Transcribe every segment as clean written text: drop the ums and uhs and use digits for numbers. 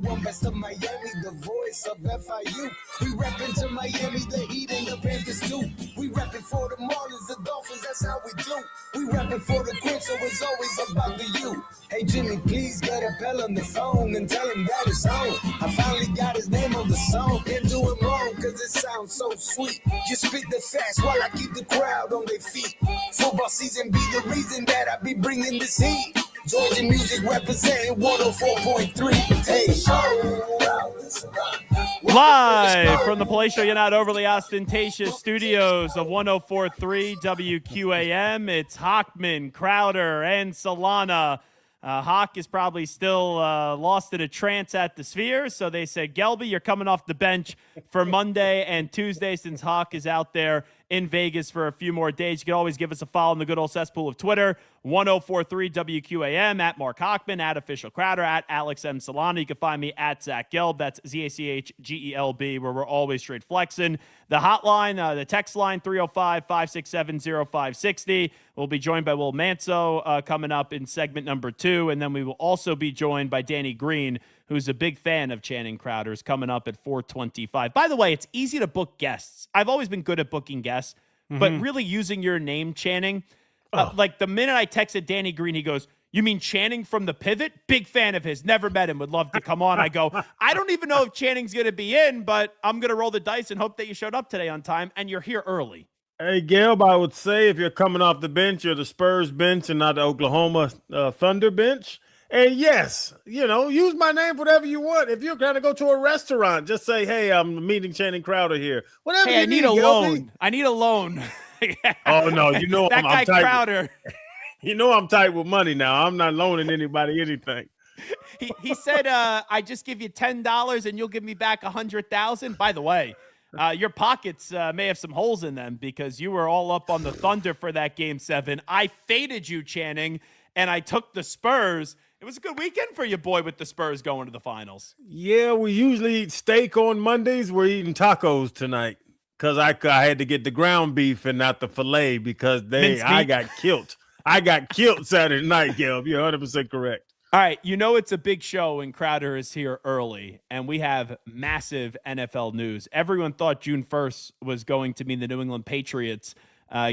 one best of Miami, the voice of FIU. We reppin' to Miami, the Heat and the Panthers too. We reppin' for the Marlins, the Dolphins, that's how we do. We reppin' for the Queens, so it's always about the U. Hey Jimmy, please get a Bell on the phone and tell him that it's on. I finally got his name on the song. Can't do it wrong, cause it sounds so sweet. Just spit the facts while I keep the crowd on their feet. Football season be the reason that I be bringing this heat. Georgia music representing 104.3. Hey, live from the Play Show, you're not overly ostentatious studios of 104.3 WQAM. It's Hochman, Crowder, and Solana. Hawk is probably still lost in a trance at the Sphere, so they said, Gelby, you're coming off the bench for Monday and Tuesday since Hawk is out there in Vegas for a few more days. You can always give us a follow in the good old cesspool of Twitter, 1043 WQAM, at Mark Hochman, at Official Crowder, at Alex M. Solana. You can find me at Zach Gelb. That's ZACHGELB, where we're always straight flexing. The hotline, the text line, 305-567-0560. We'll be joined by Will Manso coming up in segment number 2, and then we will also be joined by Danny Green, who's a big fan of Channing Crowder's, coming up at 4:25. By the way, it's easy to book guests. I've always been good at booking guests, but really using your name, Channing, like the minute I texted Danny Green, he goes, you mean Channing from The Pivot? Big fan of his. Never met him. Would love to come on. I go, I don't even know if Channing's going to be in, but I'm going to roll the dice and hope that you showed up today on time, and you're here early. Hey, Gelb, I would say if you're coming off the bench, you're the Spurs bench and not the Oklahoma Thunder bench. And yes, use my name for whatever you want. If you're going to go to a restaurant, just say, hey, I'm meeting Channing Crowder here. Whatever you need a Gelby. loan. I need a loan. Oh, no, that I'm guy tight Crowder. I'm tight with money now. I'm not loaning anybody anything. He said, I just give you $10 and you'll give me back $100,000. By the way, your pockets may have some holes in them because you were all up on the Thunder for that Game 7. I faded you, Channing, and I took the Spurs. It was a good weekend for your boy with the Spurs going to the finals. Yeah, we usually eat steak on Mondays. We're eating tacos tonight because I had to get the ground beef and not the filet because I got killed. I got killed Saturday night, Gelb. You're 100% correct. All right, it's a big show when Crowder is here early, and we have massive NFL news. Everyone thought June 1st was going to mean the New England Patriots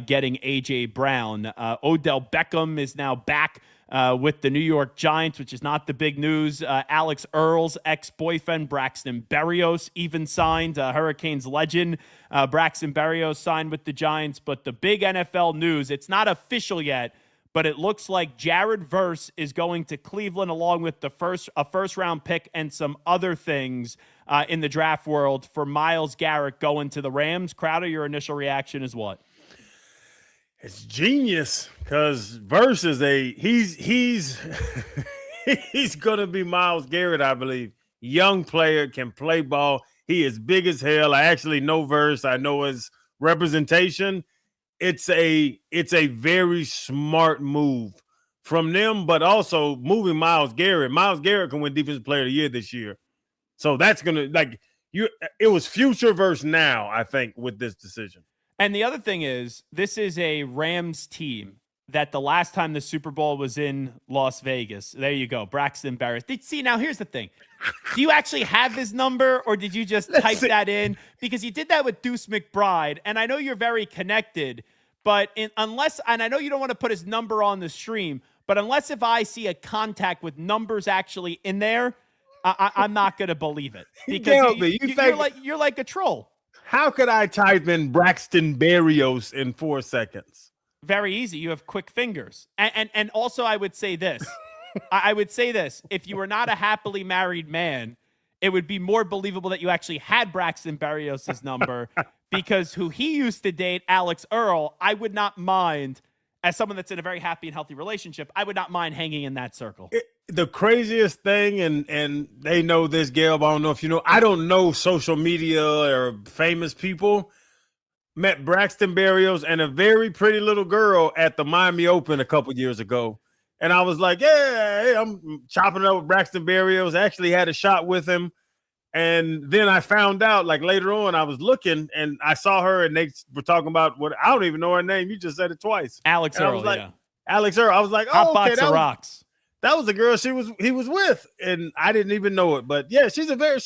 getting A.J. Brown. Odell Beckham is now back with the New York Giants, which is not the big news. Alex Earl's ex-boyfriend, Braxton Berrios, even signed. Hurricanes legend Braxton Berrios signed with the Giants. But the big NFL news, it's not official yet, but it looks like Jared Verse is going to Cleveland along with a first-round pick and some other things in the draft world for Myles Garrett going to the Rams. Crowder, your initial reaction is what? It's genius because Verse is he's he's gonna be Myles Garrett, I believe. Young player, can play ball. He is big as hell. I actually know Verse. I know his representation. It's a very smart move from them, but also moving Myles Garrett. Myles Garrett can win Defensive Player of the Year this year. So that's gonna it was future versus now, I think, with this decision. And the other thing is, this is a Rams team that the last time the Super Bowl was in Las Vegas, there you go, Braxton Berrios. See, now here's the thing. Do you actually have his number, or did you just type that in? Because you did that with Deuce McBride, and I know you're very connected, but and I know you don't want to put his number on the stream, but unless if I see a contact with numbers actually in there, I'm not going to believe it. Because you're like a troll. How could I type in Braxton Berrios in 4 seconds? Very easy. You have quick fingers. And also I would say this. I would say this. If you were not a happily married man, it would be more believable that you actually had Braxton Berrios' number because who he used to date, Alex Earl, I would not mind, as someone that's in a very happy and healthy relationship, I would not mind hanging in that circle. The craziest thing, and they know this, Gelb, I don't know if you know, I don't know social media or famous people. Met Braxton Berrios and a very pretty little girl at the Miami Open a couple years ago. And I was like, yeah, I'm chopping it up with Braxton Berrios. I actually had a shot with him. And then I found out, like later on, I was looking and I saw her and they were talking about what I don't even know her name. You just said it twice. Alex Earl, Alex Earl. I was like, oh, Hot okay. box of rocks. that was the girl he was with, and I didn't even know it. But yeah, she's a very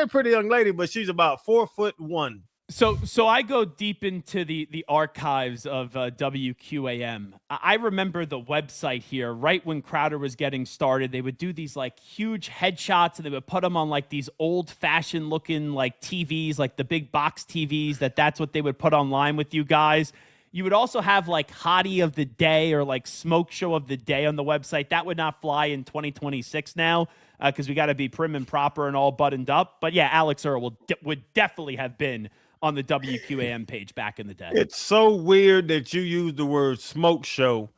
pretty young lady, but she's about 4'1". So I go deep into the archives of WQAM. I remember the website here right when Crowder was getting started. They would do these like huge headshots, and they would put them on like these old-fashioned looking like TVs, like the big box TVs. That's what they would put online with you guys. You would also have like Hottie of the Day or like Smoke Show of the Day on the website. That would not fly in 2026 now because we got to be prim and proper and all buttoned up. But yeah, Alex Earl would definitely have been on the WQAM page back in the day. It's so weird that you use the word smoke show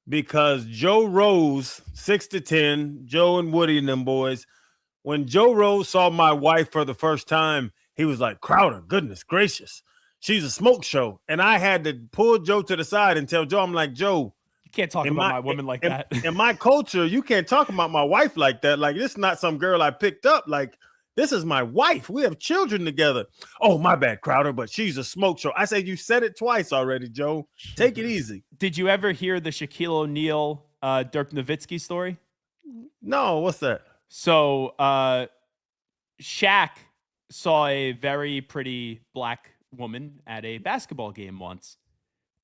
because Joe Rose, 6 to 10, Joe and Woody and them boys, when Joe Rose saw my wife for the first time, he was like, Crowder, goodness gracious, she's a smoke show. And I had to pull Joe to the side and tell Joe, I'm like, Joe, you can't talk about my woman like that. In my culture, you can't talk about my wife like that. Like, this is not some girl I picked up. Like, this is my wife. We have children together. Oh, my bad, Crowder, but she's a smoke show. I said, you said it twice already, Joe. Take it easy. Did you ever hear the Shaquille O'Neal, Dirk Nowitzki story? No, what's that? So Shaq saw a very pretty black woman at a basketball game once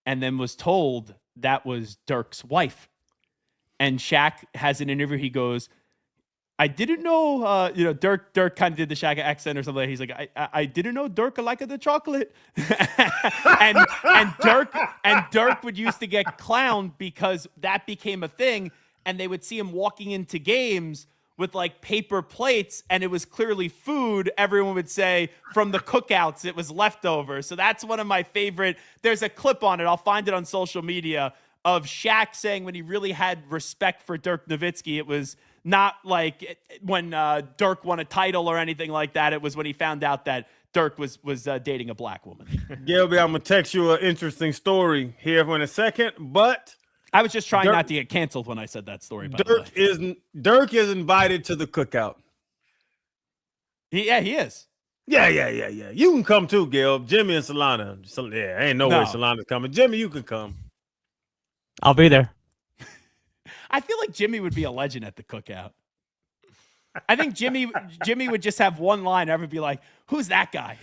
and then was told that was Dirk's wife. And Shaq has an interview. He goes, I didn't know, Dirk kind of did the Shaq accent or something. He's like, I didn't know Dirk liked the chocolate. and Dirk would used to get clowned because that became a thing. And they would see him walking into games with like paper plates and it was clearly food. Everyone would say from the cookouts, it was leftovers. So that's one of my favorite. There's a clip on it. I'll find it on social media of Shaq saying when he really had respect for Dirk Nowitzki, it was not like when Dirk won a title or anything like that. It was when he found out that Dirk was dating a black woman. Gilby, I'm going to text you an interesting story here in a second, but I was just trying not to get canceled when I said that story. Dirk is invited to the cookout. He is. Yeah. You can come too, Gil. Jimmy and Solana. So, yeah, ain't no way Solana's coming. Jimmy, you can come. I'll be there. I feel like Jimmy would be a legend at the cookout. I think Jimmy would just have one line. Everyone would be like, "Who's that guy?"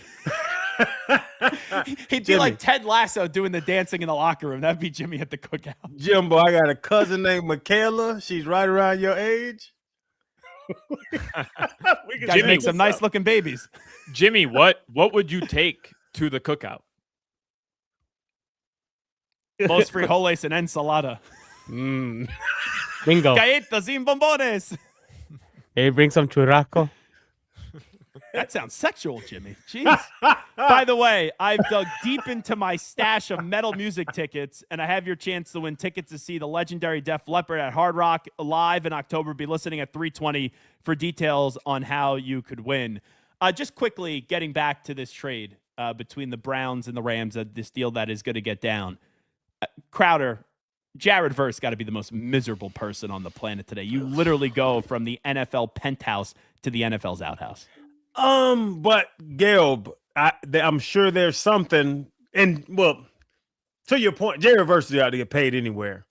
He'd be like Ted Lasso doing the dancing in the locker room. That'd be Jimmy at the cookout. Jimbo, I got a cousin named Michaela. She's right around your age. Got to make some nice looking babies. Jimmy, what would you take to the cookout? Los frijoles and ensalada. Bingo. Galletas sin bombones. Hey, bring some churrasco. That sounds sexual, Jimmy. Jeez. By the way, I've dug deep into my stash of metal music tickets, and I have your chance to win tickets to see the legendary Def Leppard at Hard Rock live in October. Be listening at 3:20 for details on how you could win. Just quickly, getting back to this trade between the Browns and the Rams, this deal that is going to get down. Crowder, Jared Verse got to be the most miserable person on the planet today. You literally go from the NFL penthouse to the NFL's outhouse. But Gail, I'm sure there's something, and well, to your point, Jared Verse is out to get paid anywhere,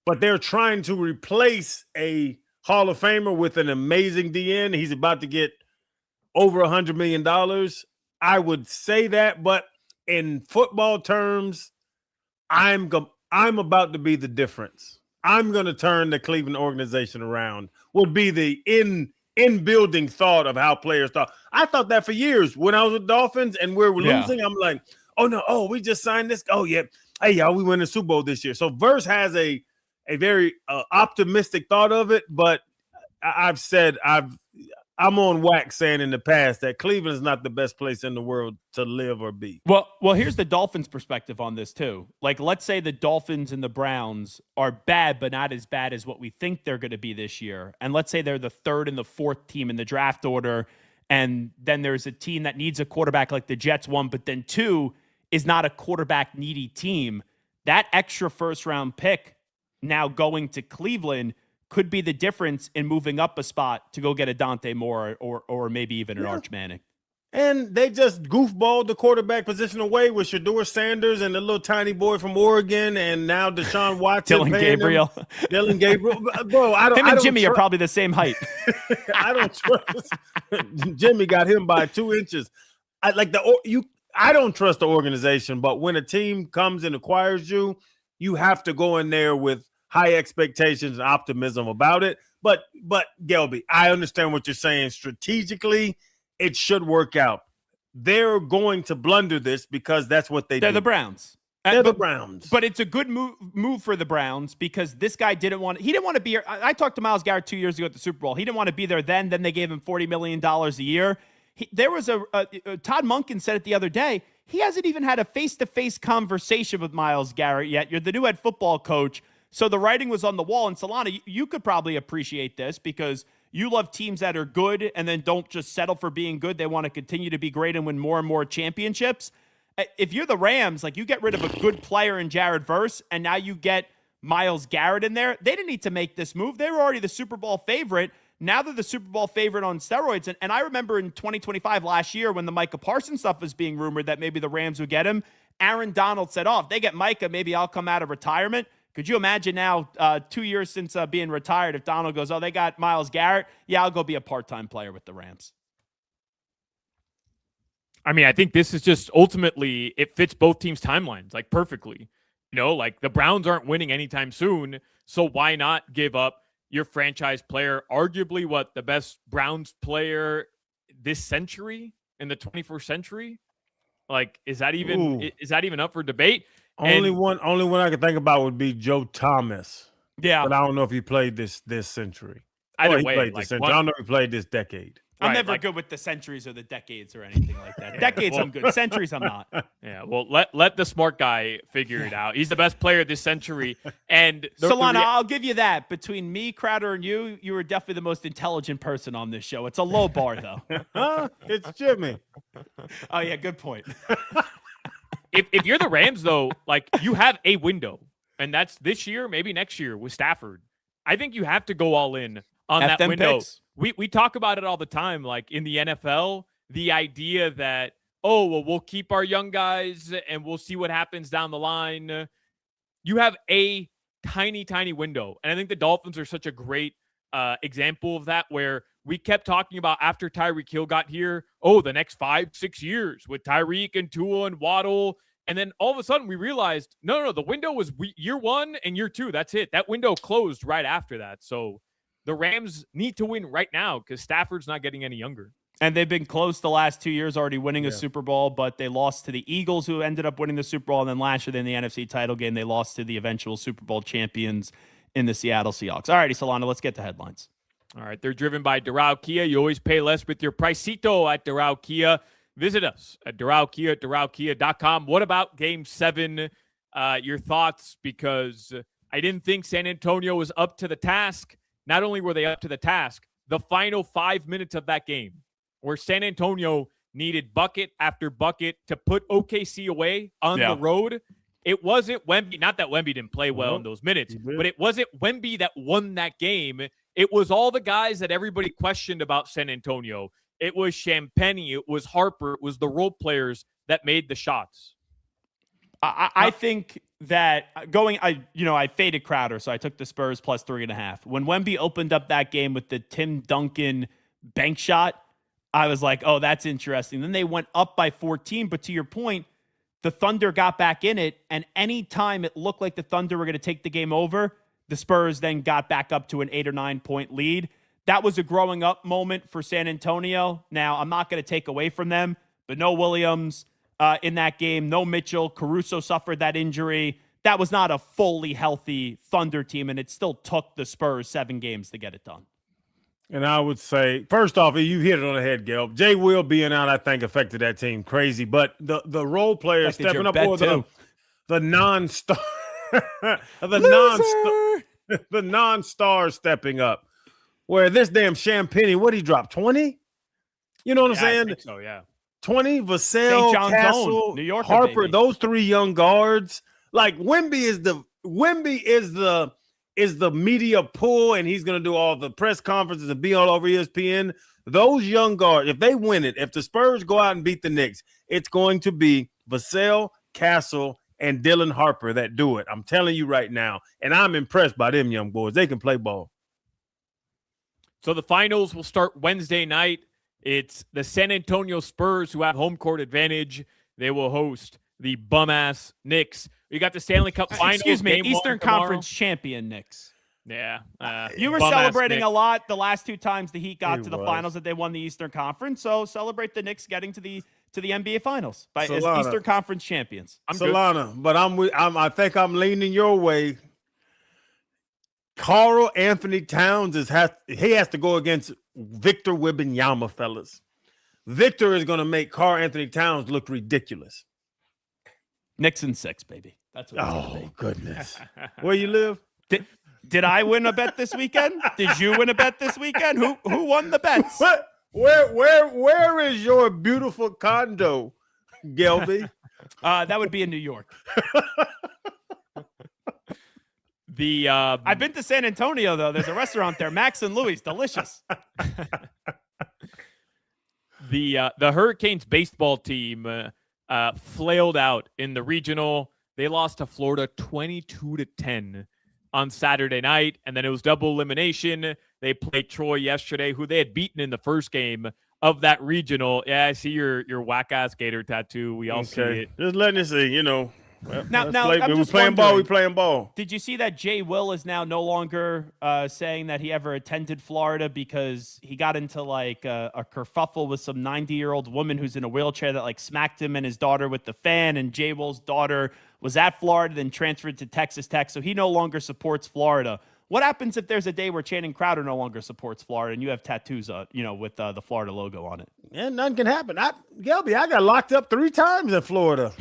but they're trying to replace a Hall of Famer with an amazing DN. He's about to get over $100 million. I would say that, but in football terms, I'm about to be the difference. I'm going to turn the Cleveland organization around. Would be the in-building thought of how players thought. I thought that for years when I was with Dolphins and we were losing. I'm like, oh no, we just signed this. Oh yeah, hey y'all, we win the Super Bowl this year. So Verse has a very optimistic thought of it, but I've said I'm on wax saying in the past that Cleveland is not the best place in the world to live or be. Well, here's the Dolphins' perspective on this too. Like, let's say the Dolphins and the Browns are bad, but not as bad as what we think they're going to be this year. And let's say they're the third and the fourth team in the draft order. And then there's a team that needs a quarterback like the Jets one, but then two is not a quarterback needy team. That extra first round pick now going to Cleveland could be the difference in moving up a spot to go get a Dante Moore or maybe even an Arch Manning. And they just goofballed the quarterback position away with Shedeur Sanders and the little tiny boy from Oregon, and now Deshaun Watson, Dylan Gabriel. Dylan Gabriel, bro. I don't Jimmy are probably the same height. I don't trust. Jimmy got him by 2 inches. I don't trust the organization, but when a team comes and acquires you, you have to go in there with high expectations and optimism about it. But Gelby, I understand what you're saying. Strategically, it should work out. They're going to blunder this because that's what they do. They're the Browns. They're the Browns. But it's a good move for the Browns because this guy didn't want to be here. I talked to Myles Garrett 2 years ago at the Super Bowl. He didn't want to be there then. Then they gave him $40 million a year. There was Todd Monken said it the other day. He hasn't even had a face-to-face conversation with Myles Garrett yet. You're the new head football coach. So the writing was on the wall. And Solana, you could probably appreciate this because you love teams that are good and then don't just settle for being good. They want to continue to be great and win more and more championships. If you're the Rams, like you get rid of a good player in Jared Verse and now you get Myles Garrett in there, they didn't need to make this move. They were already the Super Bowl favorite. Now they're the Super Bowl favorite on steroids. And I remember in 2025 last year when the Micah Parsons stuff was being rumored that maybe the Rams would get him, Aaron Donald said, if they get Micah, maybe I'll come out of retirement. Could you imagine now, 2 years since being retired, if Donald goes, they got Myles Garrett? Yeah, I'll go be a part-time player with the Rams. I mean, I think this is just ultimately, it fits both teams' timelines like perfectly. Like the Browns aren't winning anytime soon, so why not give up your franchise player, arguably the best Browns player this century in the 21st century? Like, is that even up for debate? Only one I can think about would be Joe Thomas. Yeah, but I don't know if he played this century. Either he way, played this century. I don't know if he played this decade. I'm never good with the centuries or the decades or anything like that. Decades, I'm good. Centuries, I'm not. Yeah, well, let the smart guy figure it out. He's the best player this century. And Solana, I'll give you that. Between me, Crowder, and you were definitely the most intelligent person on this show. It's a low bar, though. It's Jimmy. Oh, yeah, good point. If you're the Rams, though, like you have a window, and that's this year, maybe next year with Stafford. I think you have to go all in on that window. Picks. We talk about it all the time, like in the NFL, the idea that, we'll keep our young guys and we'll see what happens down the line. You have a tiny, tiny window. And I think the Dolphins are such a great example of that, where we kept talking about after Tyreek Hill got here, the next 5-6 years with Tyreek and Tua and Waddle. And then all of a sudden we realized, no, the window was year 1 and year 2. That's it. That window closed right after that. So the Rams need to win right now because Stafford's not getting any younger. And they've been close the last 2 years, already winning a Super Bowl, but they lost to the Eagles, who ended up winning the Super Bowl. And then last year in the NFC title game, they lost to the eventual Super Bowl champions in the Seattle Seahawks. All righty, Solana, let's get to headlines. All right, they're driven by Doral Kia. You always pay less with your Pricito at Doral Kia. Visit us at Doral Kia at DoralKia.com. What about Game 7? Your thoughts? Because I didn't think San Antonio was up to the task. Not only were they up to the task, the final 5 minutes of that game, where San Antonio needed bucket after bucket to put OKC away on the road. It wasn't Wemby. Not that Wemby didn't play well in those minutes, but it wasn't Wemby that won that game. It was all the guys that everybody questioned about San Antonio. It was Champagnie. It was Harper. It was the role players that made the shots. I think that I faded Crowder, so I took the Spurs plus 3.5. When Wemby opened up that game with the Tim Duncan bank shot, I was like, oh, that's interesting. Then they went up by 14, but to your point, the Thunder got back in it, and any time it looked like the Thunder were going to take the game over, the Spurs then got back up to an 8 or 9 point lead. That was a growing up moment for San Antonio. Now, I'm not going to take away from them, but no Williams in that game, no Mitchell. Caruso suffered that injury. That was not a fully healthy Thunder team, and it still took the Spurs 7 games to get it done. And I would say, first off, you hit it on the head, Gelb. Jay Will being out, I think, affected that team crazy. But the role players stepping up, or the non-star, the non-star stepping up. Where this damn Champagnie, what he dropped, 20? You know what I'm saying? I think so, yeah. 20, Vassell, Castle, New Yorker, Harper, baby. Those 3 young guards. Like Wemby is the media pull, and he's gonna do all the press conferences and be all over ESPN. those young guards, if they win it, if the Spurs go out and beat the Knicks, it's going to be Vassell, Castle, and Dylan Harper that do it. I'm telling you right now. And I'm impressed by them young boys. They can play ball. So the finals will start Wednesday night. It's the San Antonio Spurs who have home court advantage. They will host the bum-ass Knicks. You got the Stanley Cup Finals. Excuse me, Game Eastern one tomorrow. Conference champion Knicks. Yeah. You were bum-ass celebrating Knicks. a lot the last 2 times the Heat got He to the was. finals that they won the Eastern Conference. So celebrate the Knicks getting to the NBA Finals as Solana. Eastern Conference champions. I'm good. Solana, but I think I'm leaning your way. Carl Anthony Towns has to go against Victor Wembanyama, fellas. Victor is going to make Carl Anthony Towns look ridiculous. Knicks in 6, baby. That's what it's going to be. Goodness. Where you live? Did I win a bet this weekend? Did you win a bet this weekend? Who won the bets? What? Where is your beautiful condo, Gelby? That would be in New York. I've been to San Antonio though. There's a restaurant there, Max and Louis, delicious. The Hurricanes baseball team flailed out in the regional. They lost to Florida 22-10 on Saturday night, and then it was double elimination. They played Troy yesterday, who they had beaten in the first game of that regional. Yeah, I see your whack ass Gator tattoo. We all see it. Just letting you see, you know. Now, I'm we just playing ball. We wondering, playing ball. Did you see that Jay Will is now no longer saying that he ever attended Florida because he got into like a kerfuffle with some 90-year-old woman who's in a wheelchair that like smacked him and his daughter with the fan, and Jay Will's daughter was at Florida, then transferred to Texas Tech, so he no longer supports Florida. What happens if there's a day where Channing Crowder no longer supports Florida and you have tattoos with the Florida logo on it? Yeah, nothing can happen. Gelby, I got locked up 3 times in Florida.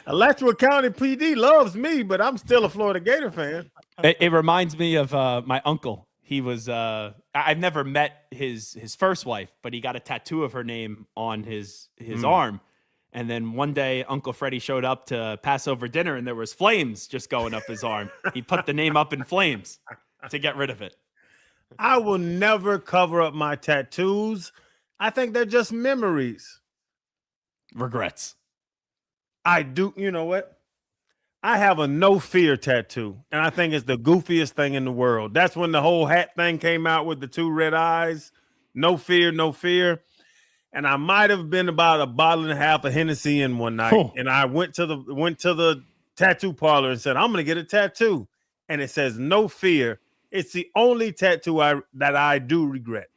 Alachua County PD loves me, but I'm still a Florida Gator fan. It reminds me of my uncle. He was I've never met his first wife, but he got a tattoo of her name on his arm. And then one day, Uncle Freddie showed up to Passover dinner, and there was flames just going up his arm. He put the name up in flames to get rid of it. I will never cover up my tattoos. I think they're just memories. Regrets. I do. You know what? I have a no fear tattoo, and I think it's the goofiest thing in the world. That's when the whole hat thing came out with the 2 red eyes. No fear, no fear. And I might have been about a bottle and a half of Hennessy in one night, and I went to the tattoo parlor and said, "I'm going to get a tattoo," and it says "No fear." It's the only tattoo that I do regret.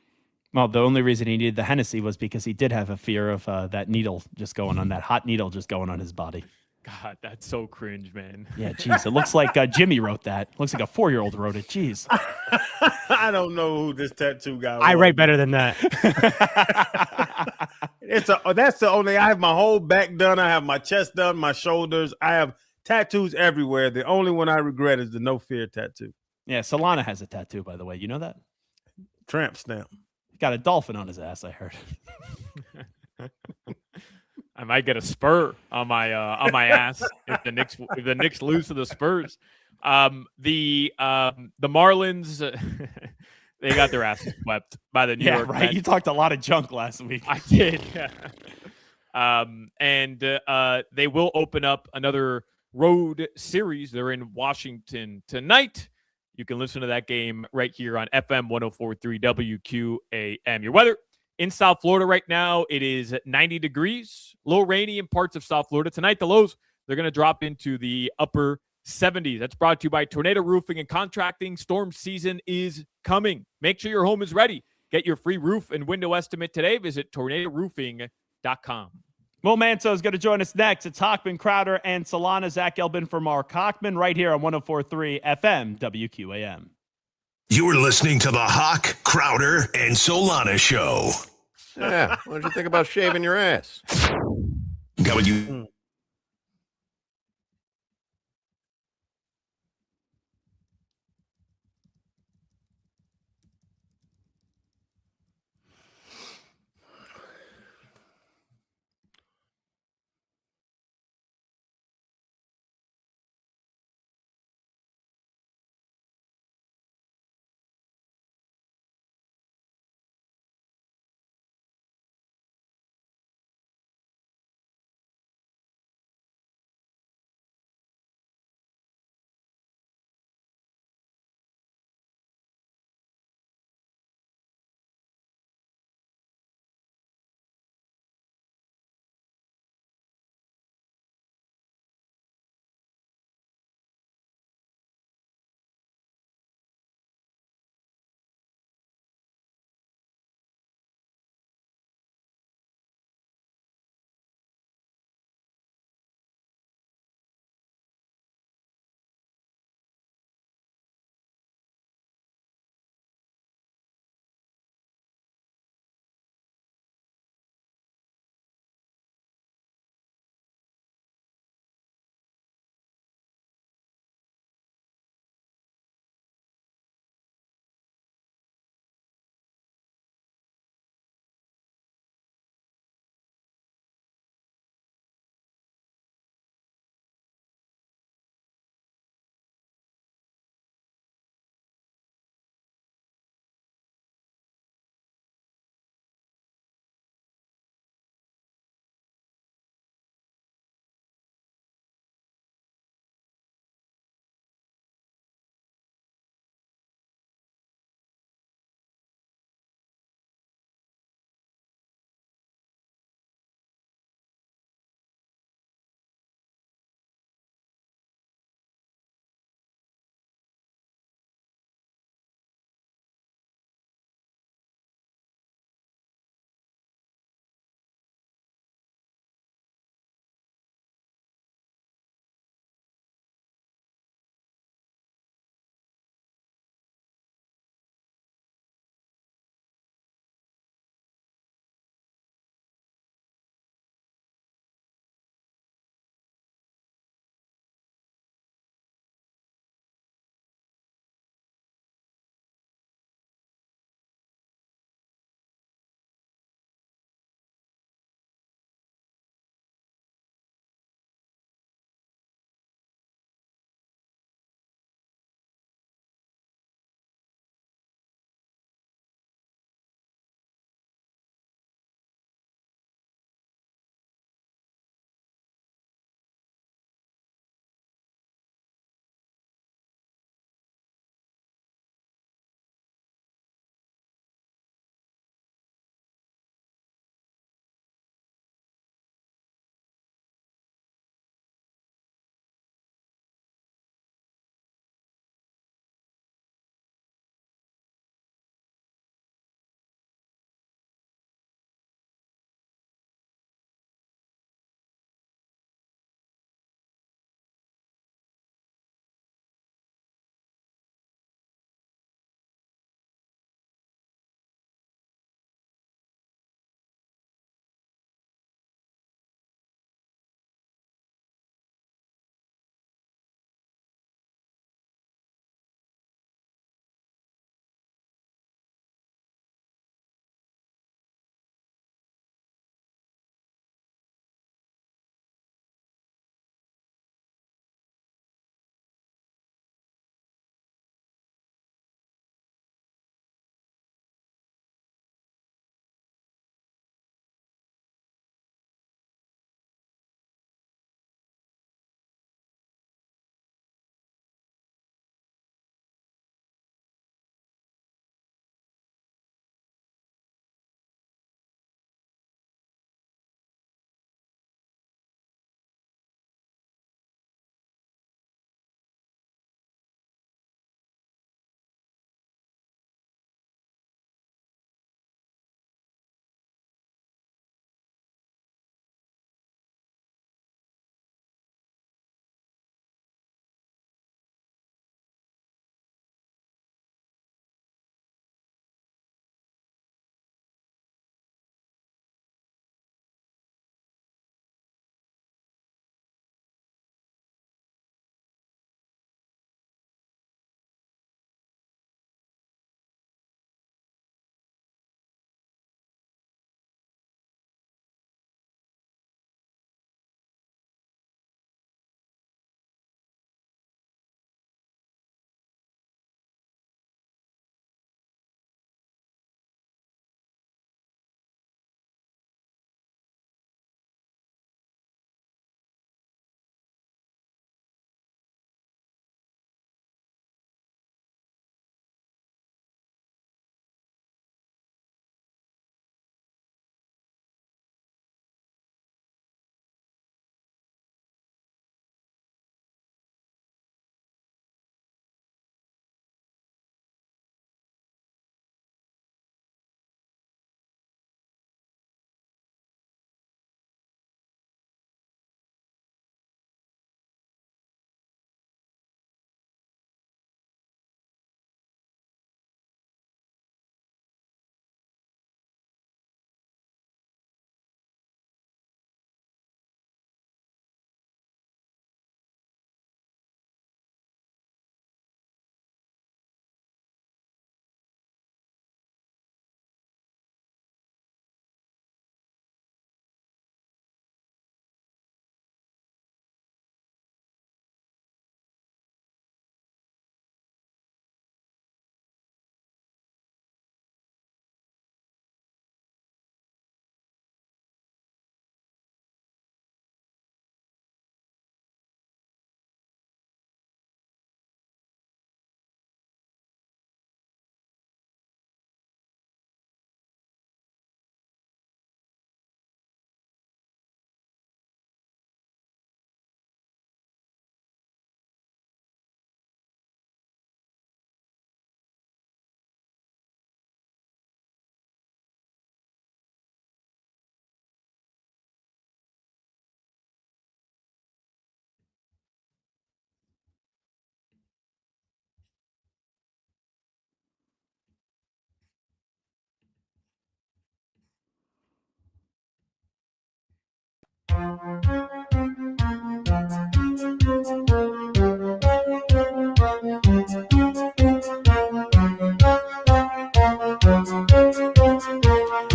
Well, the only reason he needed the Hennessy was because he did have a fear of that needle just going on, that hot needle just going on his body. God, that's so cringe, man. Yeah, geez. It looks like Jimmy wrote that. Looks like a 4-year-old wrote it. Jeez. I don't know who this tattoo guy was. I write better than that. That's the only. I have my whole back done. I have my chest done, my shoulders. I have tattoos everywhere. The only one I regret is the no fear tattoo. Yeah, Solana has a tattoo, by the way. You know that? Tramp stamp. He got a dolphin on his ass, I heard. I might get a spur on my ass if the Knicks lose to the Spurs. The Marlins they got their asses swept by the New York right. Mets. You talked a lot of junk last week. I did. And they will open up another road series. They're in Washington tonight. You can listen to that game right here on FM 104.3 WQAM. Your weather in South Florida right now, it is 90 degrees, a little rainy in parts of South Florida. Tonight, the lows, they're going to drop into the upper 70s. That's brought to you by Tornado Roofing and Contracting. Storm season is coming. Make sure your home is ready. Get your free roof and window estimate today. Visit tornadoroofing.com. Will Manso is going to join us next. It's Hochman, Crowder, and Solana. Zach Gelbin for Mark Hochman right here on 104.3 FM WQAM. You're listening to the Hawk, Crowder, and Solana Show. Yeah, what did you think about shaving your ass? Coming you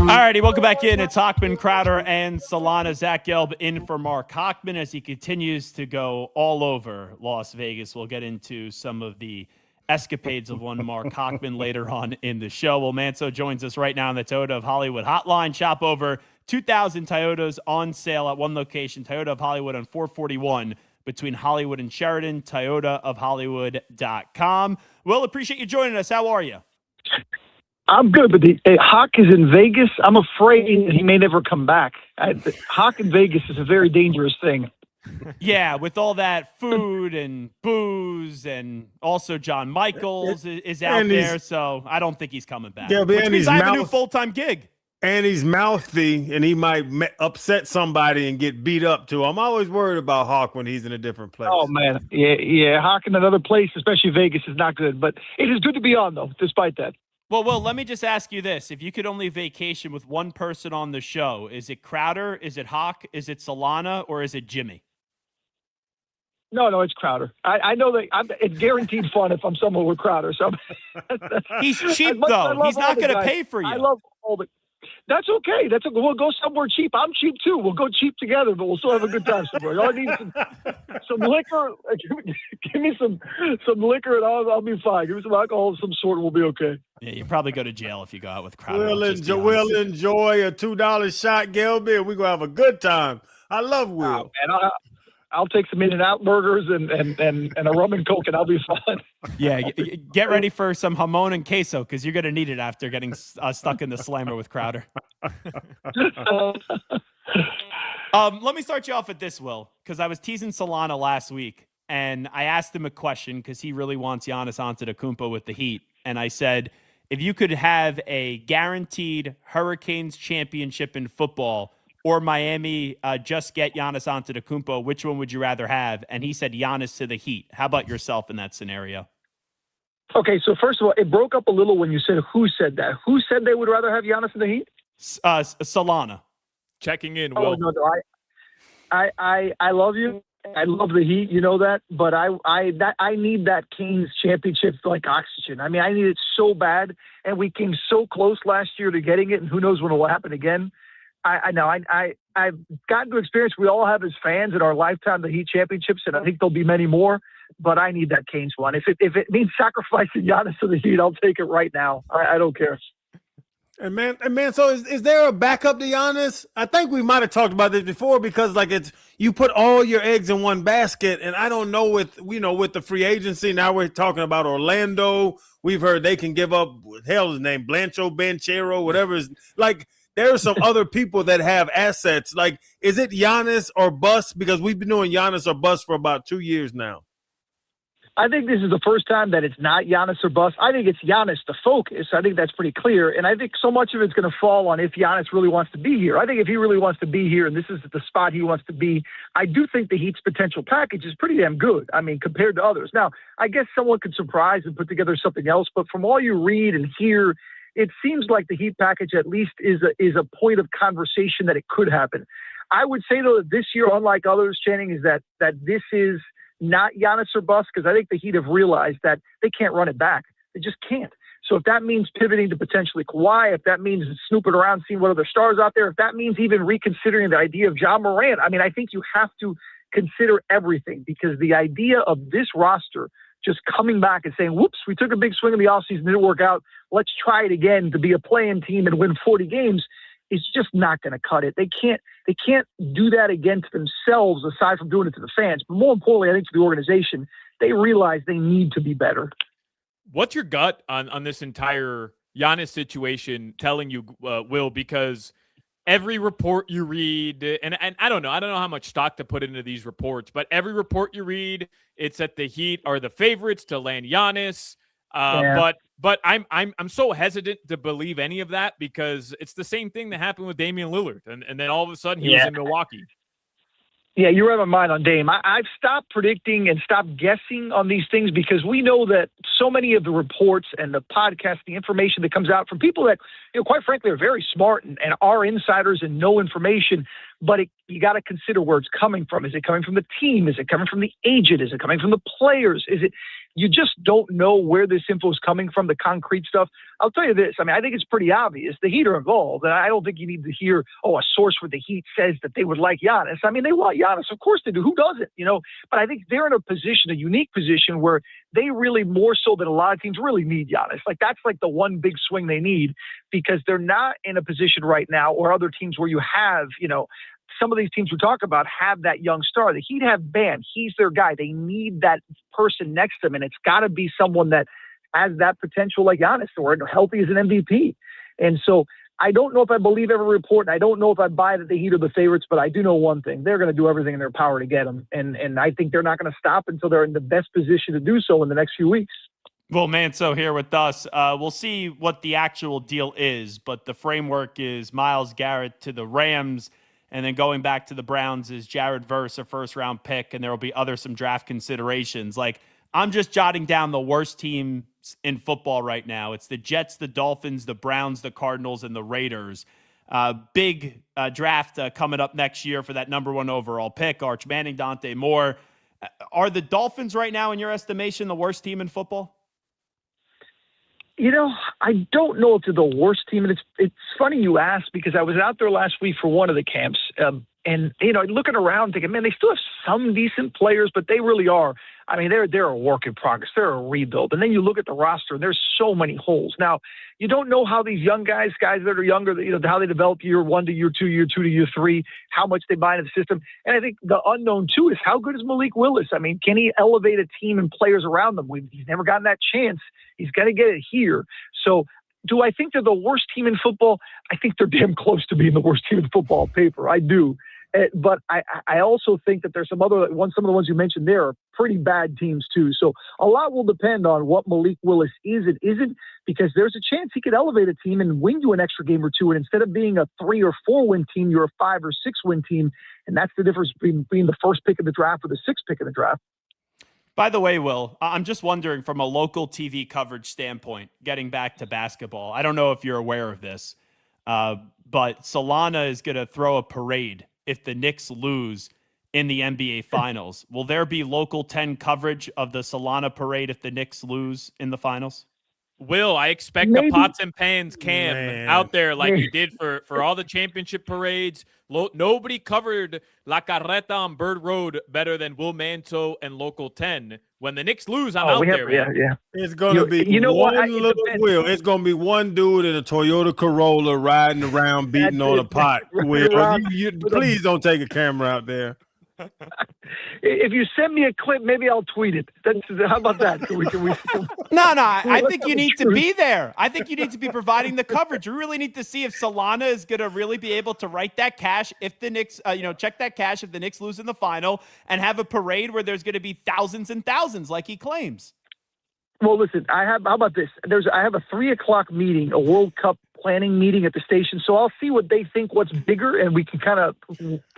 Alrighty, welcome back in. It's Hochman, Crowder, and Solana. Zach Gelb in for Mark Hochman as he continues to go all over Las Vegas. We'll get into some of the escapades of one Mark Hochman later on in the show. Well, Manso joins us right now on the Toyota of Hollywood hotline. Shop over 2,000 Toyotas on sale at one location, Toyota of Hollywood on 441 between Hollywood and Sheridan, toyotaofhollywood.com. Will, appreciate you joining us. How are you? I'm good, but Hawk is in Vegas. I'm afraid he may never come back. Hawk in Vegas is a very dangerous thing. Yeah, with all that food and booze, and also John Michaels is out there, so I don't think he's coming back. Yeah, but which means I have a new full-time gig. And he's mouthy, and he might upset somebody and get beat up too. I'm always worried about Hawk when he's in a different place. Oh, man. Yeah. Hawk in another place, especially Vegas, is not good. But it is good to be on, though, despite that. Well, Will, let me just ask you this. If you could only vacation with one person on the show, is it Crowder, is it Hawk, is it Solana, or is it Jimmy? No, it's Crowder. I know that it's guaranteed fun if I'm somewhere with Crowder. So he's cheap, though. He's not going to pay for you. I love all the. That's okay. We'll go somewhere cheap. I'm cheap too. We'll go cheap together, but we'll still have a good time somewhere. All I need some liquor. Give me some liquor, and I'll be fine. Give me some alcohol of some sort, and we'll be okay. Yeah, you probably go to jail if you go out with Crowder. We'll enjoy a $2 shot, Gelby, and we're gonna have a good time. I love Will. Oh, man, I'll take some In-N-Out burgers and a rum and Coke, and I'll be fine. Yeah, get ready for some jamon and queso because you're going to need it after getting stuck in the slammer with Crowder. Let me start you off with this, Will, because I was teasing Solana last week, and I asked him a question because he really wants Giannis Antetokounmpo with the Heat. And I said, if you could have a guaranteed Hurricanes championship in football or Miami just get Giannis Antetokounmpo, which one would you rather have? And he said Giannis to the Heat. How about yourself in that scenario? Okay, so first of all, it broke up a little when you said who said that. Who said they would rather have Giannis in the Heat? Solana. Checking in, Will. Will. No, I love you. I love the Heat, you know that. But I need that Kings championship like oxygen. I mean, I need it so bad, and we came so close last year to getting it, and who knows when it will happen again. I know. I've gotten to experience. We all have as fans in our lifetime the Heat championships, and I think there'll be many more. But I need that Canes one. If it means sacrificing Giannis to the Heat, I'll take it right now. I don't care. And man. So is there a backup to Giannis? I think we might have talked about this before because it's you put all your eggs in one basket, and I don't know with the free agency. Now we're talking about Orlando. We've heard they can give up his name Blancho Banchero, whatever is like. There are some other people that have assets. Like, is it Giannis or bust? Because we've been doing Giannis or bust for about 2 years now. I think this is the first time that it's not Giannis or bust. I think it's Giannis the focus. I think that's pretty clear. And I think so much of it's going to fall on if Giannis really wants to be here. I think if he really wants to be here and this is the spot he wants to be, I do think the Heat's potential package is pretty damn good. I mean, compared to others. Now, I guess someone could surprise and put together something else. But from all you read and hear, it seems like the Heat package at least is a point of conversation that it could happen. I would say, though, that this year, unlike others, Channing, is that this is not Giannis or bust because I think the Heat have realized that they can't run it back. They just can't. So if that means pivoting to potentially Kawhi, if that means snooping around, seeing what other stars out there, if that means even reconsidering the idea of Ja Morant, I mean, I think you have to consider everything because the idea of this roster just coming back and saying, whoops, we took a big swing in the offseason, didn't work out. Let's try it again to be a play-in team and win 40 games is just not going to cut it. They can't do that against themselves aside from doing it to the fans. But more importantly, I think to the organization, they realize they need to be better. What's your gut on this entire Giannis situation telling you, Will? Because every report you read, and I don't know how much stock to put into these reports, but every report you read, it's that the Heat are the favorites to land Giannis. But I'm so hesitant to believe any of that because it's the same thing that happened with Damian Lillard, and then all of a sudden he was in Milwaukee. Yeah, you read my mind on Dame. I've stopped predicting and stopped guessing on these things because we know that so many of the reports and the podcasts, the information that comes out from people that, quite frankly, are very smart and are insiders and know information, but you got to consider where it's coming from. Is it coming from the team? Is it coming from the agent? Is it coming from the players? You just don't know where this info is coming from, the concrete stuff. I'll tell you this. I mean, I think it's pretty obvious. The Heat are involved, and I don't think you need to hear, a source for the Heat says that they would like Giannis. I mean, they want Giannis. Of course they do. Who doesn't, But I think they're in a unique position where they really, more so than a lot of teams, really need Giannis. Like, that's like the one big swing they need because they're not in a position right now or other teams where you have, some of these teams we talk about have that young star. The Heat have Bam. He's their guy. They need that person next to them, and it's got to be someone that has that potential like Giannis or healthy as an MVP. And so I don't know if I believe every report, and I don't know if I buy that the Heat are the favorites, but I do know one thing. They're going to do everything in their power to get them, and I think they're not going to stop until they're in the best position to do so in the next few weeks. Well, Manso here with us. We'll see what the actual deal is, but the framework is Myles Garrett to the Rams. And then going back to the Browns is Jared Verse, a first-round pick, and there will be some draft considerations. Like, I'm just jotting down the worst teams in football right now. It's the Jets, the Dolphins, the Browns, the Cardinals, and the Raiders. Big draft coming up next year for that number 1 overall pick, Arch Manning, Dante Moore. Are the Dolphins right now, in your estimation, the worst team in football? I don't know if they're the worst team. And it's funny you ask because I was out there last week for one of the camps. And looking around thinking, man, they still have some decent players, but they really are. I mean, they're a work in progress. They're a rebuild. And then you look at the roster and there's so many holes. Now, you don't know how these young guys that are younger, how they develop year 1 to year 2, year 2 to year 3, how much they buy into the system. And I think the unknown too is how good is Malik Willis? I mean, can he elevate a team and players around them? He's never gotten that chance. He's got to get it here. So do I think they're the worst team in football? I think they're damn close to being the worst team in football on paper. I do. But I also think that there's some of the ones you mentioned there are pretty bad teams too. So a lot will depend on what Malik Willis is and isn't, because there's a chance he could elevate a team and win you an extra game or two. And instead of being a 3 or 4 win team, you're a 5 or 6 win team. And that's the difference between being the first pick of the draft or the 6th pick of the draft. By the way, Will, I'm just wondering from a local TV coverage standpoint, getting back to basketball, I don't know if you're aware of this, but Solana is going to throw a parade if the Knicks lose in the NBA Finals. Will there be local 10 coverage of the Solana parade if the Knicks lose in the Finals? Will, I expect the pots and pans cam out there like you did for all the championship parades. Nobody covered La Carreta on Bird Road better than Will Manto and Local 10. When the Knicks lose, I'm out there. Yeah. It's going to be Will. It's going to be one dude in a Toyota Corolla riding around beating on a pot. Will, please don't take a camera out there. If you send me a clip, maybe I'll tweet it. How about that? Can we... No. I think you need to be there. I think you need to be providing the coverage. We really need to see if Solana is going to really be able to write that cash if the Knicks, check that cash if the Knicks lose in the final and have a parade where there's going to be thousands and thousands like he claims. Well, listen, how about this? I have a 3:00 meeting, a World Cup planning meeting at the station. So I'll see what they think, what's bigger, and we can kind of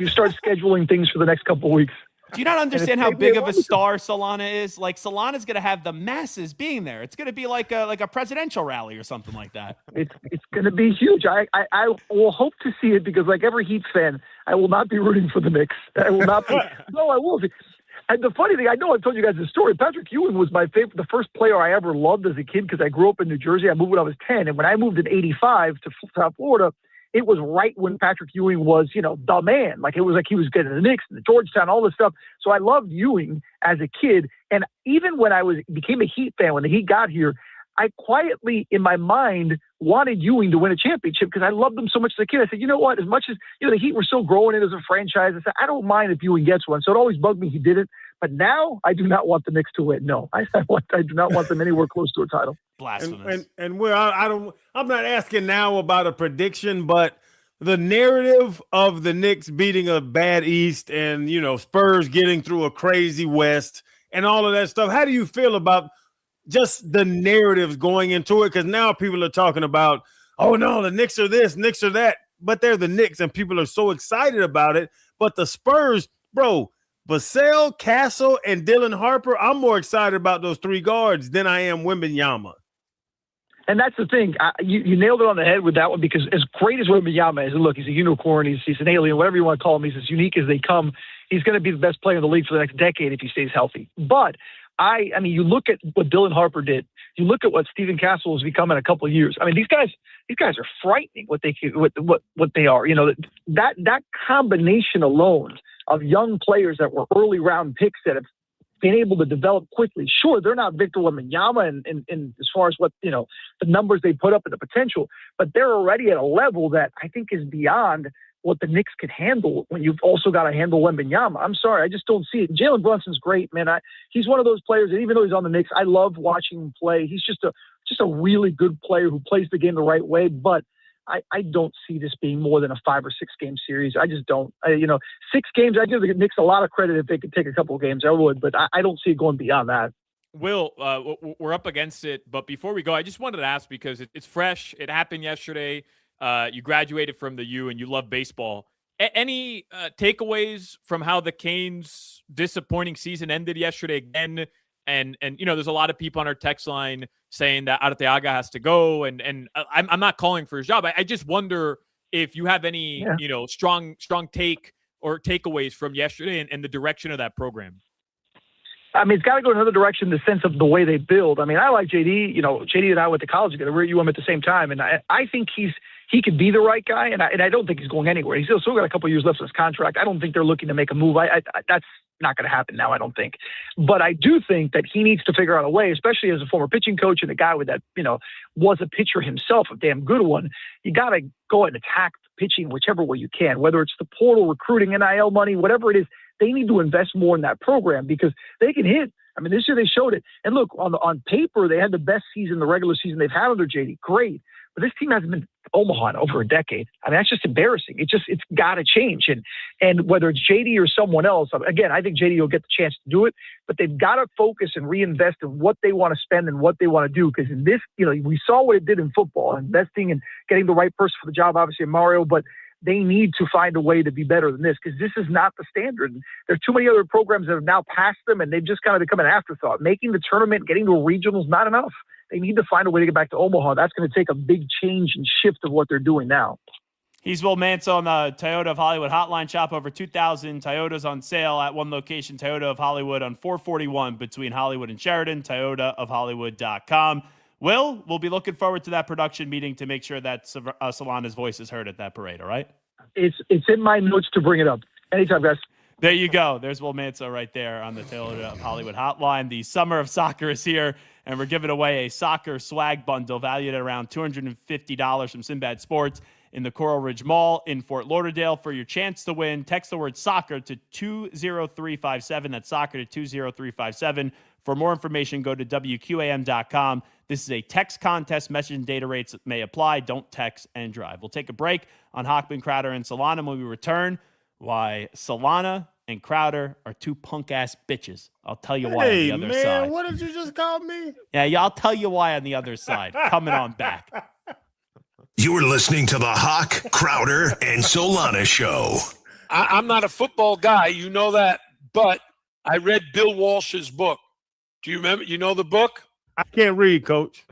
start scheduling things for the next couple of weeks. Do you not understand how big of a star Solana is? Like, Solana's going to have the masses being there. It's going to be like a presidential rally or something like that. It's going to be huge. I will hope to see it because, like every Heat fan, I will not be rooting for the Knicks. I will not be. No, I will be. And the funny thing, I know I've told you guys the story. Patrick Ewing was my favorite, the first player I ever loved as a kid because I grew up in New Jersey. I moved when I was 10. And when I moved in 85 to South Florida, it was right when Patrick Ewing was, the man. Like, it was like he was getting the Knicks and the Georgetown, all this stuff. So I loved Ewing as a kid. And even when I became a Heat fan, when the Heat got here, I quietly, in my mind, wanted Ewing to win a championship because I loved them so much as a kid. I said, you know what? As much as the Heat were still growing it as a franchise, I said, I don't mind if Ewing gets one. So it always bugged me he didn't. But now I do not want the Knicks to win. No, I do not want them anywhere close to a title. Blasphemous. And I'm not asking now about a prediction, but the narrative of the Knicks beating a bad East and Spurs getting through a crazy West and all of that stuff. How do you feel about just the narratives going into it? Because now people are talking about, oh no, the Knicks are this, Knicks are that, but they're the Knicks and people are so excited about it. But the Spurs bro, Vassell, Castle, and Dylan Harper, I'm more excited about those 3 guards than I am Wembanyama. And that's the thing. You nailed it on the head with that one, because as great as Wembanyama is, and look, he's a unicorn, he's an alien, whatever you want to call him, he's as unique as they come. He's going to be the best player in the league for the next decade if he stays healthy. But I mean, you look at what Dylan Harper did. You look at what Stephen Castle has become in a couple of years. I mean, these guys are frightening. What they are. You know, that combination alone of young players that were early round picks that have been able to develop quickly. Sure, they're not Victor Wembanyama and as far as what, you know, the numbers they put up and the potential, but they're already at a level that I think is beyond what the Knicks could handle when you've also got to handle Wembanyama. I'm sorry, I just don't see it. Jalen Brunson's great, man. He's one of those players that even though he's on the Knicks, I love watching him play. He's just a really good player who plays the game the right way, but I don't see this being more than a 5 or 6 game series. I just don't. 6 games, I give the Knicks a lot of credit if they could take a couple of games. I would, but I don't see it going beyond that. Will, we're up against it, but before we go, I just wanted to ask, because it's fresh. It happened yesterday. You graduated from the U and you love baseball. Any takeaways from how the Canes' disappointing season ended yesterday again? And there's a lot of people on our text line saying that Arteaga has to go, and I'm not calling for his job. I just wonder if you have any strong take or takeaways from yesterday and the direction of that program. I mean, it's got to go in another direction in the sense of the way they build. I mean, I like JD. JD and I went to college together. We're at UM at the same time, and I think he could be the right guy, and I don't think he's going anywhere. He's still got a couple of years left on his contract. I don't think they're looking to make a move. That's not going to happen now, I don't think. But I do think that he needs to figure out a way, especially as a former pitching coach and a guy with that, was a pitcher himself, a damn good one. You got to go and attack pitching whichever way you can, whether it's the portal, recruiting, NIL money, whatever it is. They need to invest more in that program because they can hit. I mean, this year they showed it. And look, on paper, they had the best season, the regular season they've had under JD. Great. But this team hasn't been to Omaha in over a decade. I mean, that's just embarrassing. It's got to change. And whether it's JD or someone else, again, I think JD will get the chance to do it, but they've got to focus and reinvest in what they want to spend and what they want to do. Because in this, we saw what it did in football, investing and getting the right person for the job, obviously Mario, but they need to find a way to be better than this because this is not the standard. There's too many other programs that have now passed them and they've just kind of become an afterthought. Making the tournament, getting to a regional is not enough. They need to find a way to get back to Omaha. That's going to take a big change and shift of what they're doing now. He's Will Manso on the Toyota of Hollywood hotline. Shop over 2,000 Toyotas on sale at one location, Toyota of Hollywood on 441 between Hollywood and Sheridan, toyotaofhollywood.com. Will, we'll be looking forward to that production meeting to make sure that Solana's voice is heard at that parade, all right? It's in my notes to bring it up. Anytime, guys. There you go. There's Will Manso right there on the Toyota of Hollywood hotline. The summer of soccer is here, and we're giving away a soccer swag bundle valued at around $250 from Sinbad Sports in the Coral Ridge Mall in Fort Lauderdale. For your chance to win, text the word soccer to 20357. That's soccer to 20357. For more information, go to WQAM.com. This is a text contest. Message and data rates may apply. Don't text and drive. We'll take a break on Hochman, Crowder, and Solana. When we return, why Solana and Crowder are two punk-ass bitches. I'll tell you why on the other side. What did you just call me? Yeah, I'll tell you why on the other side. Coming on back. You're listening to the Hawk, Crowder, and Solana show. I'm not a football guy, you know that, but I read Bill Walsh's book. Do you remember? You know the book? I can't read, Coach.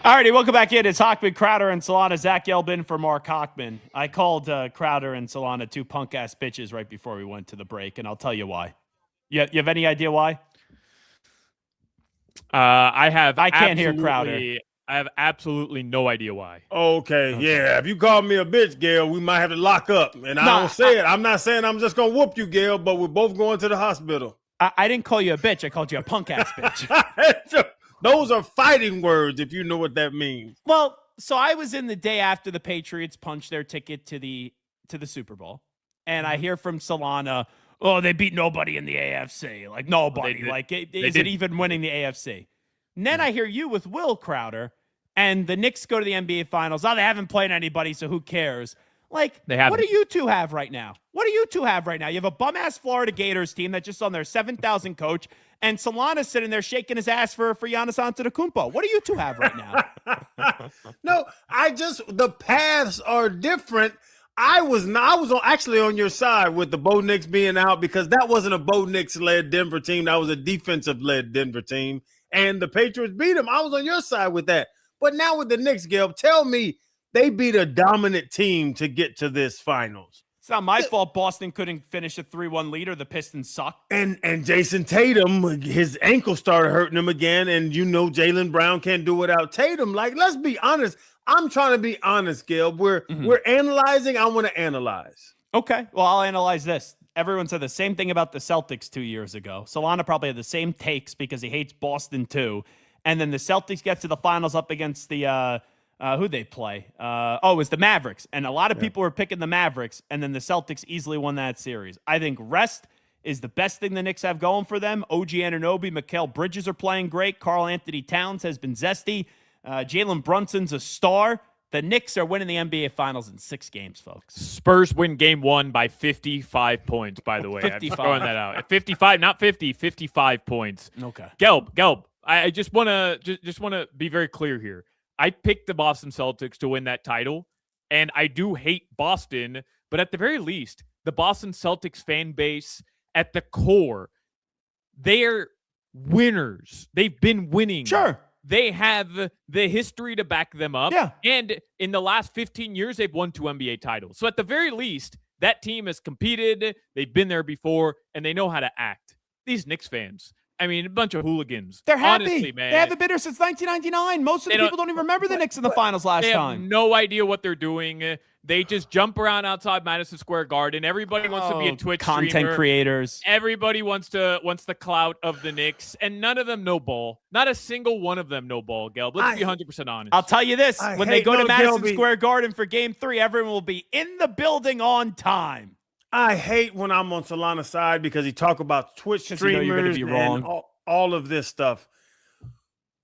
All righty, welcome back in. It's Hochman, Crowder, and Solana. Zach Gelbin for Mark Hochman. I called Crowder and Solana two punk-ass bitches right before we went to the break, and I'll tell you why. You have any idea why? I can't hear Crowder. I have absolutely no idea why. Okay, yeah. If you call me a bitch, Gail, we might have to lock up. And I don't say it. I'm not saying I'm just going to whoop you, Gail, but we're both going to the hospital. I didn't call you a bitch. I called you a punk-ass bitch. Those are fighting words, if you know what that means. Well, so I was in the day after the Patriots punched their ticket to the Super Bowl, and I hear from Solana, oh, they beat nobody in the AFC. Like, nobody. Is it even winning the AFC? And then I hear you with Will Crowder, and the Knicks go to the NBA Finals. Oh, they haven't played anybody, so who cares? Like, what do you two have right now? You have a bum-ass Florida Gators team that's just on their 7,000 coach, and Solana's sitting there shaking his ass for Giannis Antetokounmpo. What do you two have right now? No, the paths are different. I was actually on your side with the Bo Knicks being out because that wasn't a Bo Knicks-led Denver team. That was a defensive-led Denver team, and the Patriots beat them. I was on your side with that. But now with the Knicks, Gil, tell me they beat a dominant team to get to this finals. It's not my fault Boston couldn't finish a 3-1 lead or the Pistons suck. And Jason Tatum, his ankle started hurting him again, and Jaylen Brown can't do without Tatum. Like, let's be honest. I'm trying to be honest, Gil. We're analyzing. I want to analyze. Okay. Well, I'll analyze this. Everyone said the same thing about the Celtics 2 years ago. Solana probably had the same takes because he hates Boston too. And then the Celtics get to the finals up against the who'd they play? It was the Mavericks. And a lot of people were picking the Mavericks, and then the Celtics easily won that series. I think rest is the best thing the Knicks have going for them. OG Anunoby, Mikal Bridges are playing great. Karl Anthony Towns has been zesty. Jalen Brunson's a star. The Knicks are winning the NBA Finals in 6 games, folks. Spurs win game 1 by 55 points, by the way. 55. I'm just throwing that out. 55, not 50, 55 points. Okay. Gelb, I just want to be very clear here. I picked the Boston Celtics to win that title, and I do hate Boston, but at the very least, the Boston Celtics fan base at the core, they're winners. They've been winning. Sure. They have the history to back them up. Yeah. And in the last 15 years, they've won 2 NBA titles. So at the very least, that team has competed. They've been there before, and they know how to act. These Knicks fans, I mean, a bunch of hooligans. They're happy. Honestly, man. They haven't been here since 1999. Most of the people don't even remember the Knicks in the finals last time. They have no idea what they're doing. They just jump around outside Madison Square Garden. Everybody wants to be a Twitch content streamer. Creators. Everybody wants the clout of the Knicks, and none of them know ball. Not a single one of them know ball, Gelb. Let's be 100% honest. I'll tell you this. When they go to Madison Square Garden for Game 3, everyone will be in the building on time. I hate when I'm on Solana's side because he talk about Twitch streamers you're gonna be wrong. and all of this stuff.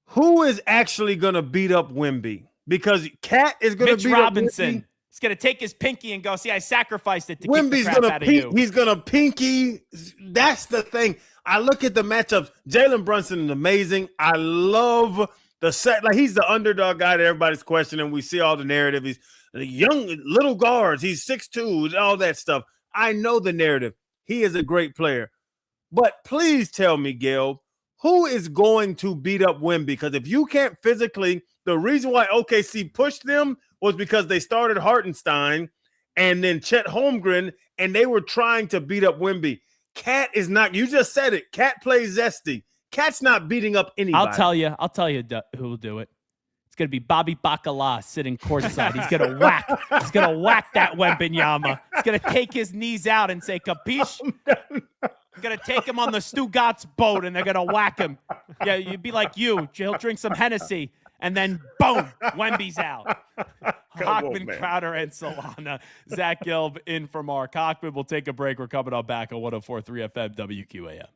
Who is actually going to beat up Wemby? Because Cat is going to beat Robinson. up Wemby. He's going to take his pinky and go, see, I sacrificed it to Wemby's keep the crap out of you. He's going to pinky. That's the thing. I look at the matchups. Jalen Brunson is amazing. I love the set. Like, he's the underdog guy that everybody's questioning. We see all the narrative. He's the young little guards. He's 6'2", all that stuff. I know the narrative. He is a great player. But please tell me, Gail, who is going to beat up Wemby? Because if you can't physically, the reason why OKC pushed them was because they started Hartenstein and then Chet Holmgren, and they were trying to beat up Wemby. Cat is not, you just said it. Cat plays zesty. Cat's not beating up anybody. I'll tell you who will do it. It's going to be Bobby Bacala sitting courtside. He's going to whack. He's going to whack that Wembanyama. He's going to take his knees out and say, capiche? I'm going to take him on the Stugatz boat, and they're going to whack him. Yeah, you'd be like you. He'll drink some Hennessy, and then, boom, Wemby's out. Hochman, Crowder, and Solana. Zach Gelb in for Mark Hochman. We'll take a break. We're coming on back on 104.3 FM WQAM.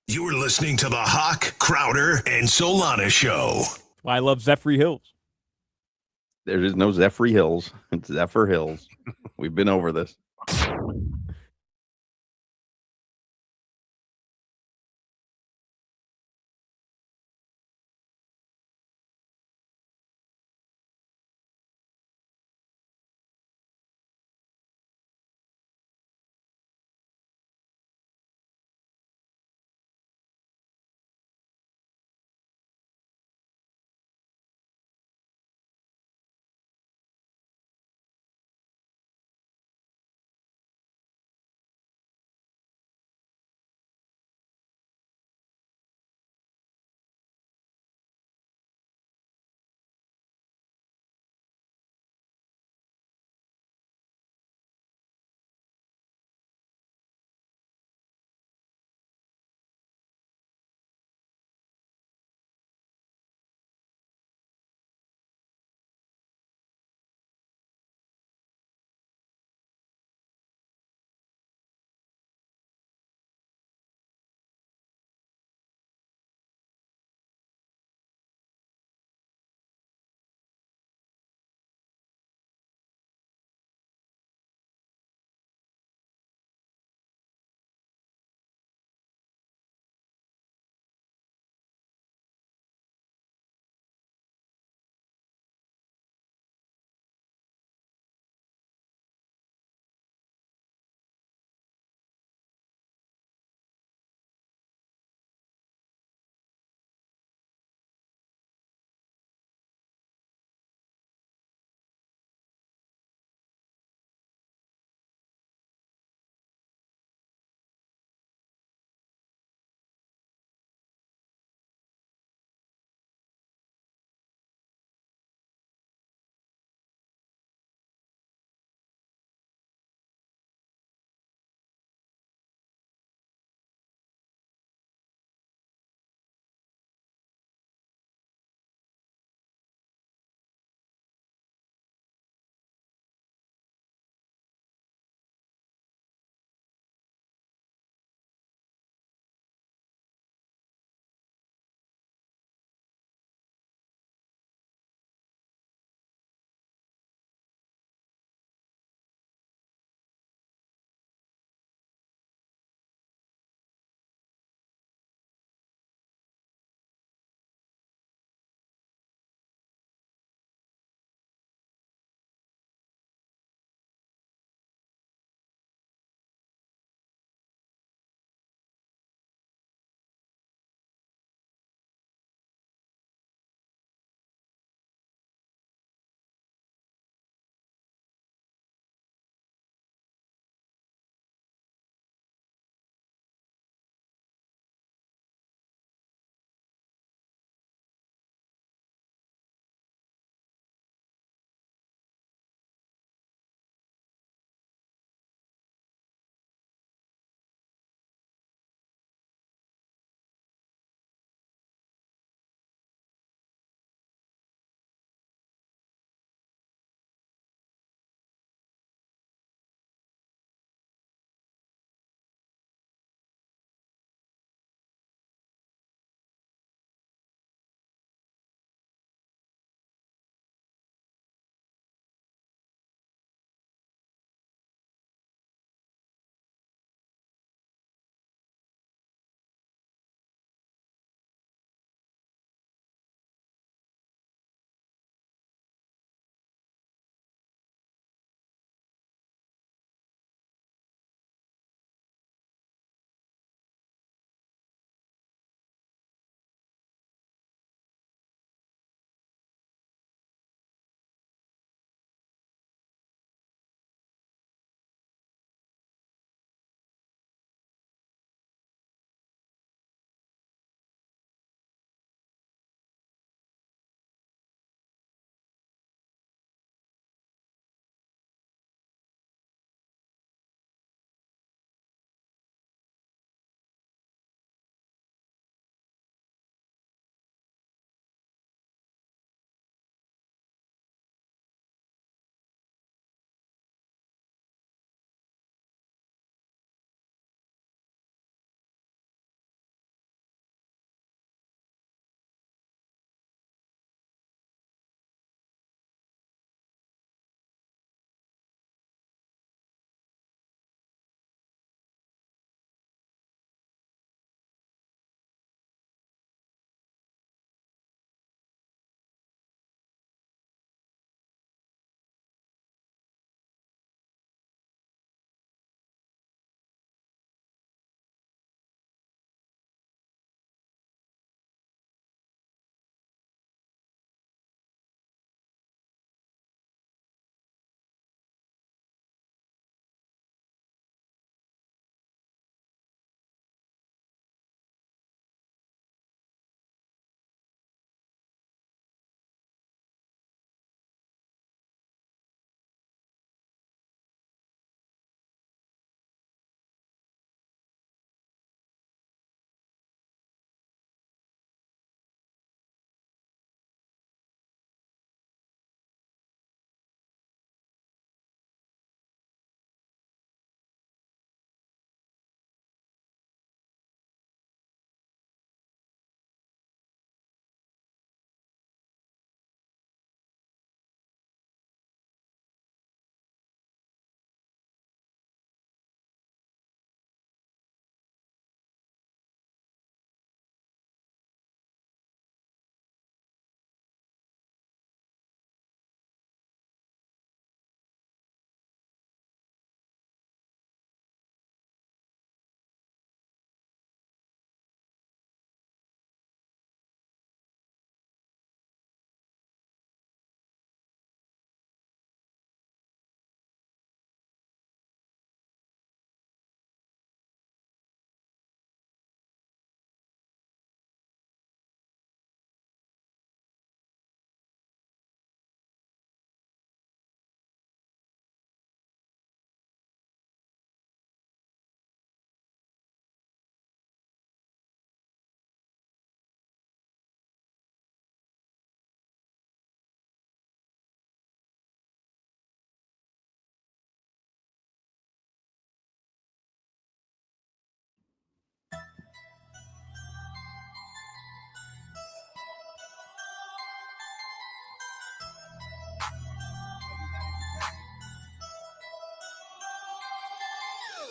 You're listening to the Hoch, Crowder, and Solana Show. I love Zephyr Hills. There is no Zephyr Hills. It's Zephyr Hills. We've been over this.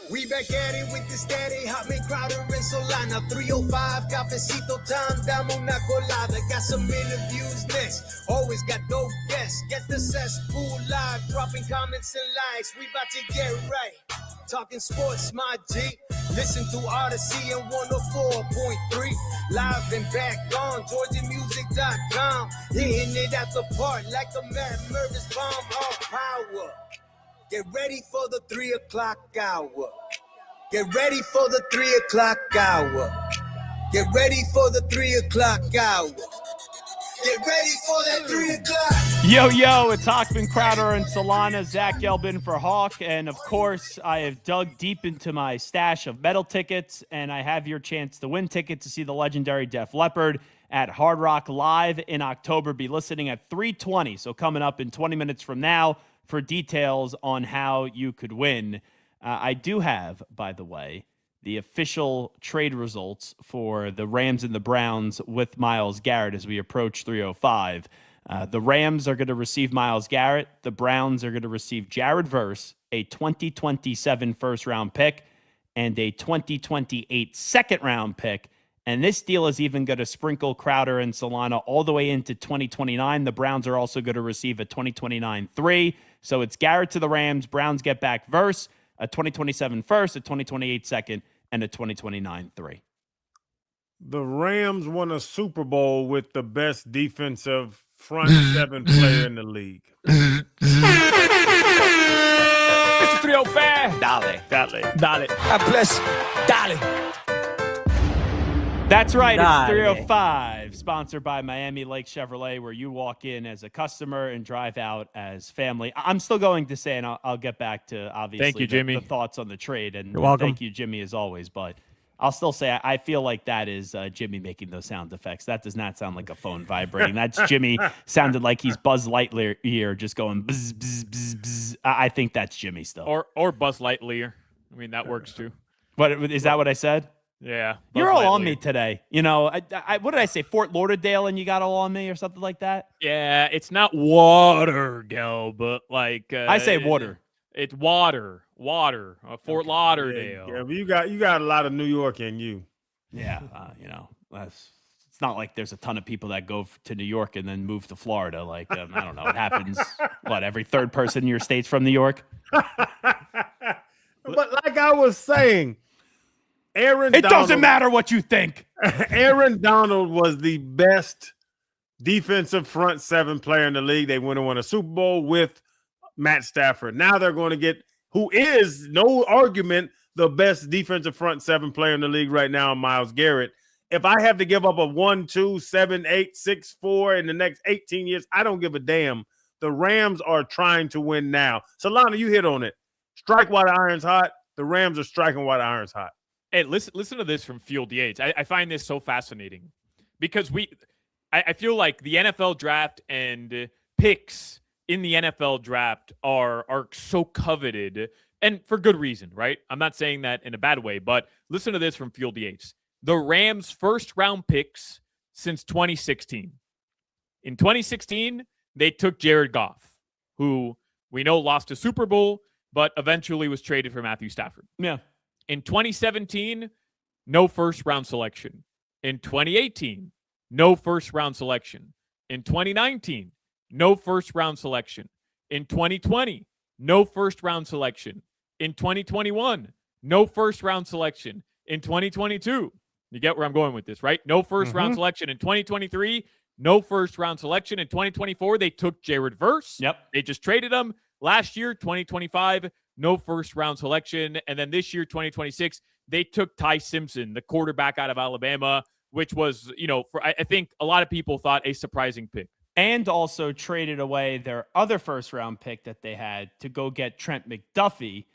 We back at it with the steady Hochman, Crowder, and Solana. 305, cafecito time, dame una colada. Got some interviews next. Always got dope guests. Get the cesspool live, dropping comments and likes. We about to get right. Talking sports, my G. Listen to Odyssey and 104.3. Live and back on GeorgiaMusic.com. Hitting it at the park like a Matt Mervis bomb off power. Get ready for the 3 o'clock hour. Get ready for the 3 o'clock hour. Get ready for the 3 o'clock hour. Get ready for that 3 o'clock. Yo, it's Hochman, Crowder, and Solana. Zach Gelbin for Hawk. And, of course, I have dug deep into my stash of metal tickets, and I have your chance to win tickets to see the legendary Def Leppard at Hard Rock Live in October. Be listening at 3:20, so coming up in 20 minutes from now for details on how you could win. I do have, by the way, the official trade results for the Rams and the Browns with Myles Garrett as we approach 3:05. The Rams are going to receive Myles Garrett. The Browns are going to receive Jared Verse, a 2027 first-round pick, and a 2028 second-round pick. And this deal is even going to sprinkle Crowder and Solana all the way into 2029. The Browns are also going to receive a 2029 3. So it's Garrett to the Rams. Browns get back Verse, a 2027 first, a 2028 second, and a 2029 3. The Rams won a Super Bowl with the best defensive front seven player in the league. Mr. 305. Dale. God bless. Dale. That's right. Dale. It's 305, sponsored by Miami Lake Chevrolet, where you walk in as a customer and drive out as family. I'm still going to say, and I'll get back to, obviously, Thank you, Jimmy. the thoughts on the trade. And You're welcome. Thank you, Jimmy, as always. But I'll still say I feel like that is Jimmy making those sound effects. That does not sound like a phone vibrating. That's Jimmy sounded like he's Buzz Lightyear just going bzz, bzz, bzz, bzz. I think that's Jimmy still. Or Buzz Lightyear. I mean, that works too. What is that what I said? Yeah. You're all on Lightyear. me today. You know, I what did I say? Fort Lauderdale, and you got all on me or something like that? Yeah, it's not Watergel, but like I say water. It's water. Fort Lauderdale. Yeah, but you got a lot of New York in you. Yeah, you know, it's not like there's a ton of people that go to New York and then move to Florida. Like, I don't know, it happens. What, every third person in your state's from New York? But like I was saying, It doesn't matter what you think. Aaron Donald was the best defensive front seven player in the league. They went and won a Super Bowl with Matt Stafford. Now they're going to get who is, no argument, the best defensive front seven player in the league right now, Myles Garrett. If I have to give up a 1, 2, 7, 8, 6, 4 in the next 18 years, I don't give a damn. The Rams are trying to win now. Solana, you hit on it. Strike while the iron's hot. The Rams are striking while the iron's hot. Hey, listen to this from Field Yates. I find this so fascinating because I feel like the NFL draft and picks in the NFL draft are so coveted, and for good reason, right? I'm not saying that in a bad way, but listen to this from Field Yates. The Rams' first-round picks since 2016. In 2016, they took Jared Goff, who we know lost a Super Bowl, but eventually was traded for Matthew Stafford. Yeah. In 2017, no first-round selection. In 2018, no first-round selection. In 2019, no first-round selection. In 2020, no first-round selection. In 2021, no first-round selection. In 2022, you get where I'm going with this, right? No first-round selection. In 2023, no first-round selection. In 2024, they took Jared Verse. Yep. They just traded him. Last year, 2025, no first-round selection. And then this year, 2026, they took Ty Simpson, the quarterback out of Alabama, which was, I think a lot of people thought a surprising pick. And also traded away their other first-round pick that they had to go get Trent McDuffie.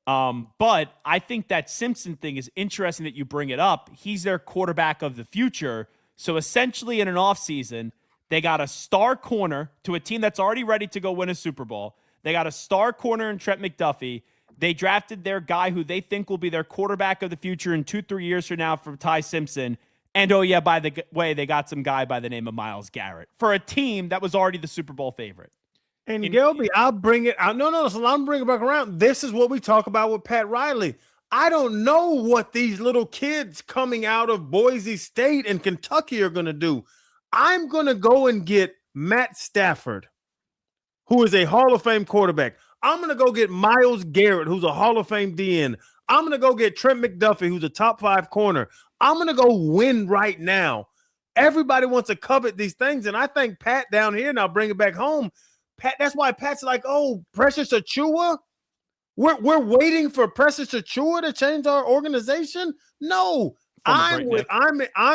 But I think that Simpson thing is interesting that you bring it up. He's their quarterback of the future. So essentially in an offseason, they got a star corner to a team that's already ready to go win a Super Bowl. They got a star corner in Trent McDuffie. They drafted their guy who they think will be their quarterback of the future in 2-3 years from now from Ty Simpson. And, oh, yeah, by the way, they got some guy by the name of Myles Garrett for a team that was already the Super Bowl favorite. And Gelby, I'll bring it out. No, so I'm bringing it back around. This is what we talk about with Pat Riley. I don't know what these little kids coming out of Boise State and Kentucky are going to do. I'm going to go and get Matt Stafford, who is a Hall of Fame quarterback. I'm going to go get Myles Garrett, who's a Hall of Fame DN. I'm going to go get Trent McDuffie, who's a top 5 corner. I'm going to go win right now. Everybody wants to covet these things, and I think Pat down here, and I'll bring it back home, Pat, that's why Pat's like, oh, Precious Achua? We're waiting for Precious Achua to change our organization? No. I'm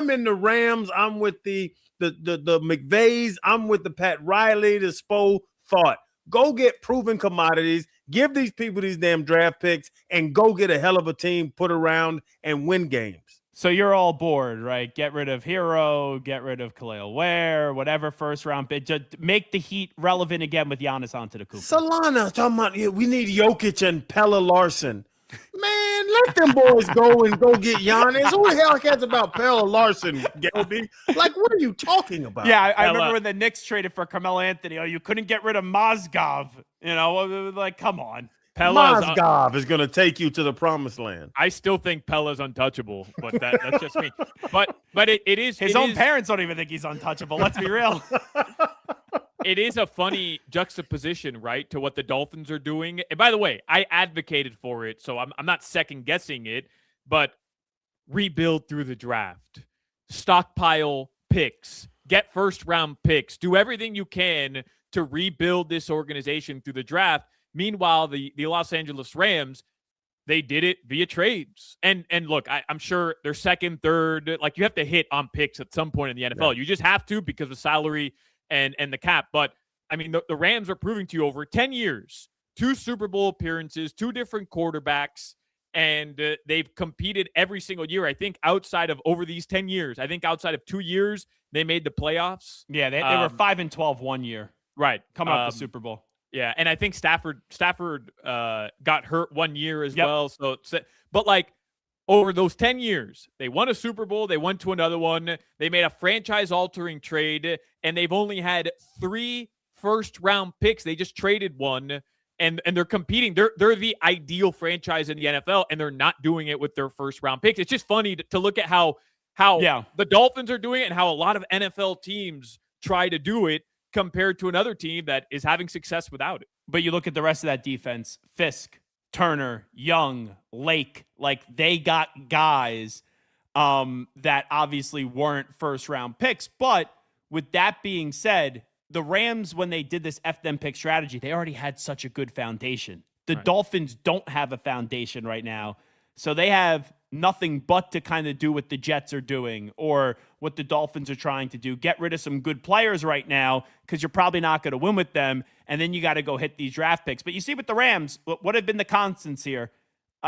in the Rams. I'm with the McVays. I'm with the Pat Riley, the Spo thought. Go get proven commodities, give these people these damn draft picks, and go get a hell of a team, put around, and win games. So you're all bored, right? Get rid of Hero, get rid of Khalil Ware, whatever first round pick. Just make the Heat relevant again with Giannis Antetokounmpo. Solana, talking about we need Jokic and Pella Larson. Man, let them boys go and go get Giannis. Who the hell cares about Pella Larson, Gelby? Like, what are you talking about? Yeah, I remember when the Knicks traded for Carmelo Anthony. Oh, you couldn't get rid of Mozgov. You know, like, come on. Mozgov is going to take you to the promised land. I still think Pella's untouchable, but that's just me. But it is his own parents don't even think he's untouchable. Let's be real. It is a funny juxtaposition, right, to what the Dolphins are doing. And by the way, I advocated for it, so I'm not second guessing it. But rebuild through the draft, stockpile picks, get first round picks, do everything you can to rebuild this organization through the draft. Meanwhile, the Los Angeles Rams, they did it via trades. And look, I'm sure they're second, third. Like, you have to hit on picks at some point in the NFL. Yeah. You just have to because of salary and the cap. But, I mean, the Rams are proving to you over 10 years, 2 Super Bowl appearances, 2 different quarterbacks, and they've competed every single year. I think outside of over these 10 years, I think outside of 2 years, they made the playoffs. Yeah, they were 5-12 one year. Right. Coming off the Super Bowl. Yeah, and I think Stafford got hurt 1 year as well. So, but like over those 10 years, they won a Super Bowl, they went to another one, they made a franchise-altering trade, and they've only had 3 first-round picks. They just traded one, and they're competing. They're the ideal franchise in the NFL, and they're not doing it with their first-round picks. It's just funny to look at how the Dolphins are doing it and how a lot of NFL teams try to do it, compared to another team that is having success without it. But you look at the rest of that defense, Fisk, Turner, Young, Lake, like they got guys that obviously weren't first-round picks. But with that being said, the Rams, when they did this F-them pick strategy, they already had such a good foundation. The Dolphins don't have a foundation right now. So they have nothing but to kind of do what the Jets are doing or what the Dolphins are trying to do. Get rid of some good players right now because you're probably not going to win with them, and then you got to go hit these draft picks. But you see with the Rams, what have been the constants here?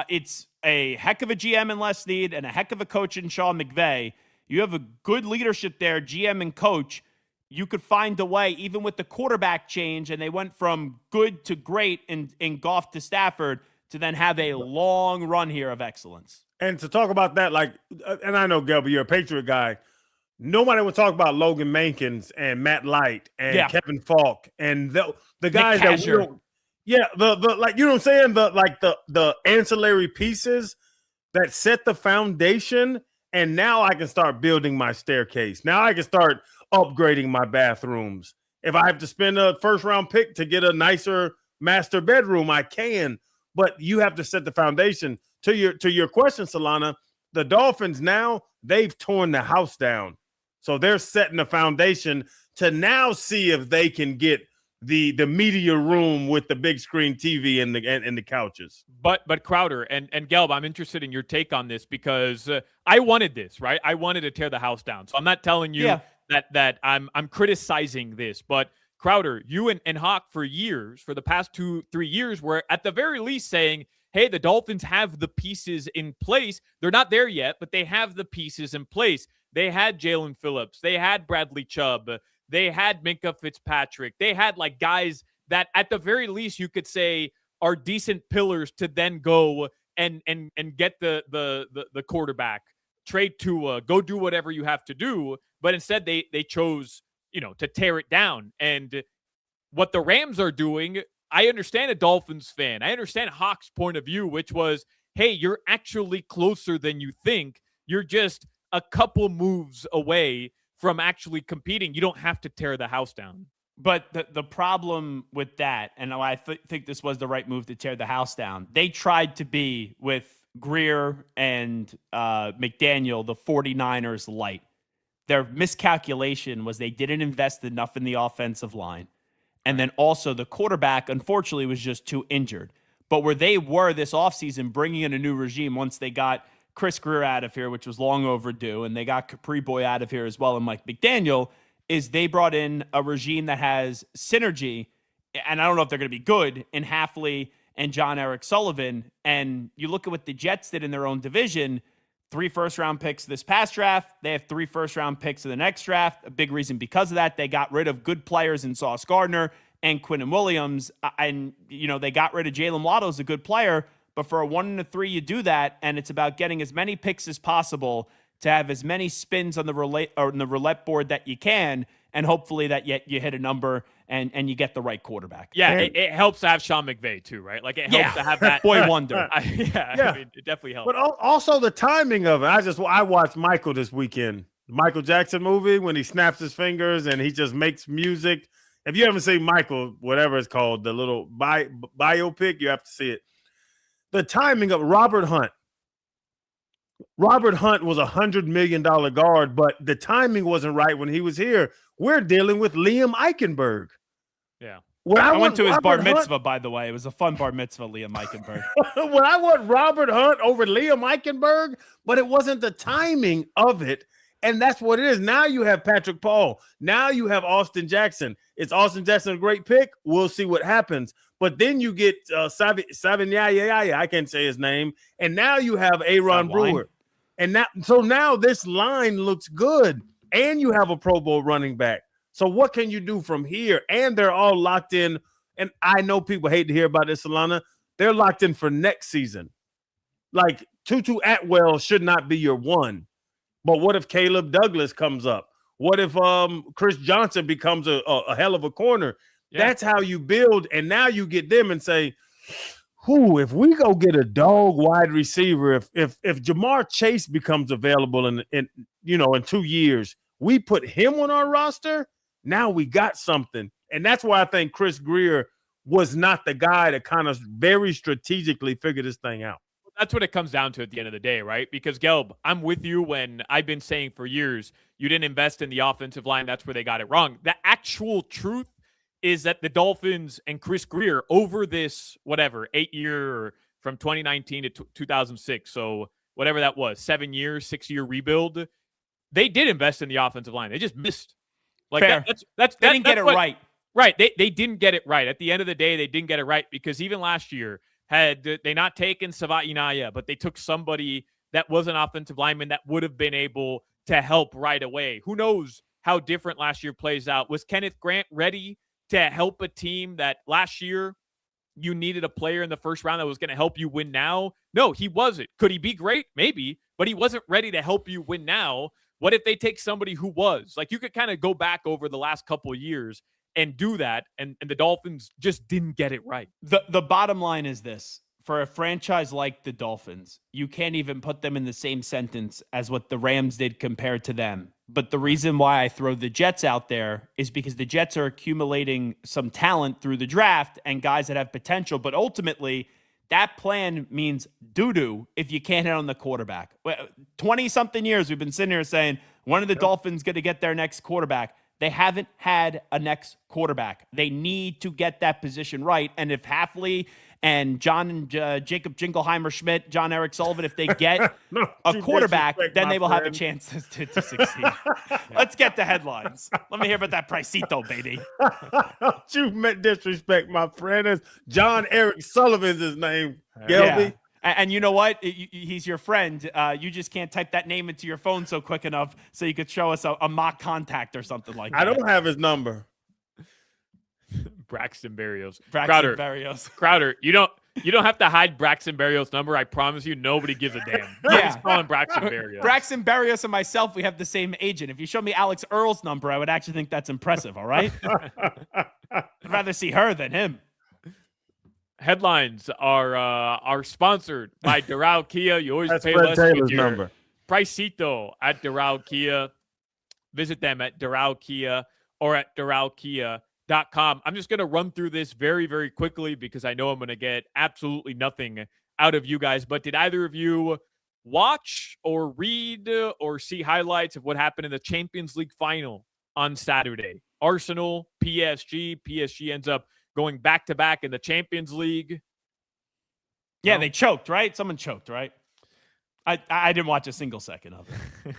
It's a heck of a GM in Les Snead and a heck of a coach in Sean McVay. You have a good leadership there, GM and coach. You could find a way, even with the quarterback change, and they went from good to great in Goff to Stafford, to then have a long run here of excellence. And to talk about that, like, and I know, Gelby, you're a Patriot guy. Nobody would talk about Logan Mankins and Matt Light and Kevin Falk and the guys that we don't. Yeah, the like, you know what I'm saying? The ancillary pieces that set the foundation, and now I can start building my staircase. Now I can start upgrading my bathrooms. If I have to spend a first-round pick to get a nicer master bedroom, I can. But you have to set the foundation. To your question, Solana, the Dolphins now, they've torn the house down. So they're setting the foundation to now see if they can get the media room with the big screen TV and the couches. But Crowder and Gelb, I'm interested in your take on this because I wanted this, right? I wanted to tear the house down. So I'm not telling you that I'm criticizing this, but Crowder, you and Hawk for the past 2-3 years, were at the very least saying, hey, the Dolphins have the pieces in place. They're not there yet, but they have the pieces in place. They had Jalen Phillips. They had Bradley Chubb. They had Minkah Fitzpatrick. They had like guys that at the very least you could say are decent pillars to then go and get the quarterback, trade Tua, go do whatever you have to do. But instead they chose, to tear it down. And what the Rams are doing, I understand a Dolphins fan. I understand Hawk's point of view, which was, hey, you're actually closer than you think. You're just a couple moves away from actually competing. You don't have to tear the house down. But the problem with that, and I think this was the right move to tear the house down, they tried to be with Greer and McDaniel, the 49ers light. Their miscalculation was they didn't invest enough in the offensive line. And then also the quarterback, unfortunately, was just too injured. But where they were this offseason, bringing in a new regime once they got Chris Greer out of here, which was long overdue, and they got Capri Boy out of here as well, and Mike McDaniel, is they brought in a regime that has synergy, and I don't know if they're going to be good, in Hafley and John Eric Sullivan. And you look at what the Jets did in their own division, 3 first-round picks this past draft. They have 3 first-round picks in the next draft. A big reason because of that, they got rid of good players in Sauce Gardner and Quinnen Williams. And, they got rid of Jalen Waddle as a good player. But for a 1 and a 3, you do that, and it's about getting as many picks as possible to have as many spins on the roulette board that you can, and hopefully that you hit a number and you get the right quarterback. Yeah, it helps to have Sean McVay too, right? Like it helps to have that boy wonder. I mean, it definitely helps. But also the timing of it. I watched Michael this weekend, the Michael Jackson movie, when he snaps his fingers and he just makes music. If you haven't seen Michael, whatever it's called, the little biopic, you have to see it. The timing of Robert Hunt. Robert Hunt was $100 million guard, but the timing wasn't right when he was here. We're dealing with Liam Eichenberg. Yeah. I went to his bar mitzvah, by the way. It was a fun bar mitzvah, Liam Eichenberg. When I want Robert Hunt over Liam Eichenberg, but it wasn't the timing of it. And that's what it is. Now you have Patrick Paul. Now you have Austin Jackson. Is Austin Jackson a great pick? We'll see what happens. But then you get Savin, I can't say his name. And now you have Aaron Brewer. And now this line looks good. And you have a Pro Bowl running back. So what can you do from here? And they're all locked in. And I know people hate to hear about this, Solana. They're locked in for next season. Like Tutu Atwell should not be your one. But what if Caleb Douglas comes up? What if Chris Johnson becomes a hell of a corner? Yeah. That's how you build. And now you get them and say, if we go get a dog wide receiver, if Jamar Chase becomes available in 2 years, we put him on our roster. Now we got something. And that's why I think Chris Greer was not the guy to kind of very strategically figure this thing out. That's what it comes down to at the end of the day, right? Because, Gelb, I'm with you when I've been saying for years, you didn't invest in the offensive line. That's where they got it wrong. The actual truth is that the Dolphins and Chris Greer over this, 8-year from 2019 to 2006, so whatever that was, 7 years, 6-year rebuild, they did invest in the offensive line. They just missed. Like fair. They didn't get it right. Right. They didn't get it right. At the end of the day, they didn't get it right because even last year, had they not taken Savat Inaya, but they took somebody that was an offensive lineman that would have been able to help right away. Who knows how different last year plays out? Was Kenneth Grant ready to help a team that last year you needed a player in the first round that was going to help you win now? No, he wasn't. Could he be great? Maybe, but he wasn't ready to help you win now. What if they take somebody who was? Like, you could kind of go back over the last couple of years and do that, and the Dolphins just didn't get it right. The bottom line is this. For a franchise like the Dolphins, you can't even put them in the same sentence as what the Rams did compared to them. But the reason why I throw the Jets out there is because the Jets are accumulating some talent through the draft and guys that have potential. But ultimately, that plan means doo-doo if you can't hit on the quarterback. 20-something years we've been sitting here saying, when are the Dolphins going to get their next quarterback? They haven't had a next quarterback. They need to get that position right. And if Hafley and Jacob Jingleheimer Schmidt, John Eric Sullivan, if they get a quarterback, then they will have a chance to succeed. Let's get the headlines. Let me hear about that Pricito, baby. You disrespect my friend. It's John Eric Sullivan's his name, Gelby. Yeah. And you know what? He's your friend. You just can't type that name into your phone so quick enough so you could show us a mock contact or something like that. I don't have his number. Braxton Berrios. Crowder, you don't have to hide Braxton Berrios' number. I promise you, nobody gives a damn. Yeah, calling Braxton Berrios. Braxton Berrios and myself, we have the same agent. If you show me Alex Earl's number, I would actually think that's impressive. All right, I'd rather see her than him. headlines are sponsored by Doral Kia. You always That's pay Fred less Taylor's with your number. Pricito at Doral Kia. Visit them at Doral Kia or at doralkia.com. I'm just going to run through this very, very quickly because I know I'm going to get absolutely nothing out of you guys. But did either of you watch or read or see highlights of what happened in the Champions League final on Saturday? Arsenal, PSG. PSG ends up going back-to-back in the Champions League. Yeah, No? they choked, right? Someone choked, right? I didn't watch a single second of it.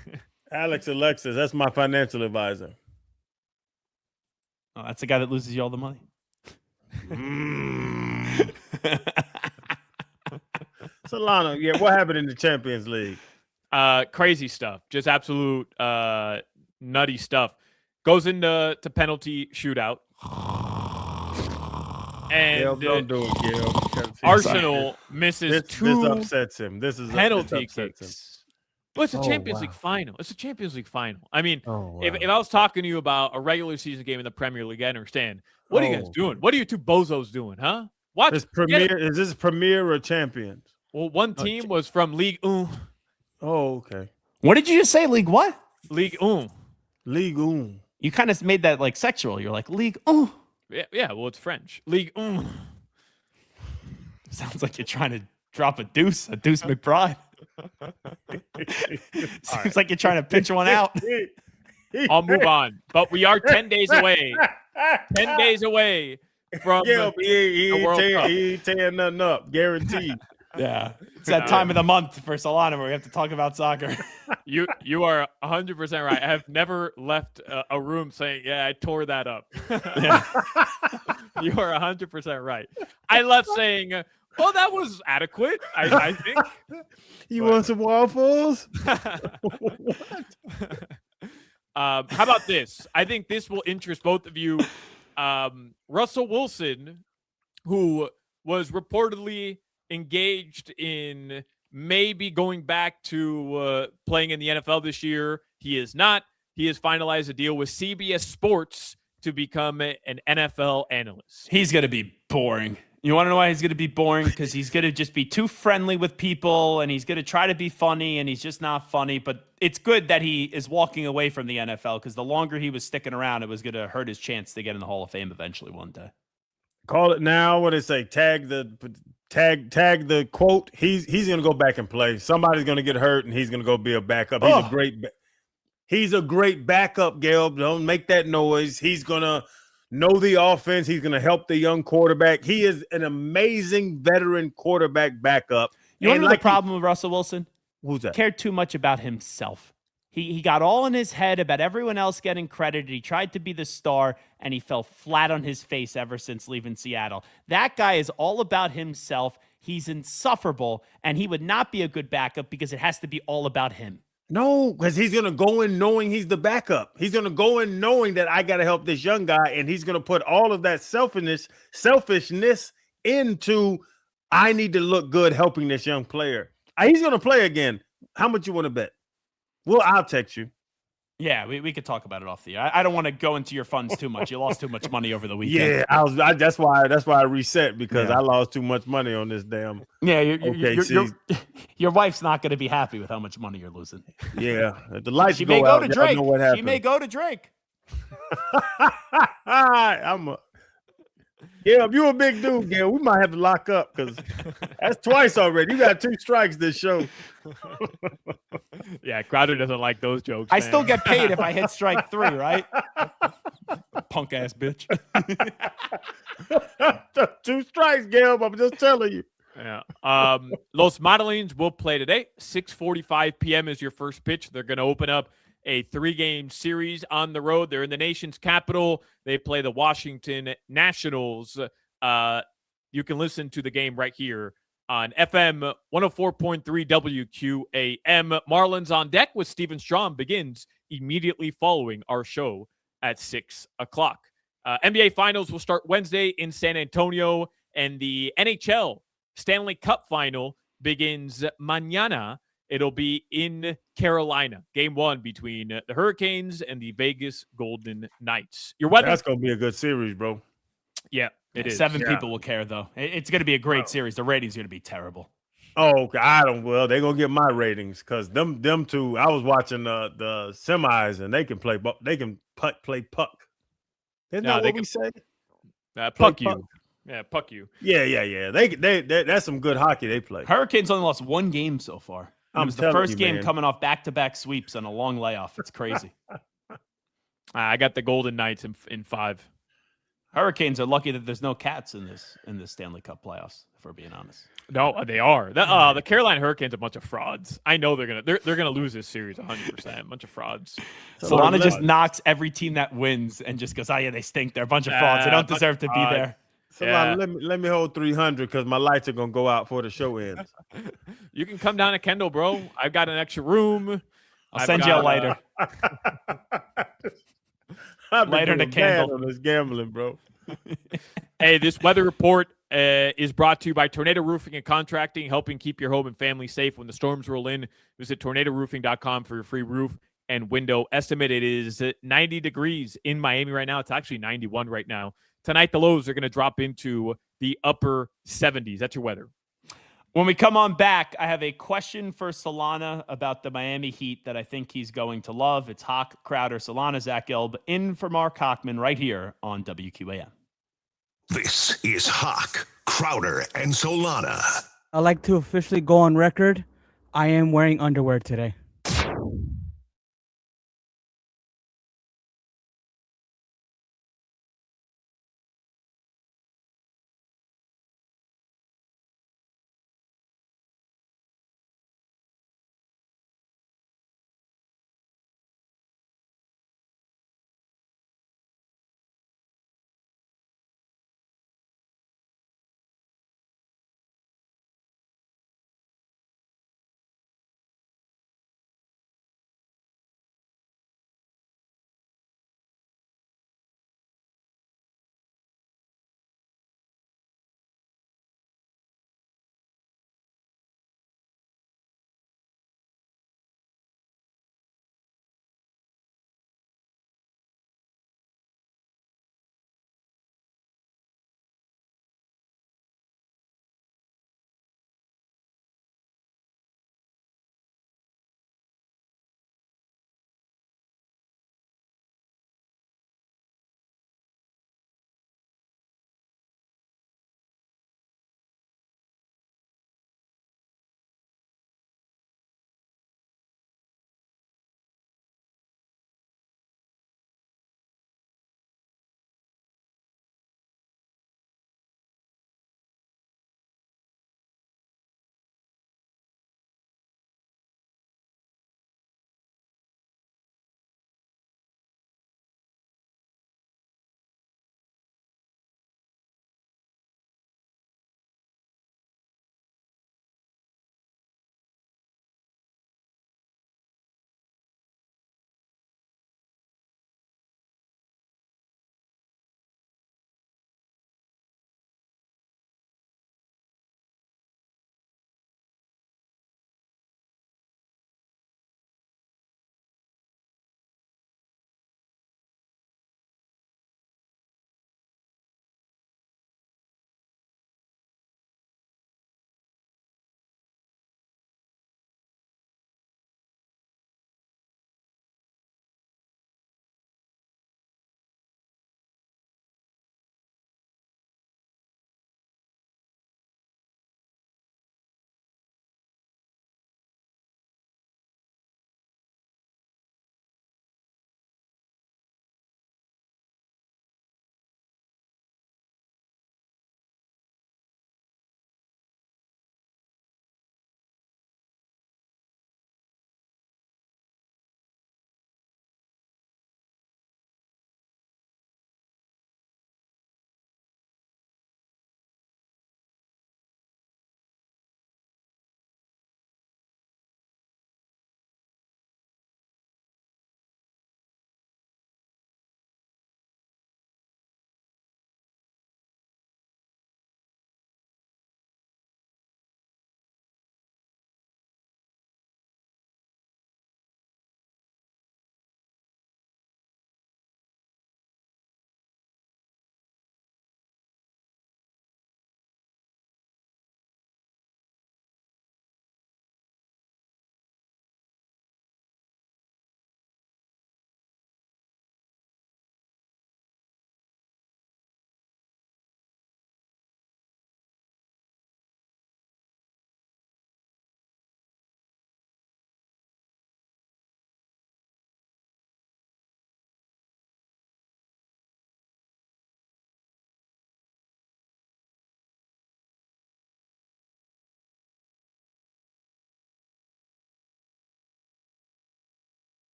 Alexis, that's my financial advisor. Oh, that's the guy that loses you all the money. Solana, yeah, what happened in the Champions League? Crazy stuff. Just absolute nutty stuff. Goes into penalty shootout. And don't do it, Gil. Arsenal misses two This upsets him. This penalty upsets him. kicks. Well, it's a Oh, Champions wow. League final. It's a Champions League final. I mean, Oh, if wow. I was talking to you about a regular season game in the Premier League, I understand. What are you guys Oh. doing? What are you two bozos doing, huh? Watch. Is this Premier or Champions? Well, one team was from Ligue 1. Oh, okay. What did you just say? League what? Ligue 1. Ligue 1. You kind of made that like sexual. You're like, League. Oh. Yeah, well, it's French. Ligue 1. Sounds like you're trying to drop a deuce McBride. Seems like you're trying to pinch one out. I'll move on. But we are 10 days away. 10 days away from he World Cup. ain't tearing nothing up, guaranteed. Yeah. It's that time of the month for Solana where we have to talk about soccer. You are 100% right. I have never left a room saying, yeah, I tore that up. Yeah. You are 100% right. I left saying, well, that was adequate, I think. You want some waffles? How about this? I think this will interest both of you. Russell Wilson, who was reportedly engaged in maybe going back to playing in the NFL this year. He is not. He has finalized a deal with CBS Sports to become an NFL analyst. He's going to be boring. You want to know why he's going to be boring? Because he's going to just be too friendly with people, and he's going to try to be funny, and he's just not funny. But it's good that he is walking away from the NFL, because the longer he was sticking around, it was going to hurt his chance to get in the Hall of Fame eventually one day. Call it now. What they say? Tag the quote. He's going to go back and play. Somebody's going to get hurt, and he's going to go be a backup. He's a great backup, Gail. Don't make that noise. He's going to know the offense. He's going to help the young quarterback. He is an amazing veteran quarterback backup. You want to know the problem with Russell Wilson? Who's that? Cared too much about himself. He got all in his head about everyone else getting credited. He tried to be the star, and he fell flat on his face ever since leaving Seattle. That guy is all about himself. He's insufferable, and he would not be a good backup because it has to be all about him. No, because he's going to go in knowing he's the backup. He's going to go in knowing that I got to help this young guy, and he's going to put all of that selfishness into I need to look good helping this young player. He's going to play again. How much you want to bet? Well, I'll text you. Yeah, we could talk about it off the air. I don't want to go into your funds too much. You lost too much money over the weekend. Yeah, that's why I reset, because I lost too much money on this damn. Yeah, your wife's not going to be happy with how much money you're losing. Yeah, if the lights She go may go out, to y'all Drake. know what happened. She may go to Drake. If you're a big dude, Gail, we might have to lock up, because that's twice already. You got 2 strikes this show. Yeah, Crowder doesn't like those jokes. I man. still get paid if I hit strike 3, right? Punk ass bitch. 2 strikes, Gail. I'm just telling you. Yeah. Los Madrileños will play today. 6:45 p.m. is your first pitch. They're going to open up a 3-game series on the road. They're in the nation's capital. They play the Washington Nationals. You can listen to the game right here on FM 104.3 WQAM. Marlins on Deck with Steven Strom begins immediately following our show at 6 o'clock. NBA Finals will start Wednesday in San Antonio, and the NHL Stanley Cup Final begins mañana. It'll be in Carolina. Game 1 between the Hurricanes and the Vegas Golden Knights. Your weather. That's going to be a good series, bro. Yeah. It is. 7 people will care, though. It's going to be a great series. The ratings are going to be terrible. Oh, I don't. Well, they're gonna get my ratings because them two. I was watching the semis and they can play. They can play puck. Isn't that what we say? Puck you. Yeah, puck you. Yeah. They that's some good hockey they play. Hurricanes only lost 1 game so far. And it was the first game coming off back-to-back sweeps and a long layoff. It's crazy. I got the Golden Knights in 5. Hurricanes are lucky that there's no cats in this Stanley Cup playoffs, if we're being honest. No, they are. The Carolina Hurricanes are a bunch of frauds. I know they're gonna lose this series 100%. A bunch of frauds. Solana just knocks every team that wins and just goes, "Oh yeah, they stink. They're a bunch of frauds. They don't deserve to be there." Solana, let me hold 300 because my lights are gonna go out before the show ends. You can come down to Kendall, bro. I've got an extra room. I'll send you a lighter. Lighter to candle. On this gambling, bro. Hey, this weather report is brought to you by Tornado Roofing and Contracting, helping keep your home and family safe when the storms roll in. Visit tornadoroofing.com for your free roof and window estimate. It is 90 degrees in Miami right now. It's actually 91 right now. Tonight, the lows are going to drop into the upper 70s. That's your weather. When we come on back, I have a question for Solana about the Miami Heat that I think he's going to love. It's Hawk, Crowder, Solana, Zach Gelb, in for Mark Hochman right here on WQAM. This is Hawk, Crowder, and Solana. I'd like to officially go on record. I am wearing underwear today.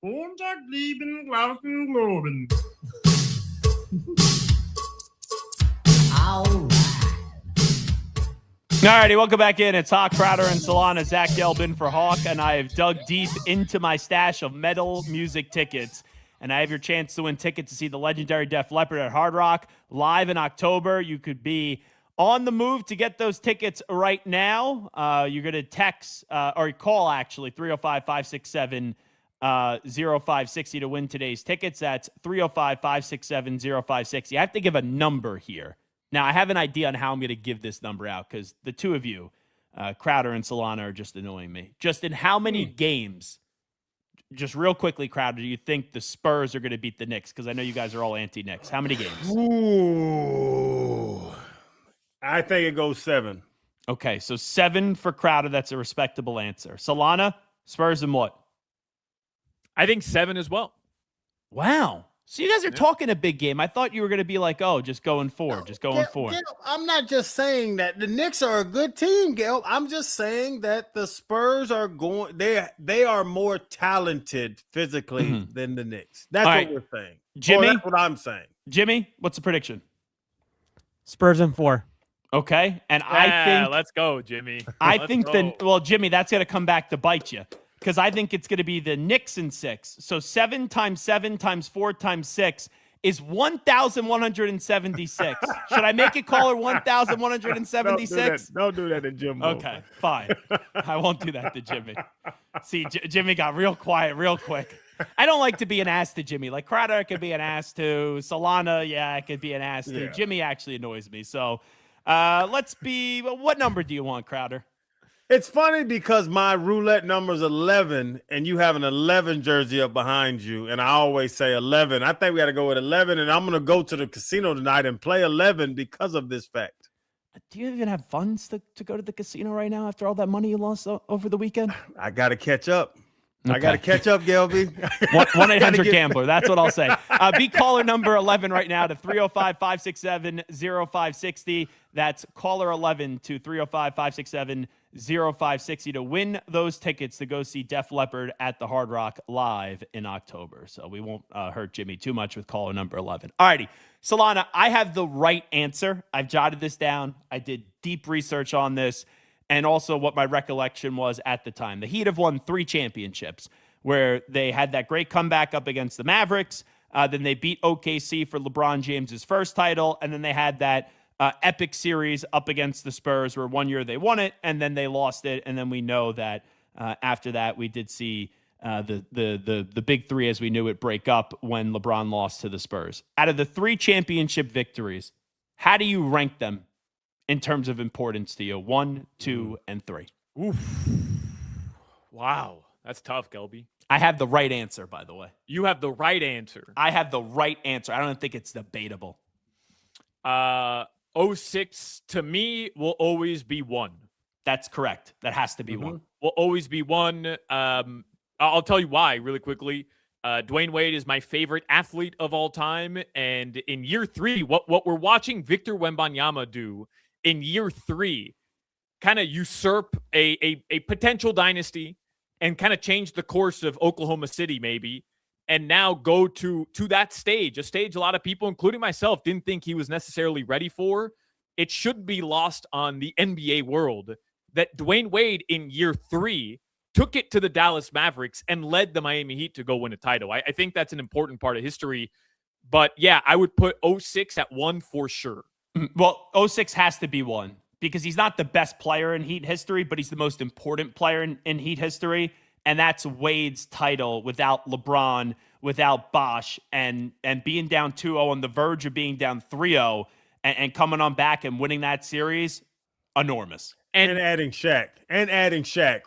All righty, welcome back in. It's Hawk, Crowder, and Solana. Zach Gelbin for Hawk, and I have dug deep into my stash of metal music tickets. And I have your chance to win tickets to see the legendary Def Leppard at Hard Rock live in October. You could be on the move to get those tickets right now. You're going to text or call, actually, 305-567-0560 to win today's tickets. That's 305-567-0560. I have to give a number here. Now, I have an idea on how I'm going to give this number out because the two of you, Crowder and Solana, are just annoying me. Just in how many games, just real quickly, Crowder, do you think the Spurs are going to beat the Knicks? Because I know you guys are all anti-Knicks. How many games? Ooh, I think it goes 7. Okay, so 7 for Crowder. That's a respectable answer. Solana, Spurs and what? I think 7 as well. Wow. So you guys are talking a big game. I thought you were going to be like, oh, just going 4, just going 4. I'm not just saying that the Knicks are a good team, Gail. I'm just saying that the Spurs are going. They are more talented physically than the Knicks. That's All what right. we're saying. Jimmy, that's what I'm saying. Jimmy, what's the prediction? Spurs in 4. Okay, and I think let's go, Jimmy. Jimmy, that's going to come back to bite you. Because I think it's going to be the Knicks in 6. So 7 times 7 times 4 times 6 is 1,176. Should I make it caller 1,176? Don't do that to Jimbo. Okay, fine. I won't do that to Jimmy. See, Jimmy got real quiet real quick. I don't like to be an ass to Jimmy. Like Crowder, I could be an ass to. Solana, yeah, I could be an ass to. Jimmy actually annoys me. So let's be. What number do you want, Crowder? It's funny because my roulette number is 11, and you have an 11 jersey up behind you, and I always say 11. I think we got to go with 11, and I'm going to go to the casino tonight and play 11 because of this fact. Do you even have funds to go to the casino right now after all that money you lost over the weekend? I got to catch up. Okay. I got to catch up, Gelby. 1-800-GAMBLER. That's what I'll say. Be caller number 11 right now to 305-567-0560. That's caller 11 to 305-567-0560 to win those tickets to go see Def Leppard at the Hard Rock live in October. So we won't hurt Jimmy too much with caller number 11. All righty. Solana, I have the right answer. I've jotted this down. I did deep research on this. And also what my recollection was at the time. The Heat have won 3 championships where they had that great comeback up against the Mavericks. Then they beat OKC for LeBron James's first title. And then they had that epic series up against the Spurs where one year they won it and then they lost it. And then we know that after that, we did see the big 3 as we knew it break up when LeBron lost to the Spurs. Out of the 3 championship victories, how do you rank them in terms of importance to you? 1, 2, and 3. Oof. Wow. That's tough, Gelby. I have the right answer, by the way. You have the right answer. I have the right answer. I don't think it's debatable. 06 to me will always be 1. That's correct. That has to be 1. Will always be 1. I'll tell you why really quickly. Dwayne Wade is my favorite athlete of all time. And in year 3, what we're watching Victor Wembanyama do in year 3 kind of usurp a potential dynasty and kind of change the course of Oklahoma City maybe, and now go to that stage, a stage a lot of people, including myself, didn't think he was necessarily ready for. It should be lost on the NBA world that Dwayne Wade in year 3 took it to the Dallas Mavericks and led the Miami Heat to go win a title. I think that's an important part of history. But yeah, I would put 06 at 1 for sure. Well, 06 has to be 1 because he's not the best player in Heat history, but he's the most important player in Heat history. And that's Wade's title without LeBron, without Bosh, and being down 2-0 on the verge of being down 3-0 and coming on back and winning that series, enormous. And adding Shaq. Yep,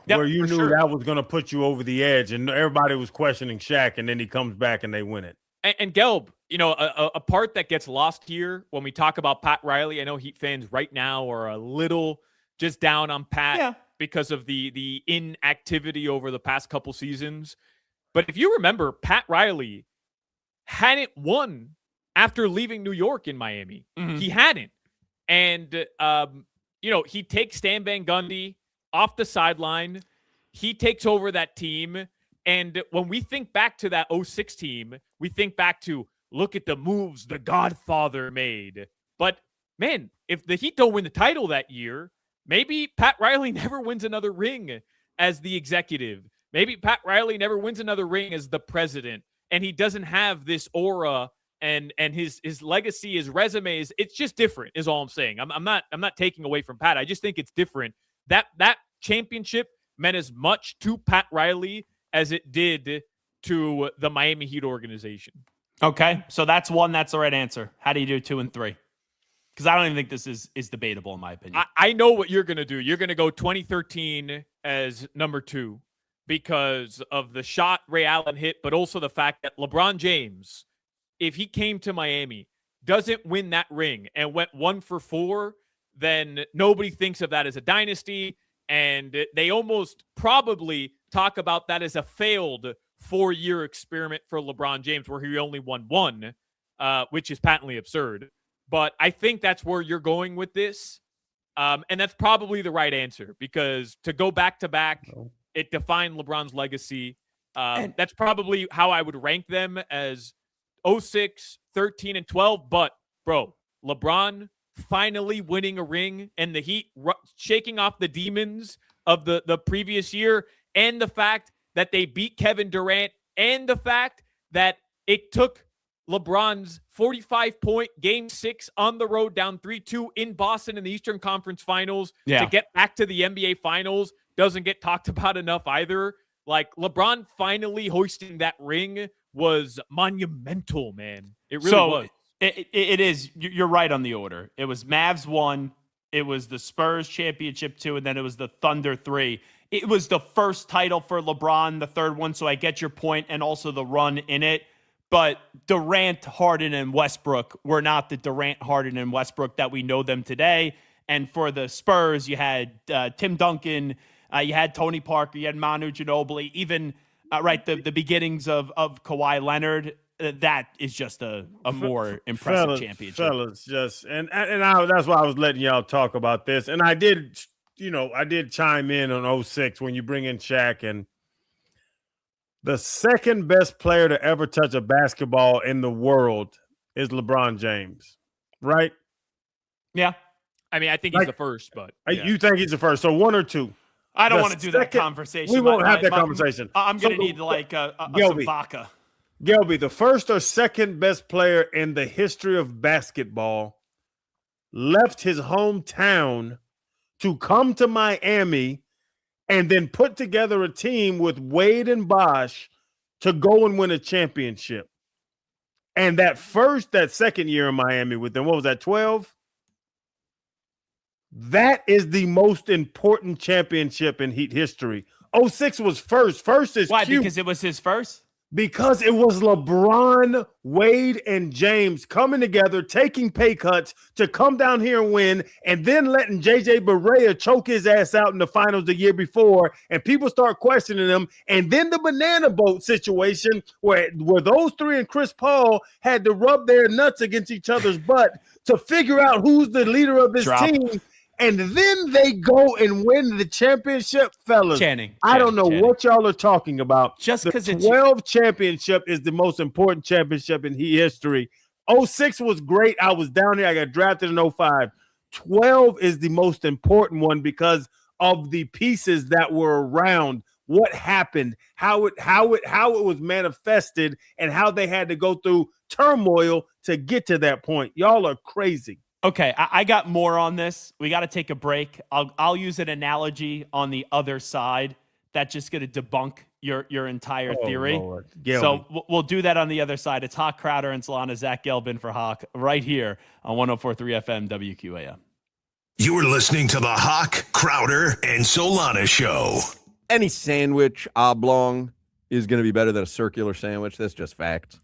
where you knew that was going to put you over the edge, and everybody was questioning Shaq, and then he comes back and they win it. And Gelb, you know, a part that gets lost here when we talk about Pat Riley, I know Heat fans right now are a little just down on Pat because of the inactivity over the past couple seasons. But if you remember, Pat Riley hadn't won after leaving New York in Miami. Mm-hmm. He hadn't. And, you know, he takes Stan Van Gundy off the sideline. He takes over that team. And when we think back to that 06 team, we think back to look at the moves the Godfather made. But man, if the Heat don't win the title that year, maybe Pat Riley never wins another ring as the executive. Maybe Pat Riley never wins another ring as the president, and he doesn't have this aura and his legacy, his resume it's just different. Is all I'm saying. I'm not taking away from Pat. I just think it's different. That championship meant as much to Pat Riley as it did to the Miami Heat organization. Okay, so that's one. That's the right answer. How do you do 2 and 3? Because I don't even think this is debatable in my opinion. I know what you're going to do. You're going to go 2013 as number 2 because of the shot Ray Allen hit, but also the fact that LeBron James, if he came to Miami, doesn't win that ring and went 1 for 4, then nobody thinks of that as a dynasty. And they almost probably talk about that as a failed 4-year experiment for LeBron James where he only won 1, which is patently absurd. But I think that's where you're going with this. And that's probably the right answer because to go back-to-back, it defined LeBron's legacy. That's probably how I would rank them as 06, 13, and 12. But, bro, LeBron finally winning a ring and the Heat shaking off the demons of the previous year, and the fact that they beat Kevin Durant, and the fact that it took LeBron's 45-point Game 6 on the road down 3-2 in Boston in the Eastern Conference Finals to get back to the NBA Finals doesn't get talked about enough either. Like, LeBron finally hoisting that ring was monumental, man. It really was. It is. You're right on the order. It was Mavs 1, it was the Spurs championship 2, and then it was the Thunder 3. It was the first title for LeBron, the third one, so I get your point, and also the run in it. But Durant, Harden, and Westbrook were not the Durant, Harden, and Westbrook that we know them today. And for the Spurs, you had Tim Duncan, you had Tony Parker, you had Manu Ginobili, even the beginnings of Kawhi Leonard. That is just a more impressive championship. Fellas, just and that's why I was letting y'all talk about this. And I did chime in on 06 when you bring in Shaq, and the second best player to ever touch a basketball in the world is LeBron James, right? Yeah. I mean, I think he's the first, but you think he's the first? So 1 or 2? I don't want to do that conversation. We won't have that conversation. I'm going to need some vodka. Gelby, the first or second best player in the history of basketball, left his hometown to come to Miami and then put together a team with Wade and Bosh to go and win a championship. And that second year in Miami with them, what was that, 12? That is the most important championship in Heat history. 06 was first. First is why? cute. Because it was his first? Because it was LeBron, Wade, and James coming together, taking pay cuts to come down here and win, and then letting J.J. Barea choke his ass out in the finals the year before, and people start questioning him. And then the banana boat situation where those three and Chris Paul had to rub their nuts against each other's butt to figure out who's the leader of this team. And then they go and win the championship, fellas. I don't know what y'all are talking about. Just because the 12 championship is the most important championship in Heat history. 06 was great. I was down here. I got drafted in 05. 12 is the most important one because of the pieces that were around. What happened, how it was manifested, and how they had to go through turmoil to get to that point. Y'all are crazy. Okay, I got more on this. We got to take a break. I'll use an analogy on the other side that's just going to debunk your entire theory. So we'll do that on the other side. It's Hawk Crowder and Solana, Zach Gelbin for Hawk, right here on 104.3 FM WQAM. You're listening to the Hawk, Crowder, and Solana show. Any sandwich oblong is going to be better than a circular sandwich. That's just fact.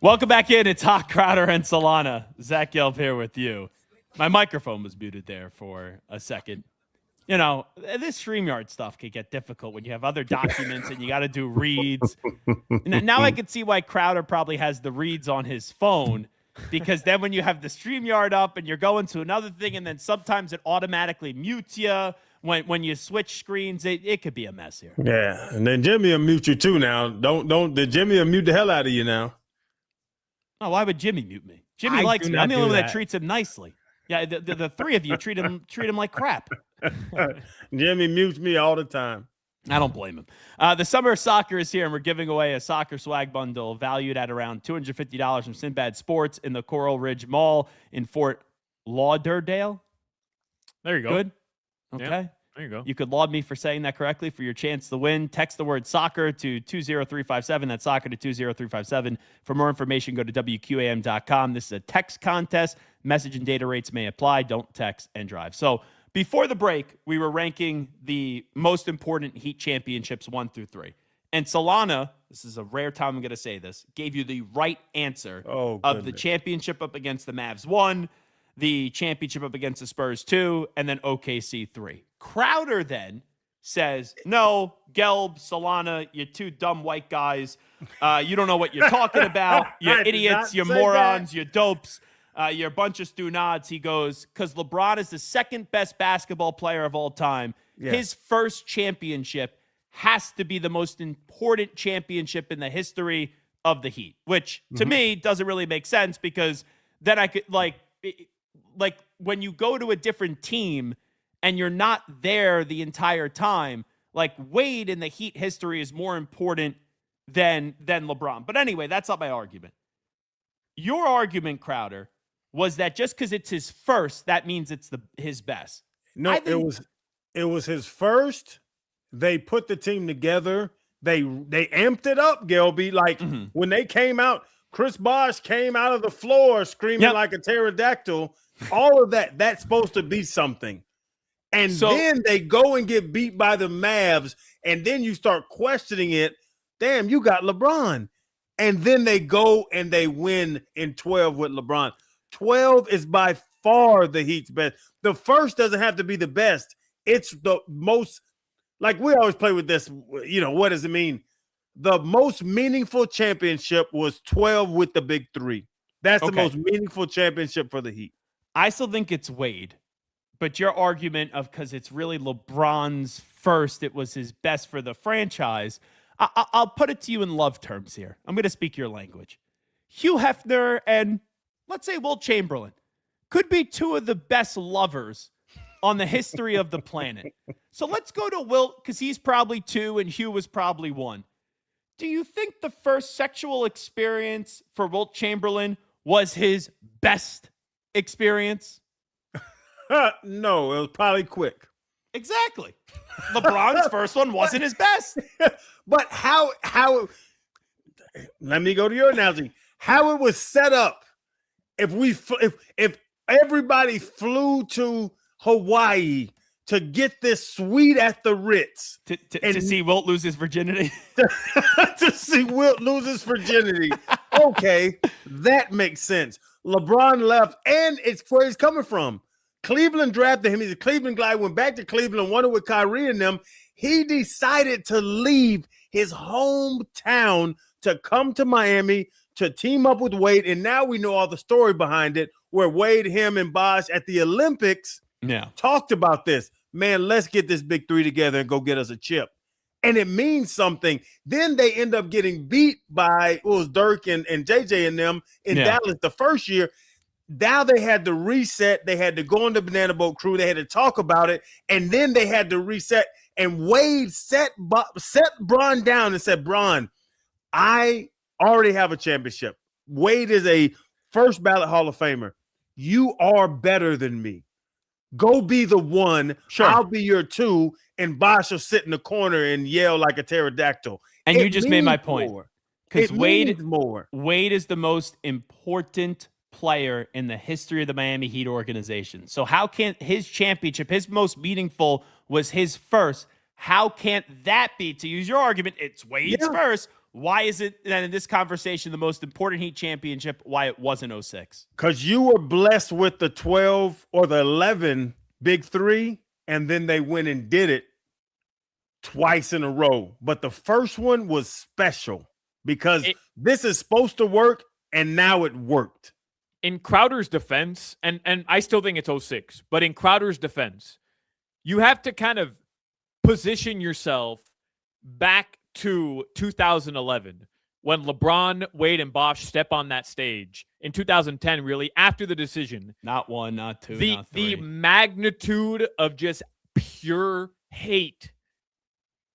Welcome back in. It's Hot Crowder and Solana. Zach Gelb here with you. My microphone was muted there for a second. You know, this StreamYard stuff can get difficult when you have other documents and you got to do reads. Now I can see why Crowder probably has the reads on his phone, because then when you have the StreamYard up and you're going to another thing, and then sometimes it automatically mutes you when you switch screens, it could be a mess here. Yeah, and then Jimmy will mute you too now. Don't Jimmy will mute the hell out of you now. Oh, why would Jimmy mute me? Jimmy likes me. I'm the only one that treats him nicely. Yeah, the three of you treat him like crap. Jimmy mutes me all the time. I don't blame him. The summer of soccer is here, and we're giving away a soccer swag bundle valued at around $250 from Sinbad Sports in the Coral Ridge Mall in Fort Lauderdale. There you go. Good. Okay. Yeah, there you go. You could laud me for saying that correctly for your chance to win. Text the word soccer to 20357. That's soccer to 20357. For more information, go to WQAM.com. This is a text contest. Message and data rates may apply. Don't text and drive. So before the break, we were ranking the most important Heat championships 1 through 3. And Solana, this is a rare time I'm going to say this, gave you the right answer of the championship up against the Mavs 1, the championship up against the Spurs 2, and then OKC 3. Crowder then says, no, Gelb, Solana, you two dumb white guys. You don't know what you're talking about. You're idiots. You're morons. You're dopes. You're a bunch of stu-nods. He goes, because LeBron is the second best basketball player of all time. Yeah. His first championship has to be the most important championship in the history of the Heat, which to me doesn't really make sense, because then I could like when you go to a different team and you're not there the entire time, like Wade in the Heat history is more important than LeBron. But anyway, that's not my argument. Your argument, Crowder, was that just because it's his first, that means it's his best. No, it was his first. They put the team together. They amped it up, Gelby. Like when they came out, Chris Bosh came out of the floor screaming like a pterodactyl. All of that's supposed to be something. And then they go and get beat by the Mavs, and then you start questioning it. Damn, you got LeBron. And then they go and they win in 12 with LeBron. 12 is by far the Heat's best. The first doesn't have to be the best. It's the most, like we always play with this, you know, what does it mean? The most meaningful championship was 12 with the big three. That's the most meaningful championship for the Heat. I still think it's Wade, but your argument of because it's really LeBron's first, it was his best for the franchise. I'll put it to you in love terms here. I'm going to speak your language. Hugh Hefner and let's say Wilt Chamberlain could be two of the best lovers on the history of the planet. So let's go to Wilt because he's probably 2 and Hugh was probably 1. Do you think the first sexual experience for Wilt Chamberlain was his best experience? No, it was probably quick. Exactly. LeBron's first one wasn't his best. But how let me go to your analogy. How it was set up. If everybody flew to Hawaii to get this suite at the Ritz to see Wilt lose his virginity, to see Wilt lose his virginity, okay, that makes sense. LeBron left, and it's where he's coming from. Cleveland drafted him. He's a Cleveland guy. Went back to Cleveland, wanted with Kyrie and them. He decided to leave his hometown to come to Miami to team up with Wade, and now we know all the story behind it, where Wade, him, and Bosh at the Olympics talked about this. Man, let's get this big three together and go get us a chip. And it means something. Then they end up getting beat by Dirk and JJ and them in Dallas the first year. Now they had to reset. They had to go on the Banana Boat crew. They had to talk about it, and then they had to reset. And Wade set Bron down and said, Bron, I already have a championship. Wade is a first ballot Hall of Famer. You are better than me. Go be the 1. Sure. I'll be your 2. And Bosh will sit in the corner and yell like a pterodactyl. And you just made my point. Because means more. Wade is the most important player in the history of the Miami Heat organization. So how can his championship, his most meaningful, was his first? How can't that be, to use your argument, it's Wade's first? Why is it then in this conversation the most important Heat championship, why it wasn't 06? Because you were blessed with the 12 or the 11 big three, and then they went and did it twice in a row. But the first one was special because this is supposed to work, and now it worked. In Crowder's defense, and I still think it's 06, but in Crowder's defense, you have to kind of position yourself back to 2011 when LeBron, Wade, and Bosh step on that stage. In 2010, really, after the decision. Not one, not two, not three. The three. magnitude of just pure hate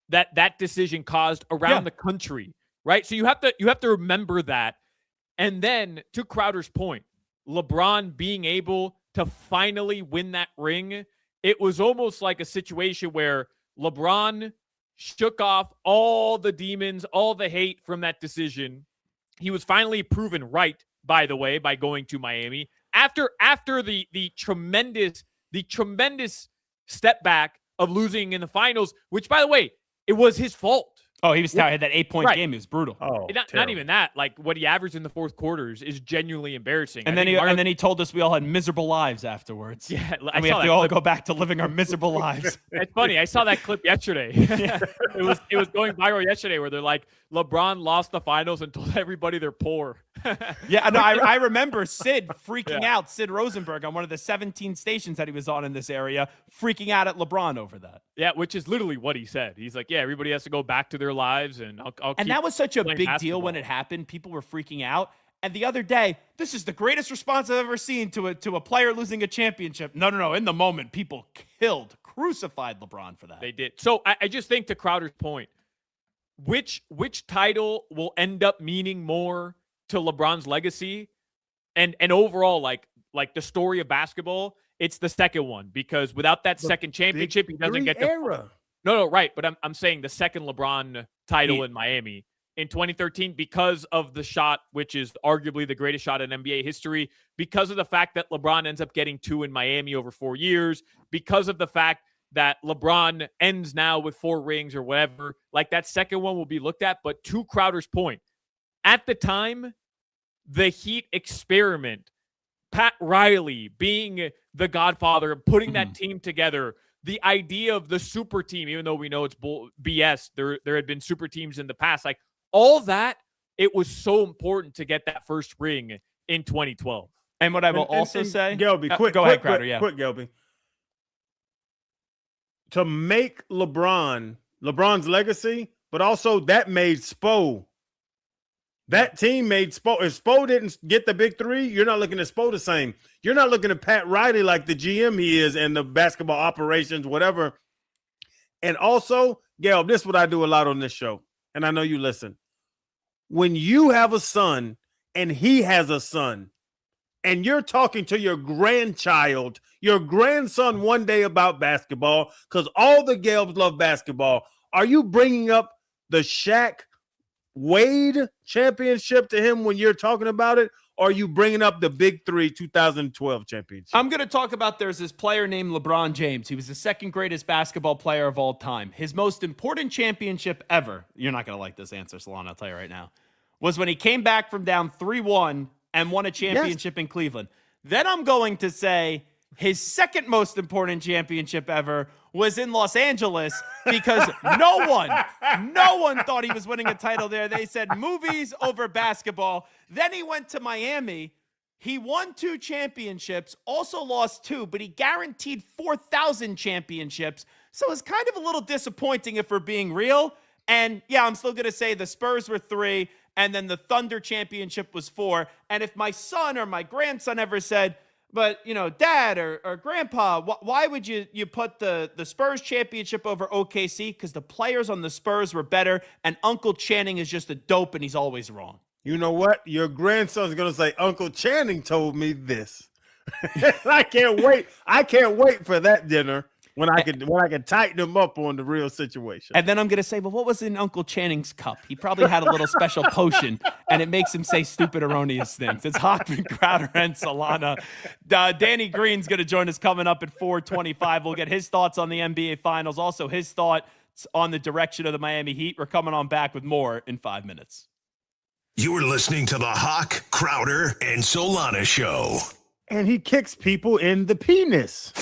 that decision caused around the country, right? So you have to remember that. And then, to Crowder's point, LeBron being able to finally win that ring, it was almost like a situation where LeBron shook off all the demons, all the hate from that decision. He was finally proven right, by the way, by going to Miami. After the tremendous step back of losing in the finals, which, by the way, it was his fault. Oh, he was had that 8-point game. It was brutal. Oh, not even that. Like what he averaged in the fourth quarters is genuinely embarrassing. And then he told us we all had miserable lives afterwards. Yeah, and we have to all go back to living our miserable lives. It's funny. I saw that clip yesterday. It was going viral yesterday where they're like, LeBron lost the finals and told everybody they're poor. Yeah, no, I remember Sid freaking out, Sid Rosenberg, on one of the 17 stations that he was on in this area, freaking out at LeBron over that. Yeah, which is literally what he said. He's like, yeah, everybody has to go back to their lives, and I'll and that was such a big deal when it happened. People were freaking out. And the other day, this is the greatest response I've ever seen to a player losing a championship. No. In the moment, people crucified LeBron for that. They did. So I just think, to Crowder's point, which title will end up meaning more to LeBron's legacy and overall, like the story of basketball, it's the second one, because without that second championship, he doesn't get the era. No, right. But I'm saying the second LeBron title in Miami in 2013, because of the shot, which is arguably the greatest shot in NBA history, because of the fact that LeBron ends up getting 2 in Miami over 4 years, because of the fact that LeBron ends now with 4 rings or whatever, like that second one will be looked at. But to Crowder's point, at the time, the Heat experiment, Pat Riley being the godfather of putting that team together, the idea of the super team, even though we know it's BS, there had been super teams in the past, like all that, it was so important to get that first ring in 2012. And what I will also say, Gelby, go ahead, Crowder. Yeah, quick, Gelby. To make LeBron's legacy, but also that made Spo. That team made Spo. If Spo didn't get the big 3, you're not looking at Spo the same. You're not looking at Pat Riley like the GM he is and the basketball operations, whatever. And also, Gelb, this is what I do a lot on this show, and I know you listen. When you have a son and he has a son, and you're talking to your grandchild, your grandson one day about basketball, because all the Gelbs love basketball, are you bringing up the Shaq Wade championship to him when you're talking about it? Or are you bringing up the big 3 2012 championship? I'm going to talk about there's this player named LeBron James. He was the second greatest basketball player of all time. His most important championship ever, you're not going to like this answer, Solana, I'll tell you right now, was when he came back from down 3-1 and won a championship in Cleveland. Then I'm going to say his second most important championship ever was in Los Angeles, because no one thought he was winning a title there. They said movies over basketball. Then he went to Miami. He won 2 championships, also lost 2, but he guaranteed 4,000 championships. So it's kind of a little disappointing if we're being real. And yeah, I'm still going to say the Spurs were 3, and then the Thunder championship was 4. And if my son or my grandson ever said, but, Dad or Grandpa, why would you put the Spurs championship over OKC? Because the players on the Spurs were better, and Uncle Channing is just a dope, and he's always wrong. You know what? Your grandson's going to say, Uncle Channing told me this. I can't wait. I can't wait for that dinner. when I could tighten them up on the real situation. And then I'm going to say, well, what was in Uncle Channing's cup? He probably had a little special potion, and it makes him say stupid, erroneous things. It's Hochman, Crowder, and Solana. Danny Green's going to join us coming up at 4:25. We'll get his thoughts on the NBA Finals, also his thoughts on the direction of the Miami Heat. We're coming on back with more in 5 minutes. You're listening to the Hawk, Crowder, and Solana Show. And he kicks people in the penis.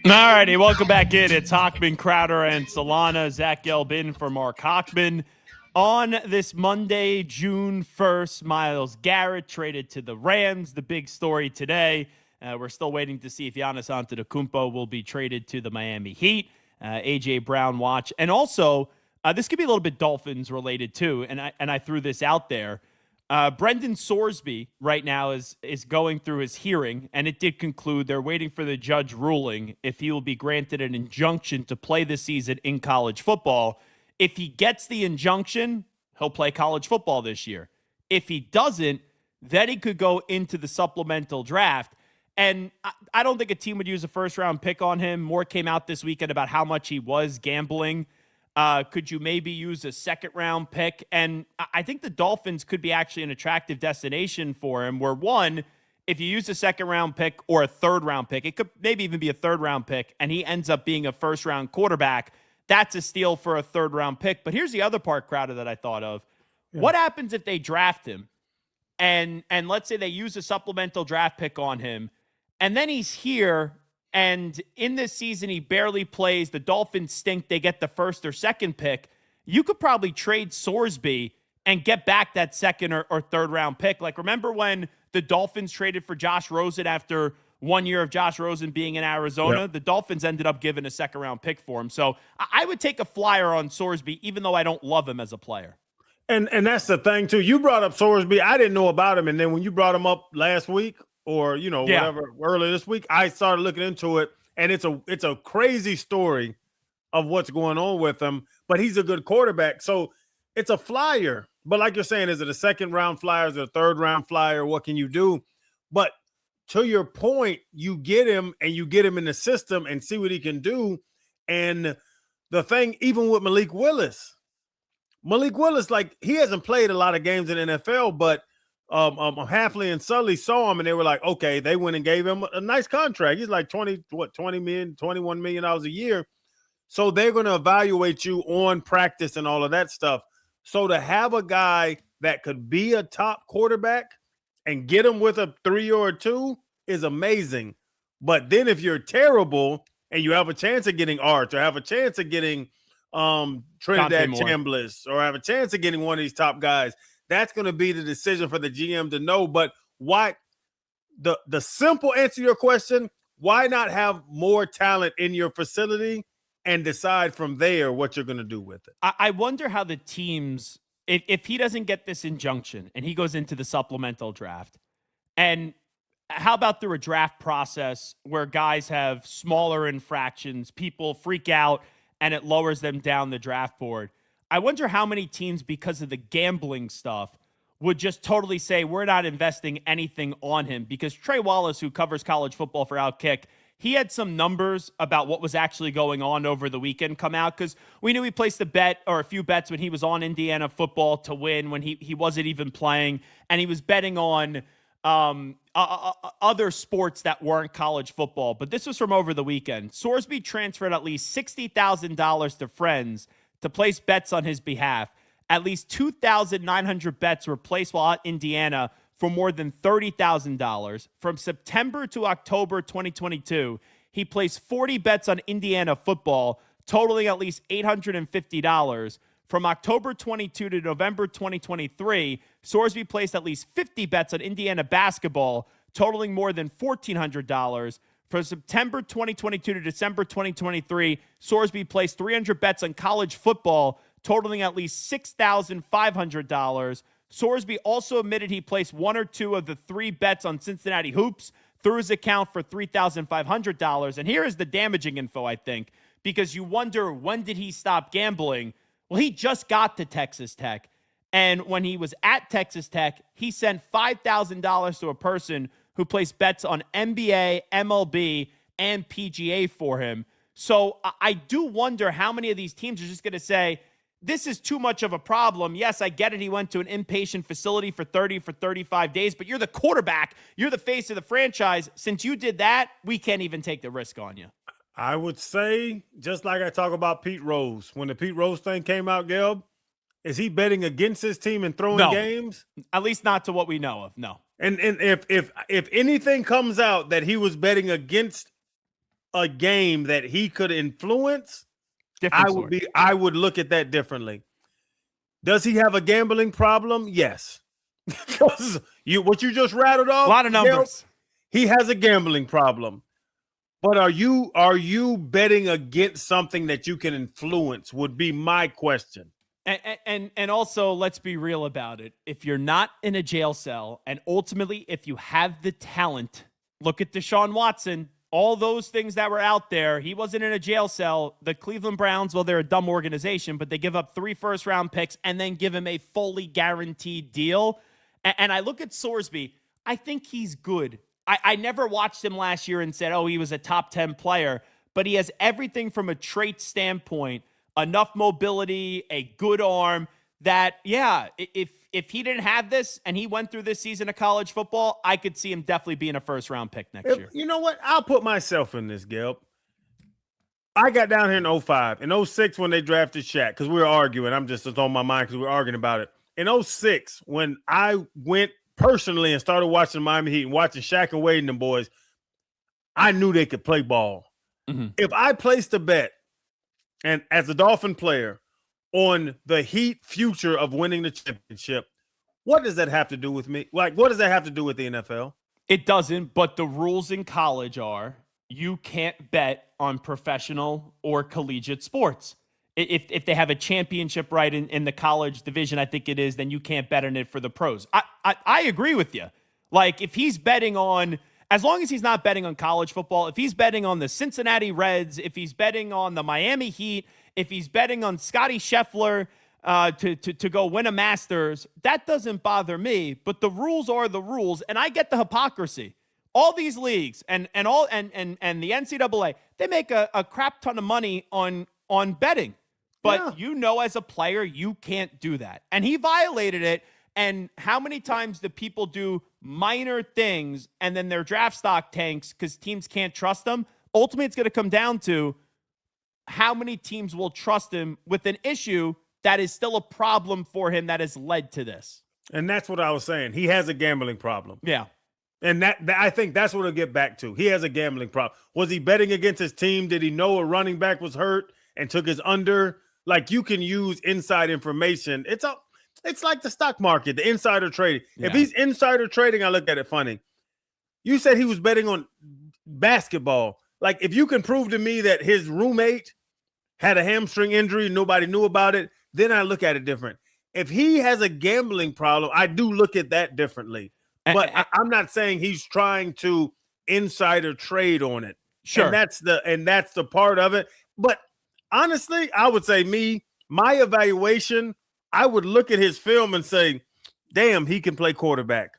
All righty, welcome back in. It's Hochman, Crowder, and Solana. Zach Gelbin for Mark Hochman. On this Monday, June 1st, Myles Garrett traded to the Rams. The big story today, we're still waiting to see if Giannis Antetokounmpo will be traded to the Miami Heat. A.J. Brown watch. And also, this could be a little bit Dolphins related too, and I threw this out there. Brendan Sorsby right now is going through his hearing, and it did conclude they're waiting for the judge ruling if he will be granted an injunction to play this season in college football. If he gets the injunction, he'll play college football this year. If he doesn't, then he could go into the supplemental draft. And I don't think a team would use a first-round pick on him. More came out this weekend about how much he was gambling. Could you maybe use a second-round pick? And I think the Dolphins could be actually an attractive destination for him, where one, if you use a second-round pick or a third-round pick, it could maybe even be a third-round pick, and he ends up being a first-round quarterback. That's a steal for a third-round pick. But here's the other part, Crowder, that I thought of. Yeah. What happens if they draft him, and let's say they use a supplemental draft pick on him, and then he's here, and in this season, he barely plays. The Dolphins stink. They get the first or second pick. You could probably trade Sorsby and get back that second or third round pick. Like, remember when the Dolphins traded for Josh Rosen after 1 year of Josh Rosen being in Arizona? Yep. The Dolphins ended up giving a second round pick for him. So I would take a flyer on Sorsby, even though I don't love him as a player. And that's the thing, too. You brought up Sorsby. I didn't know about him. And then when you brought him up last week, or, whatever, earlier this week, I started looking into it, and it's a crazy story of what's going on with him, but he's a good quarterback. So it's a flyer. But like you're saying, is it a second-round flyer? Is it a third-round flyer? What can you do? But to your point, you get him, and you get him in the system and see what he can do. And the thing, even with Malik Willis, like, he hasn't played a lot of games in the NFL, but Hafley and Sully saw him, and they were like, okay, they went and gave him a nice contract. He's like $21 million a year. So they're going to evaluate you on practice and all of that stuff. So to have a guy that could be a top quarterback and get him with a 3 or a 2 is amazing. But then if you're terrible and you have a chance of getting Arch, or have a chance of getting Trinidad Chambliss, or have a chance of getting one of these top guys, that's going to be the decision for the GM to know. But why? The simple answer to your question, why not have more talent in your facility and decide from there what you're going to do with it? I wonder how the teams, if he doesn't get this injunction and he goes into the supplemental draft, and how about through a draft process where guys have smaller infractions, people freak out, and it lowers them down the draft board? I wonder how many teams, because of the gambling stuff, would just totally say, we're not investing anything on him. Because Trey Wallace, who covers college football for Outkick, he had some numbers about what was actually going on over the weekend come out, because we knew he placed a bet or a few bets when he was on Indiana football to win when he wasn't even playing, and he was betting on other sports that weren't college football. But this was from over the weekend. Sorsby transferred at least $60,000 to friends to place bets on his behalf. At least 2,900 bets were placed while at Indiana for more than $30,000. From September to October 2022, he placed 40 bets on Indiana football, totaling at least $850. From October 22 to November 2023, Sorsby placed at least 50 bets on Indiana basketball, totaling more than $1,400. From September 2022 to December 2023, Sorsby placed 300 bets on college football, totaling at least $6,500. Sorsby also admitted he placed 1 or 2 of the 3 bets on Cincinnati hoops through his account for $3,500. And here is the damaging info, I think, because you wonder, when did he stop gambling? Well, he just got to Texas Tech. And when he was at Texas Tech, he sent $5,000 to a person who placed bets on NBA, MLB, and PGA for him. So I do wonder how many of these teams are just going to say, this is too much of a problem. Yes, I get it. He went to an inpatient facility for 35 days, but you're the quarterback. You're the face of the franchise. Since you did that, we can't even take the risk on you. I would say, just like I talk about Pete Rose, when the Pete Rose thing came out, Gelb, is he betting against his team and throwing games? At least not to what we know of, no. And if anything comes out that he was betting against a game that he could influence, Different I would look at that differently. Does he have a gambling problem? Yes. Because what you just rattled off, a lot of numbers. He has a gambling problem. But are you betting against something that you can influence would be my question. And also, let's be real about it. If you're not in a jail cell, and ultimately, if you have the talent, look at Deshaun Watson, all those things that were out there, he wasn't in a jail cell. The Cleveland Browns, well, they're a dumb organization, but they give up 3 first-round picks and then give him a fully guaranteed deal. And I look at Sorsby, I think he's good. I never watched him last year and said, oh, he was a top 10 player, but he has everything from a trait standpoint, enough mobility, a good arm that, yeah, if he didn't have this and he went through this season of college football, I could see him definitely being a first-round pick next year. You know what? I'll put myself in this, Gelb. I got down here in 05. In 06, when they drafted Shaq, because we were arguing. It's on my mind because we were arguing about it. In 06, when I went personally and started watching Miami Heat and watching Shaq and Wade and them boys, I knew they could play ball. Mm-hmm. If I placed a bet, and as a Dolphin player, on the Heat future of winning the championship, what does that have to do with me? Like, what does that have to do with the NFL? It doesn't, but the rules in college are you can't bet on professional or collegiate sports. If they have a championship right in the college division, I think it is, then you can't bet on it for the pros. I agree with you. Like, if he's betting on, as long as he's not betting on college football, if he's betting on the Cincinnati Reds, if he's betting on the Miami Heat, if he's betting on Scotty Scheffler to go win a Masters, that doesn't bother me. But the rules are the rules, and I get the hypocrisy. All these leagues and the NCAA, they make a crap ton of money on betting. But as a player, you can't do that. And he violated it. And how many times do people do minor things and then their draft stock tanks because teams can't trust them? Ultimately, it's going to come down to how many teams will trust him with an issue that is still a problem for him that has led to this. And that's what I was saying. He has a gambling problem. Yeah. And that I think that's what it'll get back to. He has a gambling problem. Was he betting against his team? Did he know a running back was hurt and took his under? Like, you can use inside information. It's like the stock market, the insider trading. Yeah. If he's insider trading, I look at it funny. You said he was betting on basketball. Like, if you can prove to me that his roommate had a hamstring injury, nobody knew about it, then I look at it different. If he has a gambling problem, I do look at that differently. But I'm not saying he's trying to insider trade on it. Sure. And that's the part of it. But honestly, I would say my evaluation, I would look at his film and say, damn, he can play quarterback.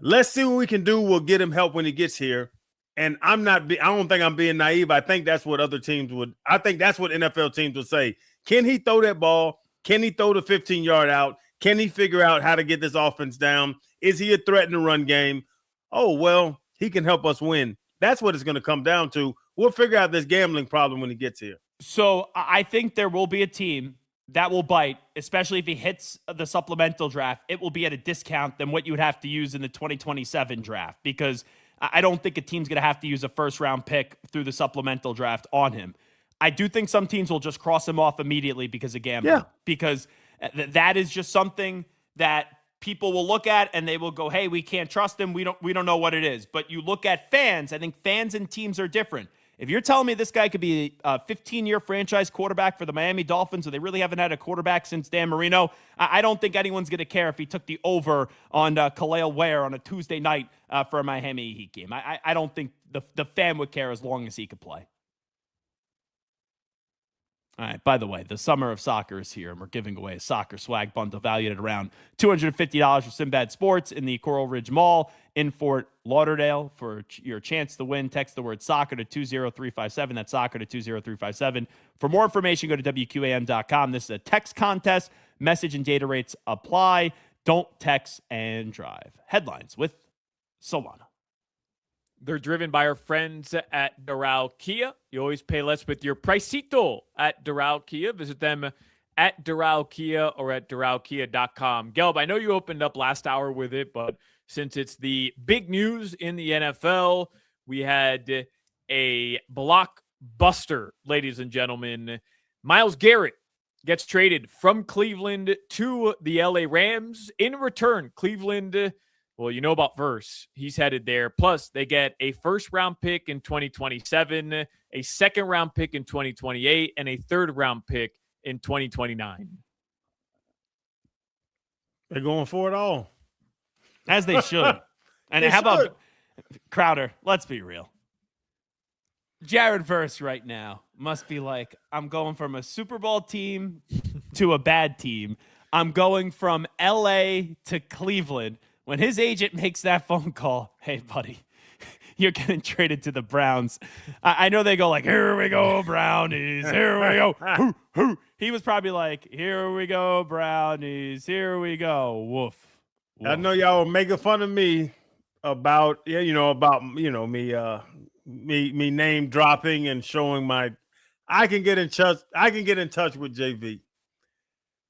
Let's see what we can do. We'll get him help when he gets here. And I don't think I'm being naive. I think that's what other teams I think that's what NFL teams would say. Can he throw that ball? Can he throw the 15-yard out? Can he figure out how to get this offense down? Is he a threat in the run game? Oh, well, he can help us win. That's what it's going to come down to. We'll figure out this gambling problem when he gets here. So I think there will be a team that will bite, especially if he hits the supplemental draft. It will be at a discount than what you would have to use in the 2027 draft, because I don't think a team's going to have to use a first-round pick through the supplemental draft on him. I do think some teams will just cross him off immediately because of gambling, because that is just something that people will look at and they will go, hey, we can't trust him. We don't know what it is. But you look at fans, I think fans and teams are different. If you're telling me this guy could be a 15-year franchise quarterback for the Miami Dolphins, or they really haven't had a quarterback since Dan Marino, I don't think anyone's going to care if he took the over on Khalil Ware on a Tuesday night for a Miami Heat game. I don't think the fan would care as long as he could play. All right, by the way, the summer of soccer is here, and we're giving away a soccer swag bundle valued at around $250 for Sinbad Sports in the Coral Ridge Mall in Fort Lauderdale. For your chance to win, text the word soccer to 20357. That's soccer to 20357. For more information, go to WQAM.com. This is a text contest. Message and data rates apply. Don't text and drive. Headlines with Solana. They're driven by our friends at Doral Kia. You always pay less with your Pricito at Doral Kia. Visit them at Doral Kia or at DoralKia.com. Gelb, I know you opened up last hour with it, but since it's the big news in the NFL, we had a blockbuster, ladies and gentlemen. Myles Garrett gets traded from Cleveland to the LA Rams. In return, Cleveland, well, you know about Verse. He's headed there. Plus, they get a first-round pick in 2027, a second-round pick in 2028, and a third-round pick in 2029. They're going for it all. As they should. And how about Crowder? Let's be real. Jared Verse right now must be like, I'm going from a Super Bowl team to a bad team. I'm going from LA to Cleveland. When his agent makes that phone call, hey, buddy, you're getting traded to the Browns. I know they go like, here we go, Brownies. Here we go. Hoo, hoo. He was probably like, here we go, Brownies. Here we go. Woof. Woof. I know y'all were making fun of me about me name dropping and showing my. I can get in touch with JV.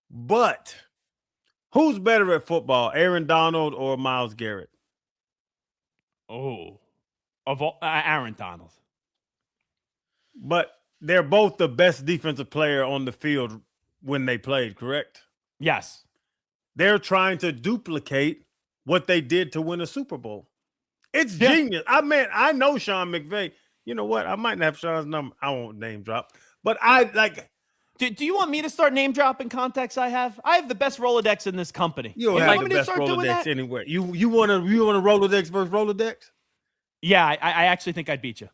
But who's better at football, Aaron Donald or Myles Garrett? Oh, of all, Aaron Donald. But they're both the best defensive player on the field when they played, correct? Yes. They're trying to duplicate what they did to win a Super Bowl. It's genius. I know Sean McVay. You know what? I might not have Sean's number. I won't name drop. But I like. Do you want me to start name dropping contacts I have? I have the best Rolodex in this company. You don't have the best Rolodex anywhere. You want a Rolodex versus Rolodex? Yeah, I actually think I'd beat you.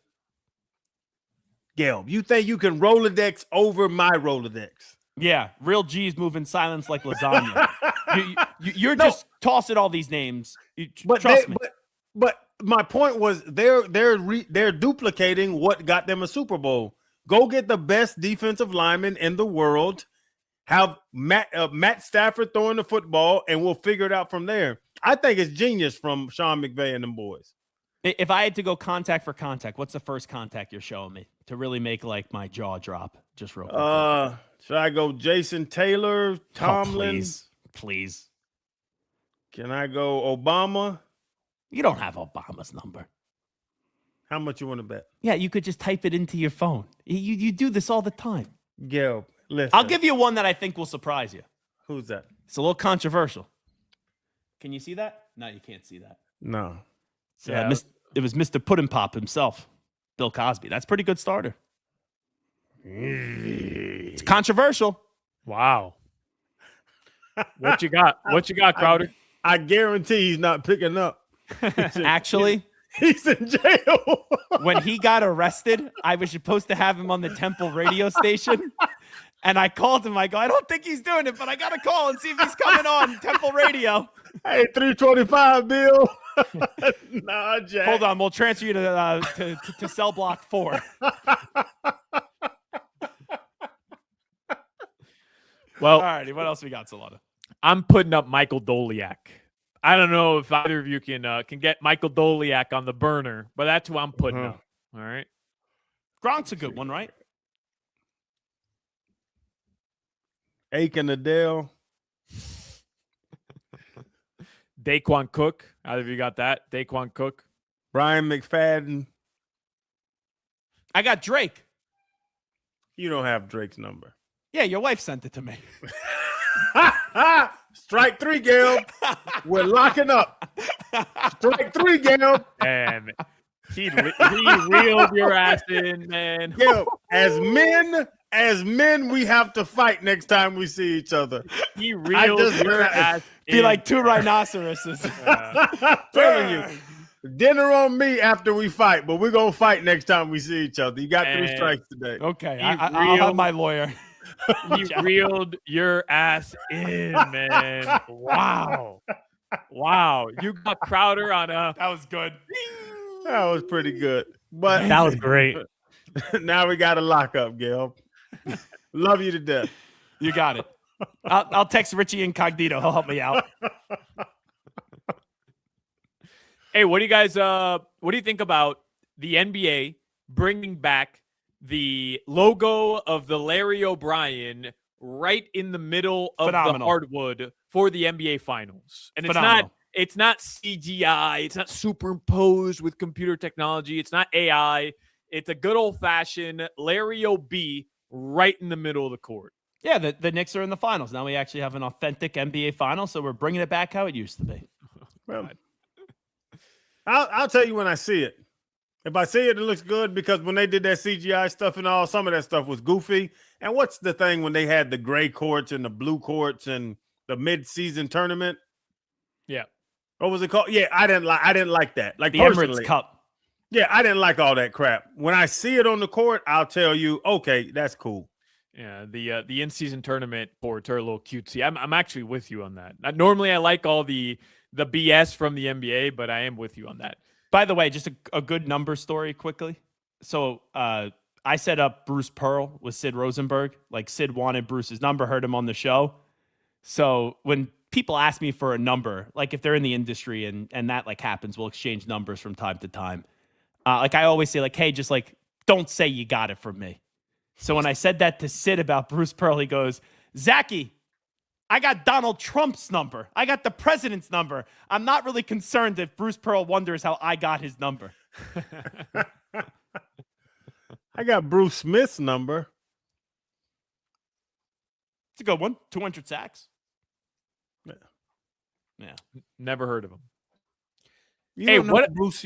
Gail, you think you can Rolodex over my Rolodex? Yeah, real G's move in silence like lasagna. You're just tossing all these names. Trust me. But my point was they're duplicating what got them a Super Bowl. Go get the best defensive lineman in the world. Have Matt Stafford throwing the football, and we'll figure it out from there. I think it's genius from Sean McVay and them boys. If I had to go contact for contact, what's the first contact you're showing me to really make like my jaw drop? Just real quick. Should I go Jason Taylor, Tomlin? Oh, please. Can I go Obama? You don't have Obama's number. How much you want to bet? Yeah, you could just type it into your phone. You do this all the time. Gail, listen. I'll give you one that I think will surprise you. Who's that? It's a little controversial. Can you see that? No, you can't see that. No. So, it was Mr. Puddin' Pop himself, Bill Cosby. That's a pretty good starter. It's controversial. Wow. What you got? What you got, Crowder? I guarantee he's not picking up. Actually, he's in jail. When he got arrested, I was supposed to have him on the Temple radio station. And I called him. I go, I don't think he's doing it, but I got to call and see if he's coming on Temple radio. Hey, 325, Bill. Nah, Jack. Hold on. We'll transfer you to cell block 4. Well, all righty. What else we got, Solana? I'm putting up Michael Doliak. I don't know if either of you can get Michael Doliak on the burner, but that's who I'm putting up. All right. Gronk's a good one, right? Aiken Adele. Daquan Cook. Either of you got that? Daquan Cook. Brian McFadden. I got Drake. You don't have Drake's number. Yeah, your wife sent it to me. Strike 3, Gail. We're locking up. Strike 3, Gail. And he reeled your ass in, man. Gail, as men, we have to fight next time we see each other. He reeled your ass in. Be like 2 rhinoceroses. Telling you. Dinner on me after we fight, but we're going to fight next time we see each other. You got 3 strikes today. Okay, I'll have my lawyer. He reeled your ass in, man. Wow. You got Crowder on a. That was good. That was pretty good. But That was great. Now we got to lock up, Gail. Love you to death. You got it. I'll text Richie Incognito. He'll help me out. Hey, what do you guys? What do you think about the NBA bringing back the logo of the Larry O'Brien right in the middle of the hardwood for the NBA Finals? And it's not CGI. It's not superimposed with computer technology. It's not AI. It's a good old-fashioned Larry O.B. right in the middle of the court. Yeah, the Knicks are in the finals. Now we actually have an authentic NBA final, so we're bringing it back how it used to be. Well, I'll tell you when I see it. If I see it, it looks good because when they did that CGI stuff and all, some of that stuff was goofy. And what's the thing when they had the gray courts and the blue courts and the mid-season tournament? Yeah. What was it called? Yeah, I didn't like that. Like The personally, Emirates Cup. Yeah, I didn't like all that crap. When I see it on the court, I'll tell you, okay, that's cool. Yeah, the in-season tournament boards are a little cutesy. I'm actually with you on that. Normally, I like all the BS from the NBA, but I am with you on that. By the way, just a good number story quickly. So I set up Bruce Pearl with Sid Rosenberg. Like Sid wanted Bruce's number, heard him on the show. So when people ask me for a number, like if they're in the industry and that like happens, we'll exchange numbers from time to time. Like I always say, like, hey, just like don't say you got it from me. So when I said that to Sid about Bruce Pearl, he goes, Zachy, I got Donald Trump's number. I got the president's number. I'm not really concerned if Bruce Pearl wonders how I got his number. I got Bruce Smith's number. It's a good one. 200 sacks. Yeah. Never heard of him. You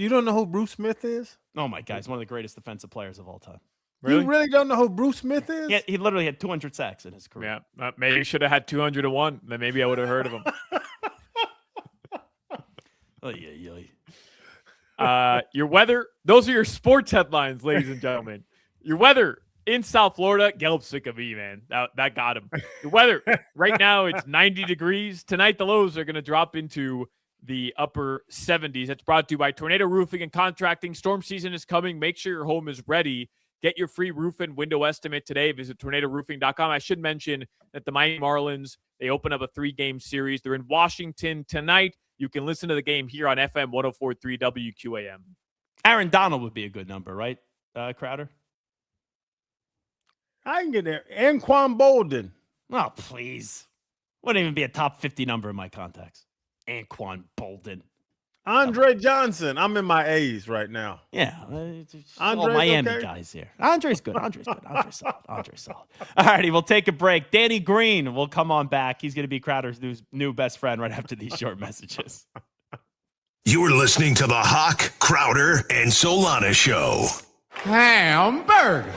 don't know who Bruce Smith is? Oh my God, he's one of the greatest defensive players of all time. Really? You really don't know who Bruce Smith is? Yeah, he literally had 200 sacks in his career. Yeah, maybe he should have had 201. Then maybe I would have heard of him. Your weather. Those are your sports headlines, ladies and gentlemen. Your weather in South Florida. Gelb's sick of me, man. That got him. Your weather right now, it's 90 degrees. Tonight, the lows are going to drop into the upper 70s. That's brought to you by Tornado Roofing and Contracting. Storm season is coming. Make sure your home is ready. Get your free roof and window estimate today. Visit tornadoroofing.com. I should mention that the Miami Marlins, they open up a 3-game series. They're in Washington tonight. You can listen to the game here on FM 104.3 WQAM. Aaron Donald would be a good number, right, Crowder? I can get there. Anquan Bolden. Oh, please. Wouldn't even be a top 50 number in my contacts. Anquan Bolden. Andre Johnson. I'm in my A's right now. Yeah. All Miami guys here. Andre's good. Andre's solid. Andre's solid. All righty, we'll take a break. Danny Green will come on back. He's going to be Crowder's new best friend right after these short messages. You're listening to the Hawk, Crowder, and Solana Show. Hamburger.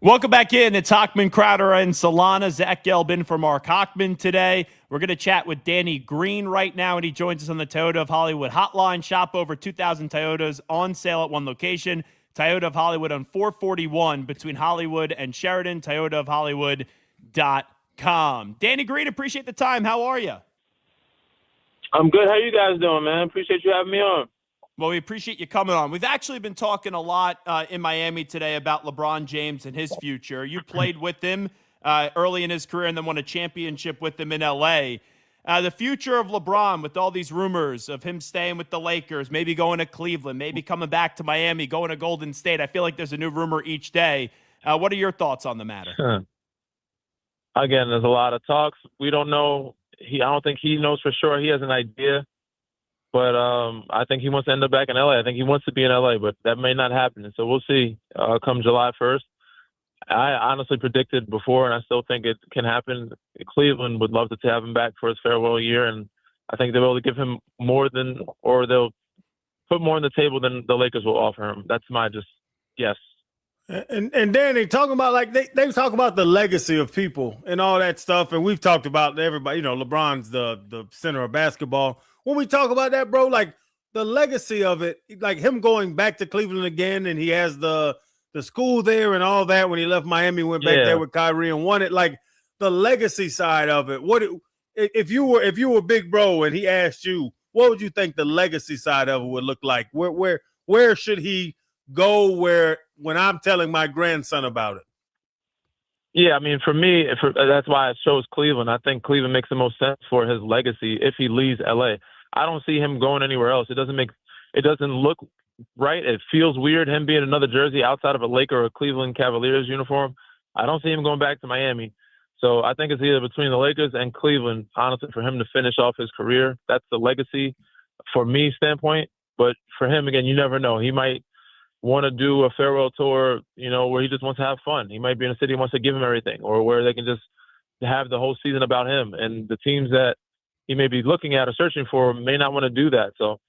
Welcome back in. It's Hochman, Crowder, and Solana. Zach Gelbin for Mark Hochman today. We're going to chat with Danny Green right now, and he joins us on the Toyota of Hollywood hotline. Shop over 2,000 Toyotas on sale at one location. Toyota of Hollywood on 441 between Hollywood and Sheridan. ToyotaofHollywood.com. Danny Green, appreciate the time. How are you? I'm good. How you guys doing, man? Appreciate you having me on. Well, we appreciate you coming on. We've actually been talking a lot in Miami today about LeBron James and his future. You played with him early in his career and then won a championship with him in L.A. The future of LeBron, with all these rumors of him staying with the Lakers, maybe going to Cleveland, maybe coming back to Miami, going to Golden State. I feel like there's a new rumor each day. What are your thoughts on the matter? Again, there's a lot of talks. We don't know. I don't think he knows for sure. He has an idea. But I think he wants to end up back in L.A. I think he wants to be in L.A., but that may not happen. And so we'll see come July 1st. I honestly predicted before, and I still think it can happen. Cleveland would love to have him back for his farewell year, and I think they'll be able to give him more than, or they'll put more on the table than the Lakers will offer him. That's my just guess. And Danny, talking about like they talk about the legacy of people and all that stuff, and we've talked about everybody. You know, LeBron's the center of basketball. When we talk about that, bro, like the legacy of it, like him going back to Cleveland again, and he has the school there and all that. When he left Miami, went back there with Kyrie and won it. Like the legacy side of it. If you were Big Bro and he asked you, what would you think the legacy side of it would look like? Where should he go? When I'm telling my grandson about it. Yeah, I mean, for me, that's why I chose Cleveland. I think Cleveland makes the most sense for his legacy if he leaves L.A. I don't see him going anywhere else. It doesn't look right. It feels weird, him being another jersey outside of a Laker or a Cleveland Cavaliers uniform. I don't see him going back to Miami. So I think it's either between the Lakers and Cleveland, honestly, for him to finish off his career. That's the legacy for me standpoint. But for him, again, you never know. He might want to do a farewell tour, where he just wants to have fun. He might be in a city wants to give him everything, or where they can just have the whole season about him. And the teams that he may be looking at or searching for may not want to do that. So,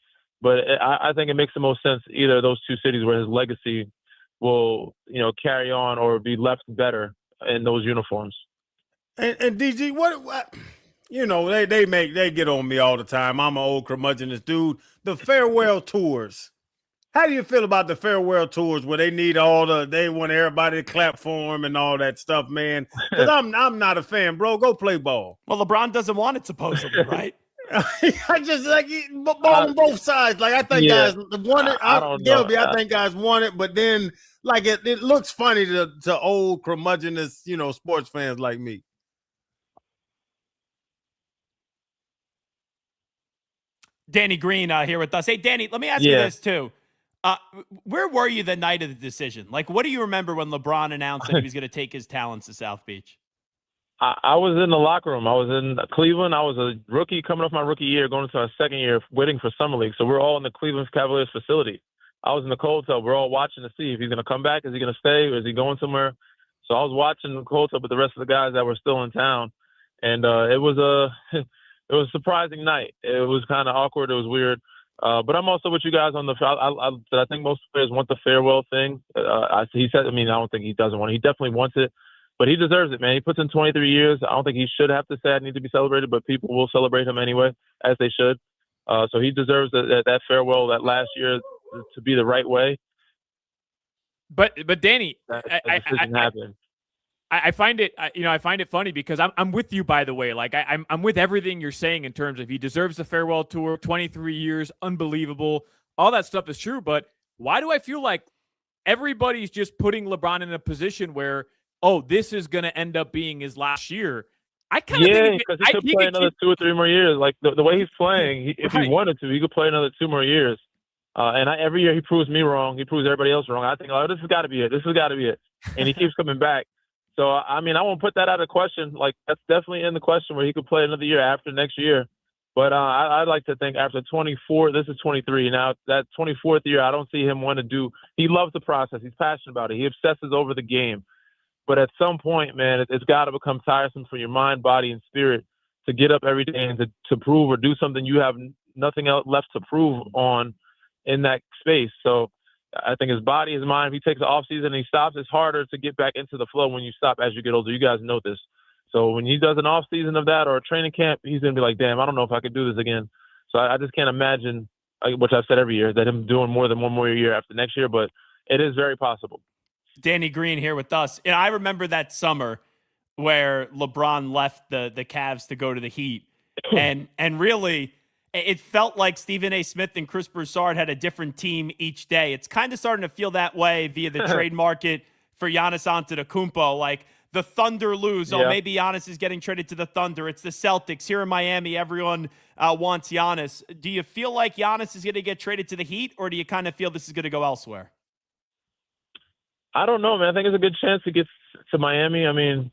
but I think it makes the most sense either of those two cities where his legacy will, carry on or be left better in those uniforms. And DG, what they get on me all the time. I'm an old curmudgeonous dude. The farewell tours. How do you feel about the farewell tours where they want everybody to clap for him and all that stuff, man? Because I'm not a fan, bro. Go play ball. Well, LeBron doesn't want it supposedly, right? I just like on both sides. Like I think guys want it. I think guys want it, but then like it looks funny to old curmudgeonous, sports fans like me. Danny Green here with us. Hey, Danny, let me ask you this too. Where were you the night of the decision? Like, what do you remember when LeBron announced that he was going to take his talents to South Beach? I was in the locker room. I was in Cleveland. I was a rookie coming off my rookie year, going into our second year, waiting for Summer League. So we're all in the Cleveland Cavaliers facility. I was in the cold tub. We're all watching to see if he's going to come back. Is he going to stay? Or is he going somewhere? So I was watching the cold tub with the rest of the guys that were still in town. And it was a surprising night. It was kind of awkward. It was weird. But I'm also with you guys on I think most players want the farewell thing. He said, I don't think he doesn't want it. He definitely wants it, but he deserves it, man. He puts in 23 years. I don't think he should have to say I need to be celebrated, but people will celebrate him anyway, as they should. So he deserves that farewell, that last year, to be the right way. But Danny, I find it funny because I'm with you, by the way. Like I'm with everything you're saying in terms of he deserves the farewell tour, 23 years, unbelievable. All that stuff is true. But why do I feel like everybody's just putting LeBron in a position where, this is going to end up being his last year? I kind of think because he could play another 2 or 3 more years. Like the way he's playing, if he wanted to, he could play another 2 more years. And every year he proves me wrong. He proves everybody else wrong. I think, this has got to be it. This has got to be it. And he keeps coming back. So, I won't put that out of question. Like, that's definitely in the question where he could play another year after next year. But I'd like to think after 24, this is 23. Now, that 24th year, I don't see him want to do – he loves the process. He's passionate about it. He obsesses over the game. But at some point, man, it's got to become tiresome for your mind, body, and spirit to get up every day and to prove or do something you have nothing else left to prove on in that space. So I think his body, his mind, if he takes the off season and he stops, it's harder to get back into the flow when you stop as you get older. You guys know this. So when he does an off season of that or a training camp, he's going to be like, damn, I don't know if I could do this again. So I just can't imagine, which I've said every year, that him doing more than one more year after next year, but it is very possible. Danny Green here with us. And I remember that summer where LeBron left the Cavs to go to the Heat. And really, it felt like Stephen A. Smith and Chris Broussard had a different team each day. It's kind of starting to feel that way via the trade market for Giannis Antetokounmpo. Like, the Thunder lose. Oh, maybe Giannis is getting traded to the Thunder. It's the Celtics. Here in Miami, everyone wants Giannis. Do you feel like Giannis is going to get traded to the Heat, or do you kind of feel this is going to go elsewhere? I don't know, man. I think it's a good chance to get to Miami. I mean,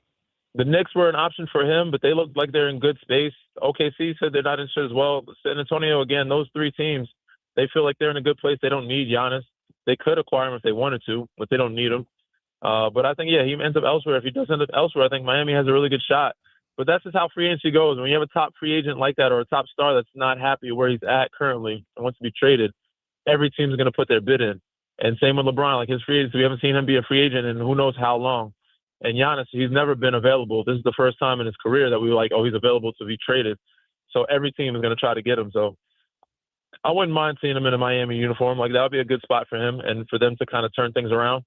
the Knicks were an option for him, but they look like they're in good space. OKC said they're not interested as well. San Antonio, again, those three teams, they feel like they're in a good place. They don't need Giannis. They could acquire him if they wanted to, but they don't need him. But I think, he ends up elsewhere. If he does end up elsewhere, I think Miami has a really good shot. But that's just how free agency goes. When you have a top free agent like that or a top star that's not happy where he's at currently and wants to be traded, every team's going to put their bid in. And same with LeBron, like his free agency. We haven't seen him be a free agent in who knows how long. And Giannis, he's never been available. This is the first time in his career that we were like, oh, he's available to be traded. So every team is going to try to get him. So I wouldn't mind seeing him in a Miami uniform. Like, that would be a good spot for him and for them to kind of turn things around.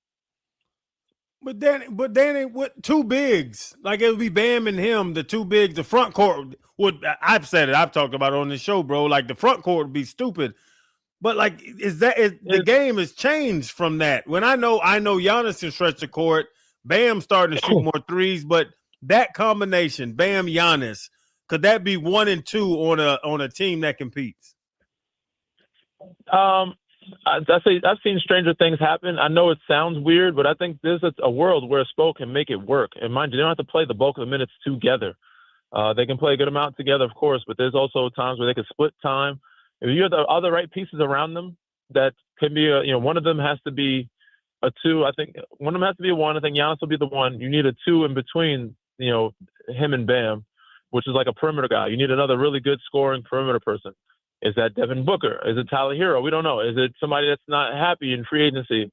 But Danny, what two bigs? Like, it would be Bam and him, the two bigs. The front court would. I've said it. I've talked about it on this show, bro. Like, the front court would be stupid. But like, the game has changed from that. When I know Giannis can stretch the court. Bam starting to shoot more threes, but that combination, Bam, Giannis, could that be 1 and 2 on a team that competes? I've seen stranger things happen. I know it sounds weird, but I think there's a world where a SPO can make it work. And mind you, they don't have to play the bulk of the minutes together. They can play a good amount together, of course, but there's also times where they can split time. If you have the other right pieces around them, that can be one of them has to be a 2. I think one of them has to be a 1. I think Giannis will be the 1. You need a 2 in between, him and Bam, which is like a perimeter guy. You need another really good scoring perimeter person. Is that Devin Booker? Is it Tyler Hero? We don't know. Is it somebody that's not happy in free agency?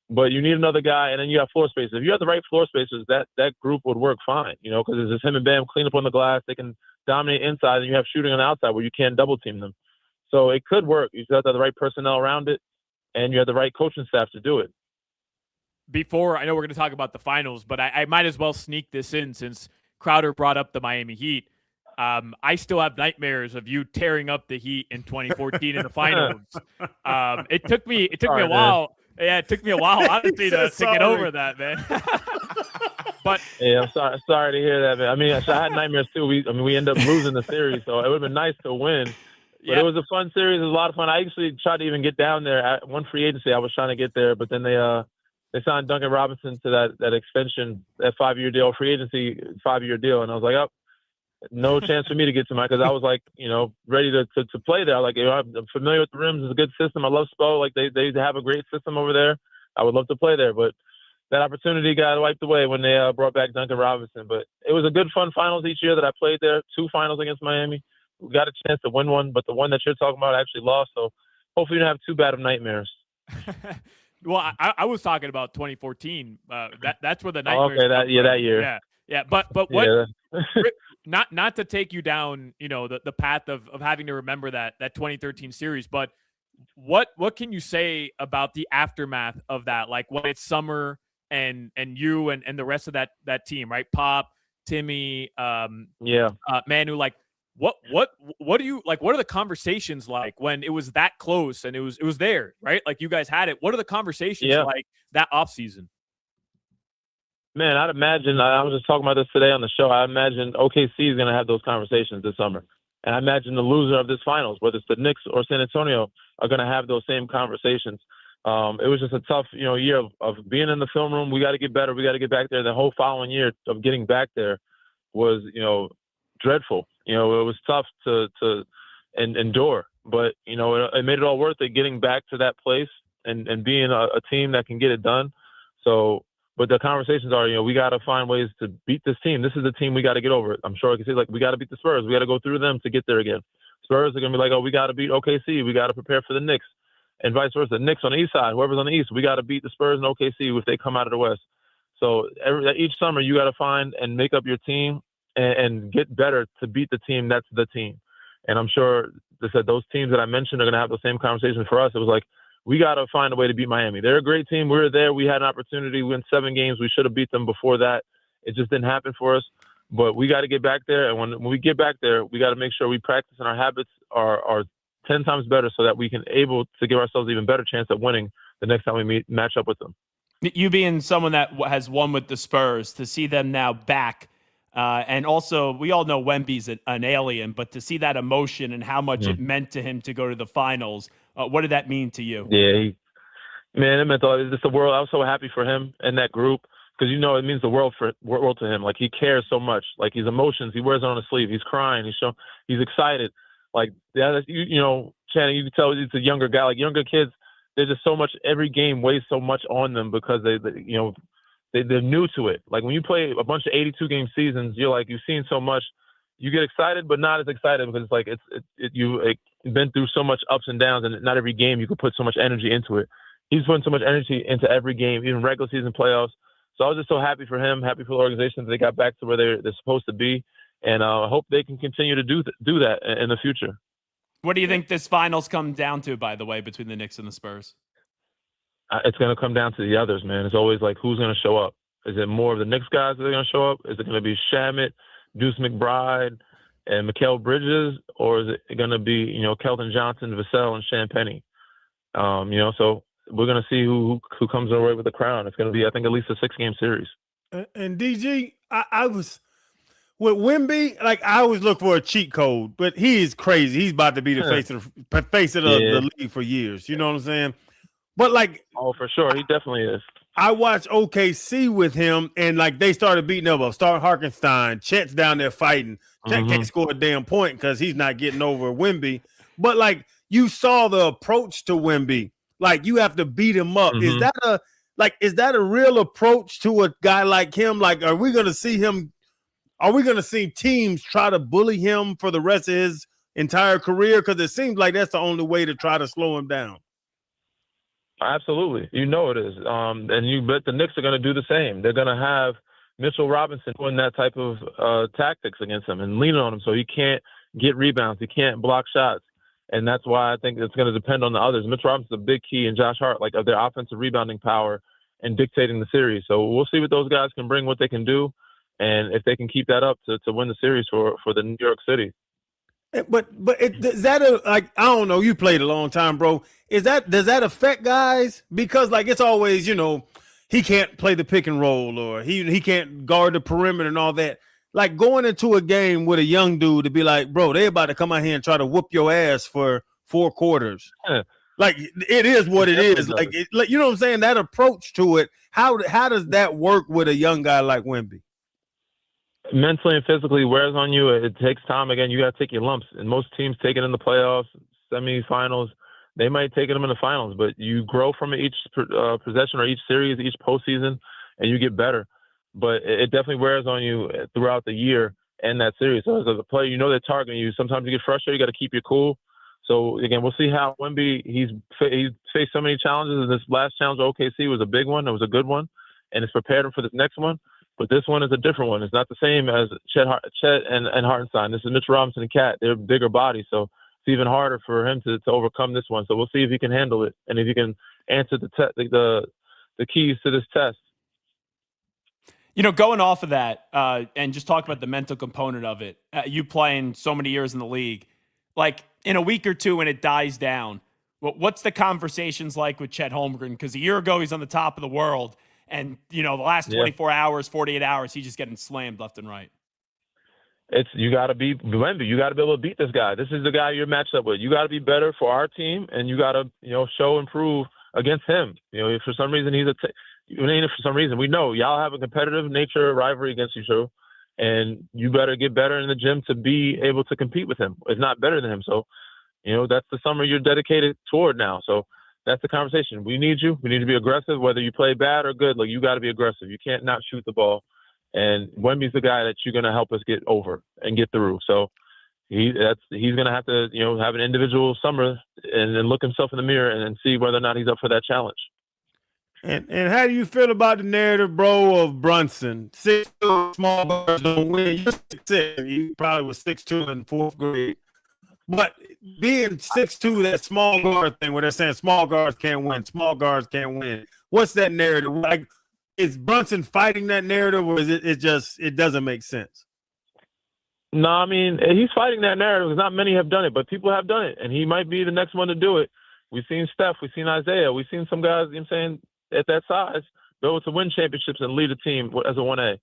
But you need another guy, and then you have floor spaces. If you have the right floor spaces, that group would work fine, because it's just him and Bam clean up on the glass. They can dominate inside, and you have shooting on the outside where you can't double team them. So it could work. You just have to have the right personnel around it, and you have the right coaching staff to do it. Before, I know we're going to talk about the finals, but I might as well sneak this in since Crowder brought up the Miami Heat. I still have nightmares of you tearing up the Heat in 2014 in the finals. It took me a while. Man. Yeah, it took me a while, honestly, to get over that, man. But yeah, I'm sorry to hear that, man. I mean, I had nightmares too. We ended up losing the series, so it would have been nice to win. But It was a fun series. It was a lot of fun. I actually tried to even get down there at one free agency. I was trying to get there, but then they signed Duncan Robinson to that extension, that 5-year deal, free agency 5-year deal, and I was like, oh, no chance for me to get to because I was like, ready to play there. Like, I'm familiar with the rims. It's a good system. I love SPO. Like, they have a great system over there. I would love to play there, but that opportunity got wiped away when they brought back Duncan Robinson. But it was a good, fun finals each year that I played there. 2 finals against Miami. We got a chance to win one, but the one that you're talking about I actually lost. So hopefully you don't have too bad of nightmares. Well, I was talking about 2014. That's where the nightmares. Okay, that year. Yeah. But what? Not to take you down, the path of having to remember that 2013 series, but what can you say about the aftermath of that? Like, when it's summer and you and the rest of that team, right? Pop, Timmy, Manu, like. What do you like? What are the conversations like when it was that close and it was there, right? Like, you guys had it. What are the conversations like that off season? Man, I'd imagine. I was just talking about this today on the show. I imagine OKC is going to have those conversations this summer, and I imagine the loser of this finals, whether it's the Knicks or San Antonio, are going to have those same conversations. It was just a tough, year of being in the film room. We got to get better. We got to get back there. The whole following year of getting back there was, dreadful. It was tough to endure, but it made it all worth it getting back to that place and being a team that can get it done. So, but the conversations are, we got to find ways to beat this team. This is the team we got to get over. I'm sure I can say, like, we got to beat the Spurs. We got to go through them to get there again. Spurs are gonna be like, oh, we got to beat OKC. We got to prepare for the Knicks. and vice versa. The Knicks on the East side, whoever's on the East, we got to beat the Spurs and OKC if they come out of the West. So each summer you got to find and make up your team and get better to beat the team that's the team. And I'm sure those teams that I mentioned are going to have the same conversation for us. It was like, we got to find a way to beat Miami. They're a great team. We were there. We had an opportunity to win 7 games. We should have beat them before that. It just didn't happen for us. But we got to get back there. And when we get back there, we got to make sure we practice and our habits are 10 times better so that we can able to give ourselves even better chance at winning the next time we match up with them. You being someone that has won with the Spurs, to see them now back, and also we all know Wemby's an alien, but to see that emotion and how much it meant to him to go to the finals, what did that mean to you? Yeah, it meant all. It's just the world. I was so happy for him and that group because it means the world to him. Like, he cares so much. Like, his emotions, he wears it on his sleeve. He's crying. He's excited. Like, Channing, you can tell he's a younger guy. Like, younger kids, there's just so much. Every game weighs so much on them because they're new to it. Like, when you play a bunch of 82-game seasons, you've seen so much. You get excited, but not as excited because it's like you've been through so much ups and downs, and not every game you could put so much energy into it. He's putting so much energy into every game, even regular season playoffs. So I was just so happy for him, happy for the organization that they got back to where they're supposed to be, and I hope they can continue to do that in the future. What do you think this finals come down to, by the way, between the Knicks and the Spurs? It's going to come down to the others, man. It's always like, who's going to show up? Is it more of the Knicks guys that are going to show up? Is it going to be Shamet, Deuce McBride, and Mikal Bridges, or is it going to be, Keldon Johnson, Vassell, and Shan Penny? So we're going to see who comes away with the crown. It's going to be, I think, at least a 6-game series. And DG, I was with Wemby, like, I always look for a cheat code, but he is crazy. He's about to be the face of the league for years. You know what I'm saying? But like, oh, for sure, he definitely is. I watched OKC with him, and like, they started beating up. Start Harkenstein, Chet's down there fighting. Chet can't score a damn point because he's not getting over Wemby. But like, you saw the approach to Wemby. Like, you have to beat him up. Is that a real approach to a guy like him? Like, are we going to see teams try to bully him for the rest of his entire career? Because it seems like that's the only way to try to slow him down. Absolutely. It is. And you bet the Knicks are going to do the same. They're going to have Mitchell Robinson doing that type of tactics against him and leaning on him so he can't get rebounds. He can't block shots. And that's why I think it's going to depend on the others. Mitchell Robinson's a big key, and Josh Hart, of their offensive rebounding power and dictating the series. So we'll see what those guys can bring, what they can do, and if they can keep that up to win the series for the New York City. But is that I don't know, you played a long time, bro. Does that affect guys? Because like, it's always, he can't play the pick and roll, or he can't guard the perimeter and all that. Like, going into a game with a young dude to be like, bro, they about to come out here and try to whoop your ass for 4 quarters. Like, it is what it is. Like, you know what I'm saying? That approach to it, how does that work with a young guy like Wemby? Mentally and physically wears on you. It takes time. Again, you got to take your lumps. And most teams take it in the playoffs, semifinals. They might take them in the finals, but you grow from each possession or each series, each postseason, and you get better. But it definitely wears on you throughout the year and that series. So as a player, they're targeting you. Sometimes you get frustrated. You got to keep your cool. So again, we'll see how Wemby, he's faced so many challenges. And this last challenge with OKC was a big one. It was a good one, and it's prepared him for this next one. But this one is a different one. It's not the same as Chet and Hartenstein. This is Mitch Robinson and Cat. They're bigger bodies, so it's even harder for him to overcome this one. So we'll see if he can handle it and if he can answer the keys to this test. Going off of that, and just talk about the mental component of it, you playing so many years in the league, like, in a week or two when it dies down, what's the conversations like with Chet Holmgren? Because a year ago, he's on the top of the world, and, the last 24 hours, 48 hours, he's just getting slammed left and right. You got to be Wemby. You got to be able to beat this guy. This is the guy you're matched up with. You got to be better for our team, and you got to, show and prove against him. If for some reason for some reason we know y'all have a competitive nature rivalry against each other, and you better get better in the gym to be able to compete with him. It's not better than him. So, that's the summer you're dedicated toward now. So that's the conversation. We need you. We need to be aggressive, whether you play bad or good. Like, you got to be aggressive. You can't not shoot the ball. And Wemby's the guy that you're going to help us get over and get through. So he's going to have to, have an individual summer and then look himself in the mirror and see whether or not he's up for that challenge. And how do you feel about the narrative, bro, of Brunson? 6'2", small guards don't win. You're 6'6". You probably was 6'2" in fourth grade. But being 6'2", that small guard thing where they're saying small guards can't win, small guards can't win. What's that narrative? Like, is Brunson fighting that narrative, or is it doesn't make sense? No, I mean, he's fighting that narrative because not many have done it, but people have done it, and he might be the next one to do it. We've seen Steph, we've seen Isaiah, we've seen some guys, at that size, be able to win championships and lead a team as a 1A.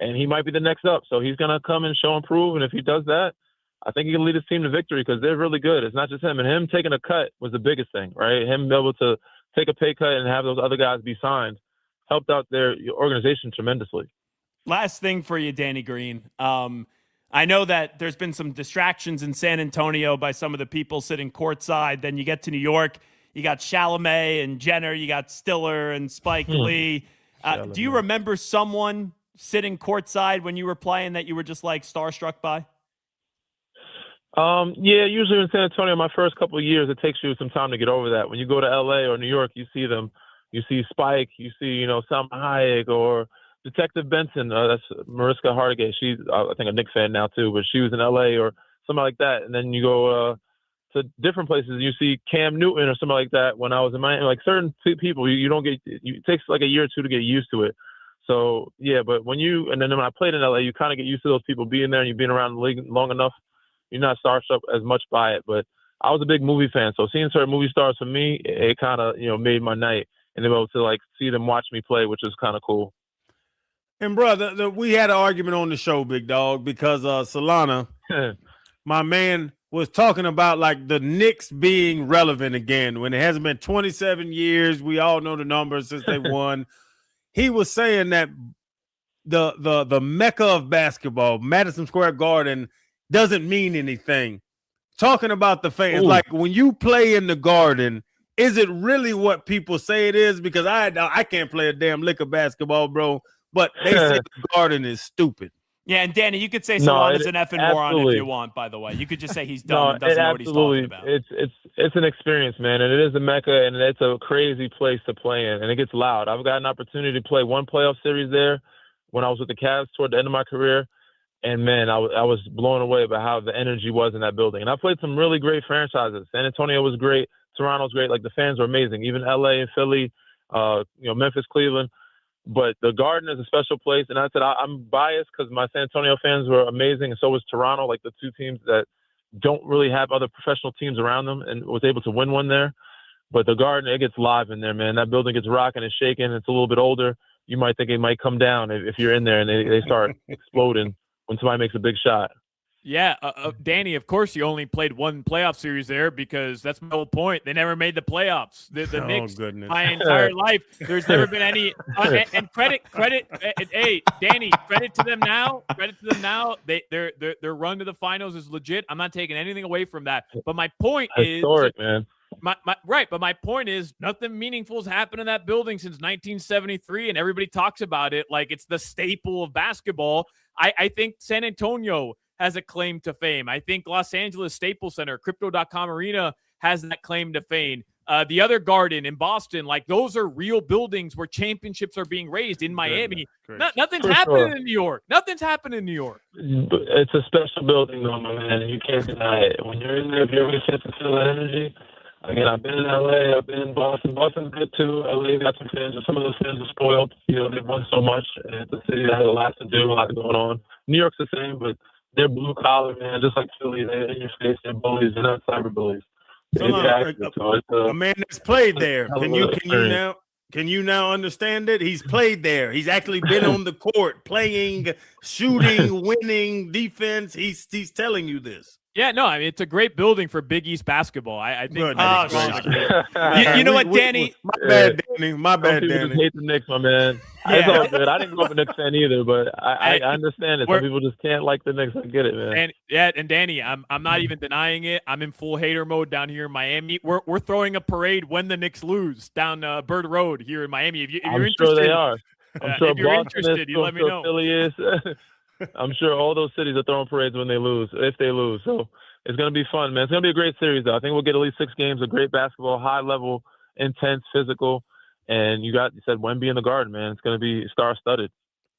And he might be the next up. So he's going to come and show and prove. And if he does that, I think he can lead his team to victory because they're really good. It's not just him. And him taking a cut was the biggest thing, right? Him be able to take a pay cut and have those other guys be signed helped out their organization tremendously. Last thing for you, Danny Green. I know that there's been some distractions in San Antonio by some of the people sitting courtside. Then you get to New York. You got Chalamet and Jenner. You got Stiller and Spike Lee. Do you remember someone sitting courtside when you were playing that you were just like starstruck by? Yeah, usually in San Antonio, my first couple of years, it takes you some time to get over that. When you go to LA or New York, you see them. You see Spike. You see, Salma Hayek or Detective Benson. That's Mariska Hargitay. She's, I think, a Knicks fan now too, but she was in LA or something like that. And then you go to different places. You see Cam Newton or something like that. When I was in Miami, like certain people, you don't get. It takes like a year or two to get used to it. So yeah, but and then when I played in LA, you kind of get used to those people being there, and you've been around the league long enough. You're not starstruck as much by it. But I was a big movie fan, so seeing certain movie stars for me, it kind of made my night, and to be able to like see them watch me play, which is kind of cool. And brother, we had an argument on the show, big dog, because Solana, my man, was talking about like the Knicks being relevant again when it hasn't been 27 years. We all know the numbers since they won. He was saying that the mecca of basketball, Madison Square Garden, doesn't mean anything. Talking about the fans, like when you play in the Garden, is it really what people say it is? Because I can't play a damn lick of basketball, bro. But they say the Garden is stupid. Yeah, and Danny, you could say Solana's an effing moron if you want, by the way. You could just say he's dumb and doesn't know what he's talking about. It's an experience, man, and it is a mecca, and it's a crazy place to play in, and it gets loud. I've got an opportunity to play one playoff series there when I was with the Cavs toward the end of my career, and, man, I was blown away by how the energy was in that building. And I played some really great franchises. San Antonio was great. Toronto's great. Like, the fans were amazing. Even L.A. and Philly, Memphis, Cleveland. But the Garden is a special place, and I said I'm biased because my San Antonio fans were amazing, and so was Toronto, like the two teams that don't really have other professional teams around them, and was able to win one there. But the Garden, it gets live in there, man. That building gets rocking and shaking. It's a little bit older. You might think it might come down if you're in there, and they start exploding when somebody makes a big shot. Yeah, Danny, of course you only played one playoff series there because that's my whole point. They never made the playoffs. The Knicks, goodness. My entire life, there's never been any and credit. Hey, Danny, credit to them now. Their run to the finals is legit. I'm not taking anything away from that. But my point historic, man. But my point is nothing meaningful has happened in that building since 1973, and everybody talks about it like it's the staple of basketball. I think San Antonio has a claim to fame. I think Los Angeles Staples Center, Crypto.com Arena has that claim to fame. The other Garden in Boston, like those are real buildings where championships are being raised. In Miami, nothing's happening in New York. Nothing's happening in New York. It's a special building, though, my man. You can't deny it. When you're in there, if you ever get to feel that energy. Again, I've been in LA, I've been in Boston. Boston's good too. LA got some fans, but some of those fans are spoiled. They've won so much. And it's a city that has a lot to do, a lot going on. New York's the same, but they're blue collar, man, just like Philly. They're in your face, they're bullies, they're not cyber bullies. A man that's played there. Can you now understand it? He's played there. He's actually been on the court, playing, shooting, winning, defense. He's telling you this. Yeah, no, I mean, it's a great building for Big East basketball. I think. You know what, Danny? My bad, Danny. People just hate the Knicks, my man. Yeah. It's all good. I didn't grow up a Knicks fan either, but I understand it. Some people just can't like the Knicks. I get it, man. And Danny, I'm not even denying it. I'm in full hater mode down here in Miami. We're throwing a parade when the Knicks lose down Bird Road here in Miami. If you're interested, sure they are. I'm sure if you're Boston interested, you let me know. Philly is. I'm sure all those cities are throwing parades when they lose, if they lose. So it's going to be fun, man. It's going to be a great series, though. I think we'll get at least 6 games of great basketball, high level, intense, physical. And you said Wemby in the Garden, man. It's going to be star studded.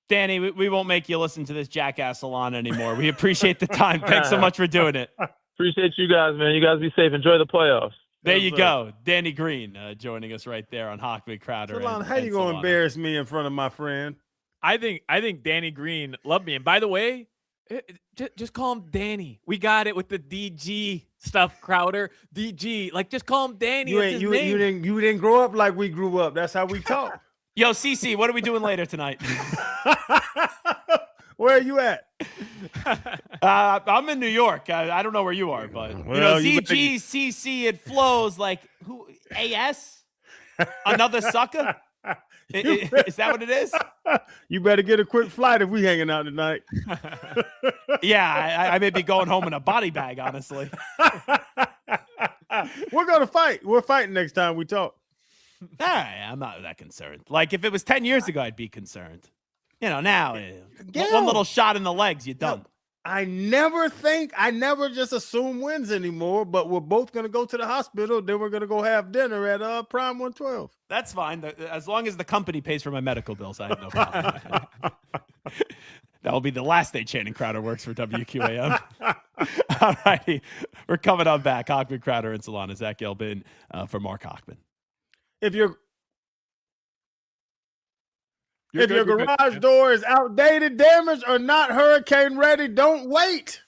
Danny, we won't make you listen to this jackass Solana anymore. We appreciate the time. Thanks so much for doing it. Appreciate you guys, man. You guys be safe. Enjoy the playoffs. There you go. Danny Green joining us right there on Hochman, Crowder. Solana, how you going to embarrass me in front of my friend? I think Danny Green loved me. And by the way, just call him Danny. We got it with the DG stuff, Crowder. DG. Like, just call him Danny. You didn't grow up like we grew up. That's how we talk. Yo, CC, what are we doing later tonight? Where are you at? I'm in New York. I don't know where you are, but ZG, CC, it flows like who? AS? Another sucker? Is that what it is? You better get a quick flight if we hanging out tonight. Yeah, I may be going home in a body bag, honestly. We're going to fight. We're fighting next time we talk. I'm not that concerned. Like, if it was 10 years ago, I'd be concerned. Now, Yeah. One little shot in the legs, you're done. I never just assume wins anymore, but we're both going to go to the hospital. Then we're going to go have dinner at Prime 112. That's fine. As long as the company pays for my medical bills, I have no problem. That will be the last day Channing Crowder works for WQAM. All righty. We're coming on back. Hochman, Crowder, and Solana. Zach Gelbin for Mark Hochman. If your garage door is outdated, damaged, or not hurricane ready, don't wait.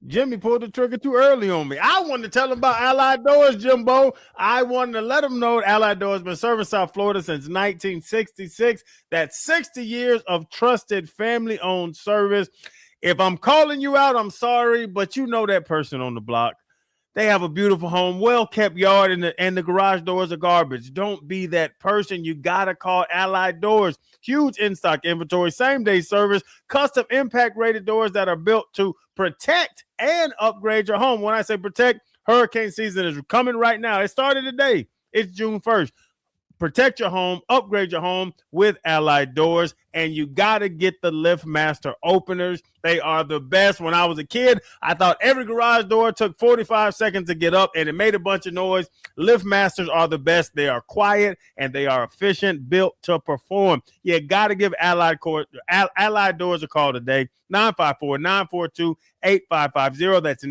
Jimmy pulled the trigger too early on me. I wanted to tell him about Allied Doors, Jimbo. I wanted to let him know Allied Doors has been serving South Florida since 1966. That's 60 years of trusted family-owned service. If I'm calling you out, I'm sorry, but you know that person on the block. They have a beautiful home, well-kept yard, and the garage doors are garbage. Don't be that person. You got to call Allied Doors. Huge in-stock inventory, same-day service, custom impact-rated doors that are built to protect and upgrade your home. When I say protect, hurricane season is coming right now. It started today. It's June 1st. Protect your home, upgrade your home with Allied Doors, and you got to get the LiftMaster openers. They are the best. When I was a kid, I thought every garage door took 45 seconds to get up, and it made a bunch of noise. LiftMasters are the best. They are quiet, and they are efficient, built to perform. You got to give Allied Doors a call today, 954-942-8550. That's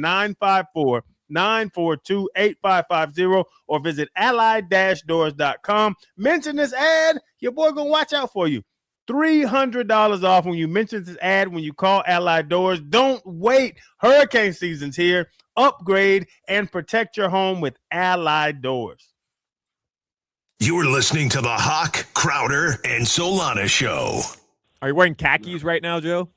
942-8550, or visit allied-doors.com. Mention this ad. Your boy gonna watch out for you. $300 off when you mention this ad when you call Allied Doors. Don't wait. Hurricane season's here. Upgrade and protect your home with Allied Doors. You're listening to the Hawk, Crowder, and Solana Show. Are you wearing khakis right now, Joe?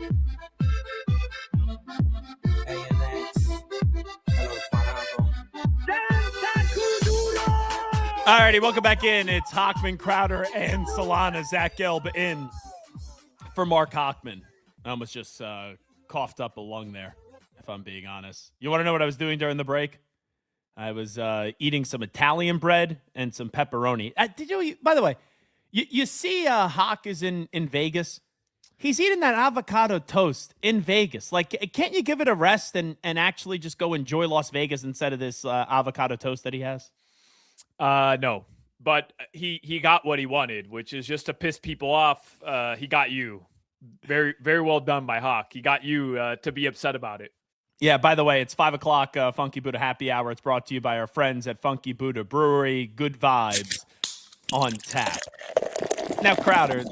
All righty, welcome back in. It's Hochman, Crowder, and Solana. Zach Gelb in for Mark Hochman. I almost just coughed up a lung there, if I'm being honest. You want to know what I was doing during the break? I was eating some Italian bread and some pepperoni. By the way, you see Hawk is in Vegas. He's eating that avocado toast in Vegas. Like, can't you give it a rest and actually just go enjoy Las Vegas instead of this avocado toast that he has? No, but he got what he wanted, which is just to piss people off. He got you. Very, very well done by Hawk. He got you to be upset about it. Yeah, by the way, it's 5 o'clock Funky Buddha Happy Hour. It's brought to you by our friends at Funky Buddha Brewery. Good vibes on tap. Now, Crowder,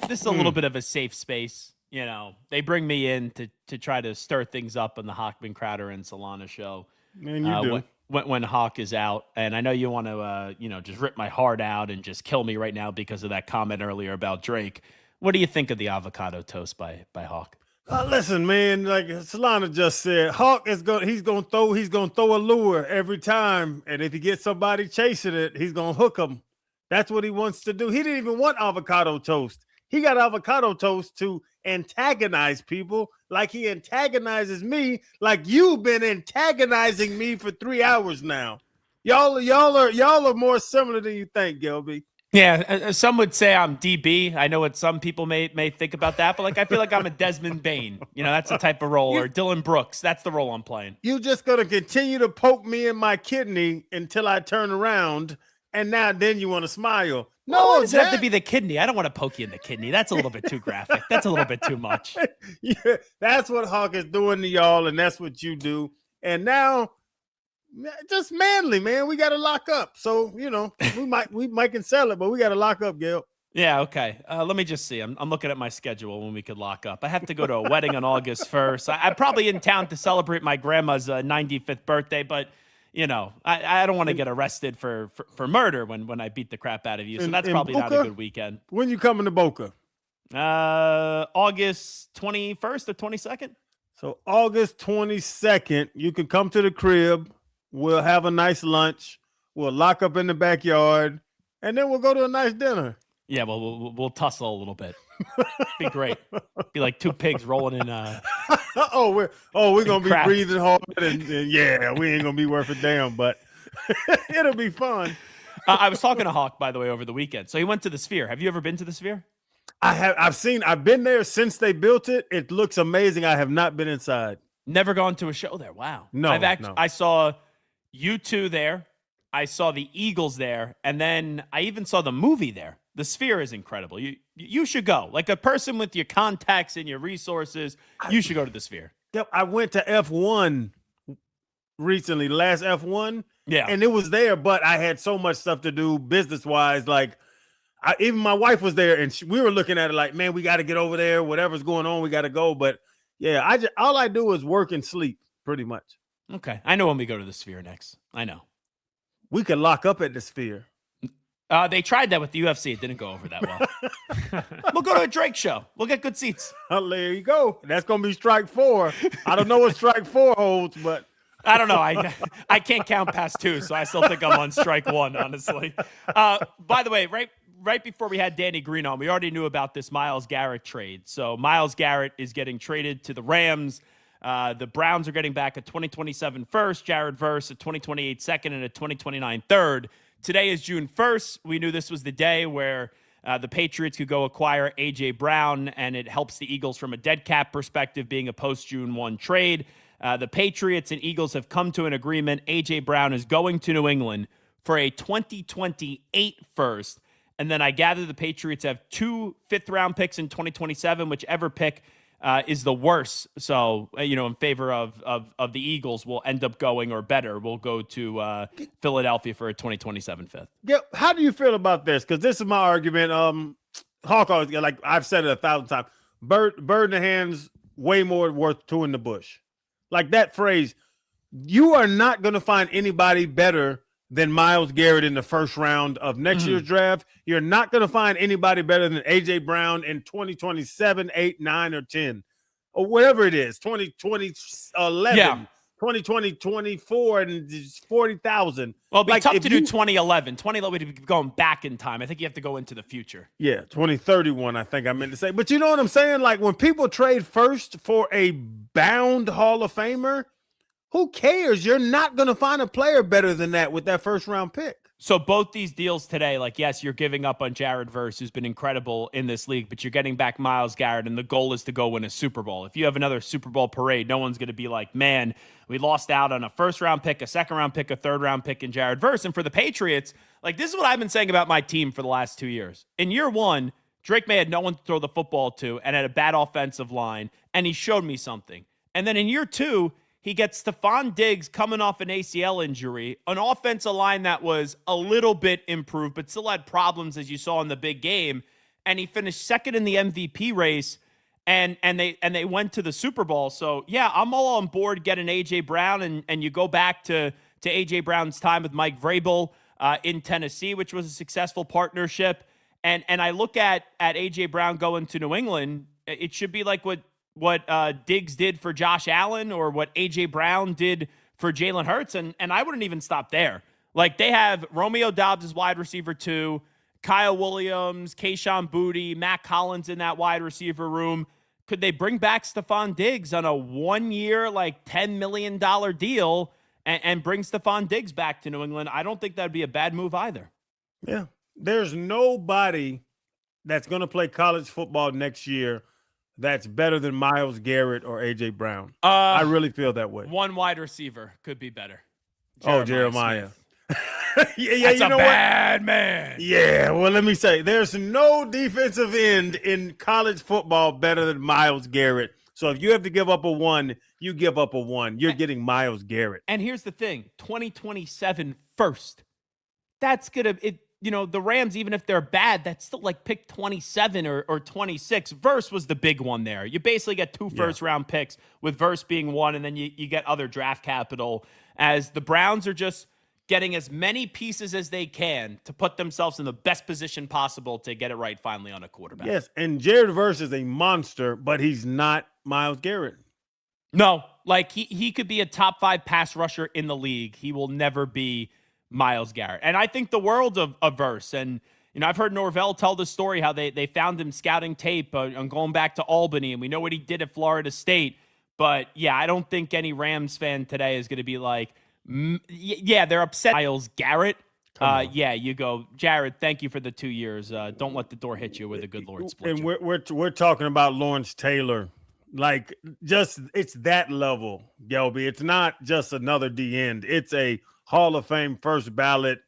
this is a little bit of a safe space. You know, they bring me in to try to stir things up on the Hochman, Crowder, and Solana show. Man, you do. When Hawk is out. And I know you want to, just rip my heart out and just kill me right now because of that comment earlier about Drake. What do you think of the avocado toast by Hawk? Listen, man, like Solana just said, Hawk is he's gonna throw a lure every time, and if he gets somebody chasing it, he's gonna hook them. That's what he wants to do. He didn't even want avocado toast. He got avocado toast to antagonize people, like he antagonizes me, like you've been antagonizing me for 3 hours now. Y'all are more similar than you think, Gelby. Yeah, some would say I'm DB. I know what some people may think about that, but like I feel like I'm a Desmond Bain. That's the type of role, or Dylan Brooks. That's the role I'm playing. You just gonna continue to poke me in my kidney until I turn around, and then you want to smile. No, why does it have to be the kidney? I don't want to poke you in the kidney. That's a little bit too graphic. That's a little bit too much. Yeah, that's what Hawk is doing to y'all, and that's what you do. And now, just manly, man. We got to lock up. So, we might can sell it, but we got to lock up, Gail. Yeah, okay. Let me just see. I'm looking at my schedule when we could lock up. I have to go to a wedding on August 1st. I'm probably in town to celebrate my grandma's 95th birthday, but I don't want to get arrested for murder when I beat the crap out of you. So that's probably not a good weekend. When you coming to Boca? August 21st or 22nd. So August 22nd, you can come to the crib. We'll have a nice lunch. We'll lock up in the backyard, and then we'll go to a nice dinner. Yeah, well, we'll tussle a little bit. Be great. Be like two pigs rolling in. We're gonna be breathing hard, and yeah, we ain't gonna be worth a damn, but it'll be fun. I was talking to Hawk, by the way, over the weekend. So he went to the Sphere. Have you ever been to the Sphere? I've been there since they built it. It looks amazing. I have not been inside. Never gone to a show there. Wow. No, I saw U2 there. I saw the Eagles there, and then I even saw the movie there. The Sphere is incredible. You should go. Like a person with your contacts and your resources, you should go to the Sphere. Yep, I went to F1 recently, last F1. Yeah. And it was there, but I had so much stuff to do business-wise. Like, even my wife was there, and we were looking at it like, man, we got to get over there. Whatever's going on, we got to go. But, yeah, all I do is work and sleep, pretty much. Okay. I know when we go to the Sphere next. I know. We could lock up at the Sphere. They tried that with the UFC. It didn't go over that well. We'll go to a Drake show. We'll get good seats. Oh, there you go. That's going to be strike 4. I don't know what strike 4 holds, but I don't know. I can't count past 2, so I still think I'm on strike 1, honestly. By the way, right before we had Danny Green on, we already knew about this Myles Garrett trade. So Myles Garrett is getting traded to the Rams. The Browns are getting back a 2027 first, Jared Verse a 2028 second, and a 2029 third. Today is June 1st. We knew this was the day where the Patriots could go acquire A.J. Brown, and it helps the Eagles from a dead cap perspective, being a post-June 1 trade. The Patriots and Eagles have come to an agreement. A.J. Brown is going to New England for a 2028 first. And then I gather the Patriots have 2 fifth-round picks in 2027, whichever pick is the worst. So, in favor of the Eagles, will end up going, or better, we'll go to Philadelphia for a 2027 fifth. Yeah, how do you feel about this? Because this is my argument. Hawk always, like I've said it 1,000 times, bird in the hand's way more worth 2 in the bush. Like that phrase, you are not going to find anybody better than Myles Garrett in the first round of next year's draft. You're not going to find anybody better than A.J. Brown in 2027, 8, 9, or 10. or whatever it is, 2020, 11, Yeah. 2020, 24, and it's 40,000. Well, it'd be Like, tough if to do you- 2011. 2011 would be going back in time. I think you have to go into the future. Yeah, 2031, I think I meant to say. But you know what I'm saying? Like, when people trade first for a bound Hall of Famer, who cares? You're not going to find a player better than that with that first round pick. So both these deals today, like, yes, you're giving up on Jared Verse, who's been incredible in this league, but you're getting back Myles Garrett, and the goal is to go win a Super Bowl. If you have another Super Bowl parade, no one's going to be like, man, we lost out on a first-round pick, a second-round pick, a third-round pick in Jared Verse. And for the Patriots, like, this is what I've been saying about my team for the last 2 years. In year one, Drake May had no one to throw the football to and had a bad offensive line, and he showed me something. And then in year two, he gets Stephon Diggs coming off an ACL injury, an offensive line that was a little bit improved, but still had problems, as you saw in the big game. And he finished second in the MVP race, and they went to the Super Bowl. So, yeah, I'm all on board getting A.J. Brown, and you go back to A.J. Brown's time with Mike Vrabel in Tennessee, which was a successful partnership. And I look at A.J. Brown going to New England, it should be like what Diggs did for Josh Allen or what A.J. Brown did for Jalen Hurts, and I wouldn't even stop there. Like, they have Romeo Doubs as wide receiver 2, Kyle Williams, Kayshon Boutte, Matt Collins in that wide receiver room. Could they bring back Stephon Diggs on a 1-year, like, $10 million deal and bring Stephon Diggs back to New England? I don't think that'd be a bad move either. Yeah. There's nobody that's going to play college football next year that's better than Myles Garrett or A.J. Brown. I really feel that way. One wide receiver could be better. Jeremiah. Yeah, That's you know a bad man. Yeah, well, let me say, there's no defensive end in college football better than Myles Garrett. So if you have to give up a 1, you give up a 1. You're getting Myles Garrett. And here's the thing, 2027 first. That's going to – the Rams, even if they're bad, that's still like pick 27 or 26. Verse was the big one there. You basically get 2 first-round picks, with Verse being 1, and then you get other draft capital, as the Browns are just getting as many pieces as they can to put themselves in the best position possible to get it right finally on a quarterback. Yes, and Jared Verse is a monster, but he's not Myles Garrett. No, like he could be a top 5 pass rusher in the league. He will never be Myles Garrett. And I think the world of Verse. And, I've heard Norvell tell the story how they found him scouting tape on going back to Albany, and we know what he did at Florida State. But, yeah, I don't think any Rams fan today is going to be like, yeah, they're upset. Myles Garrett. Yeah, you go, Jared, thank you for the 2 years. Don't let the door hit you with a good Lord split. And we're talking about Lawrence Taylor. Like, just, it's that level, Gelby. It's not just another D end. It's a Hall of Fame first ballot,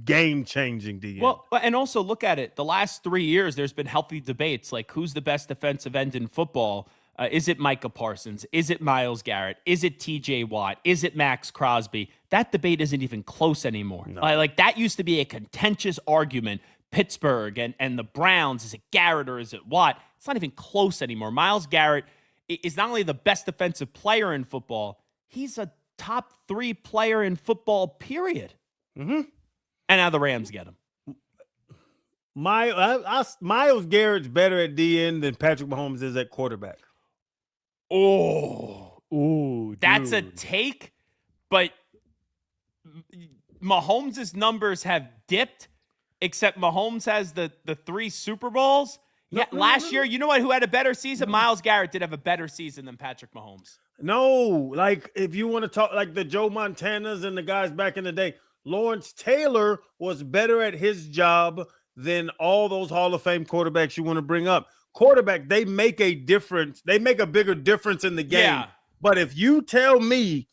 game-changing D end. Well, and also look at it. The last 3 years, there's been healthy debates, like who's the best defensive end in football. Is it Micah Parsons? Is it Myles Garrett? Is it T.J. Watt? Is it Max Crosby? That debate isn't even close anymore. No. Like, that used to be a contentious argument. Pittsburgh and the Browns, is it Garrett or is it Watt? It's not even close anymore. Myles Garrett is not only the best defensive player in football, he's a top 3 player in football, period. Mm-hmm. And now the Rams get him. Myles Garrett's better at DN than Patrick Mahomes is at quarterback. Oh, that's a take, but Mahomes' numbers have dipped, except Mahomes has the 3 Super Bowls. Yeah, last year, you know what? Who had a better season? Myles Garrett did have a better season than Patrick Mahomes. No, like, if you want to talk like the Joe Montanas and the guys back in the day, Lawrence Taylor was better at his job than all those Hall of Fame quarterbacks you want to bring up. Quarterback, they make a difference. They make a bigger difference in the game. Yeah. But if you tell me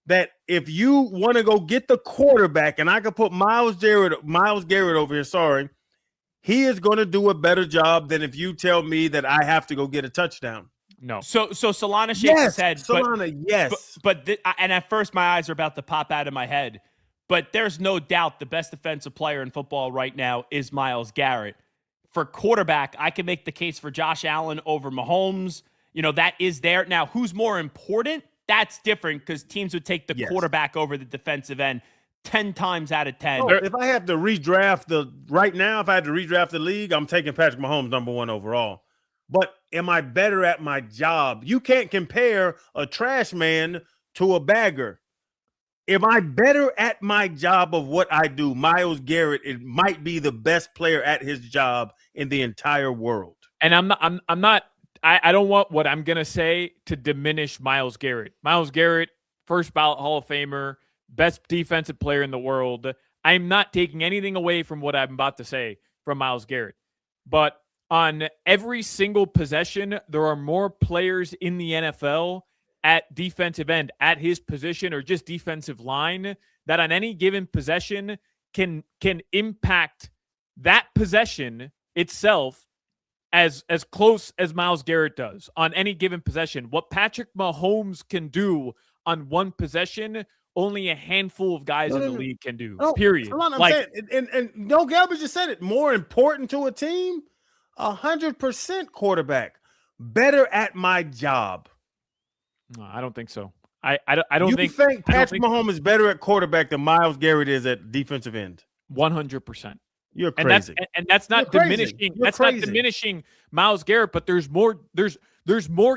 that if you want to go get the quarterback, and I could put Myles Garrett over here, sorry, he is going to do a better job than if you tell me that I have to go get a touchdown. No. So Solana shakes his head. Solana, yes. And at first my eyes are about to pop out of my head. But there's no doubt the best defensive player in football right now is Myles Garrett. For quarterback, I can make the case for Josh Allen over Mahomes. That is there. Now, who's more important? That's different, because teams would take the quarterback over the defensive end 10 times out of 10. If I have to redraft the league, I'm taking Patrick Mahomes number 1 overall. But am I better at my job? You can't compare a trash man to a bagger. Am I better at my job of what I do? Myles Garrett, it might be the best player at his job in the entire world. And I don't want what I'm going to say to diminish Myles Garrett. Myles Garrett, first ballot Hall of Famer, best defensive player in the world. I'm not taking anything away from what I'm about to say from Myles Garrett. But on every single possession, there are more players in the NFL at defensive end, at his position, or just defensive line, that on any given possession can impact that possession itself as close as Myles Garrett does on any given possession. What Patrick Mahomes can do on one possession, only a handful of guys in the league can do. Period. I'm saying, and no, Gilbert just said it. More important to a team, 100% quarterback. Better at my job. No, I don't think so. I don't think Patrick Mahomes is better at quarterback than Myles Garrett is at defensive end. 100%. You're crazy. And that's not diminishing. Not diminishing Myles Garrett, but there's more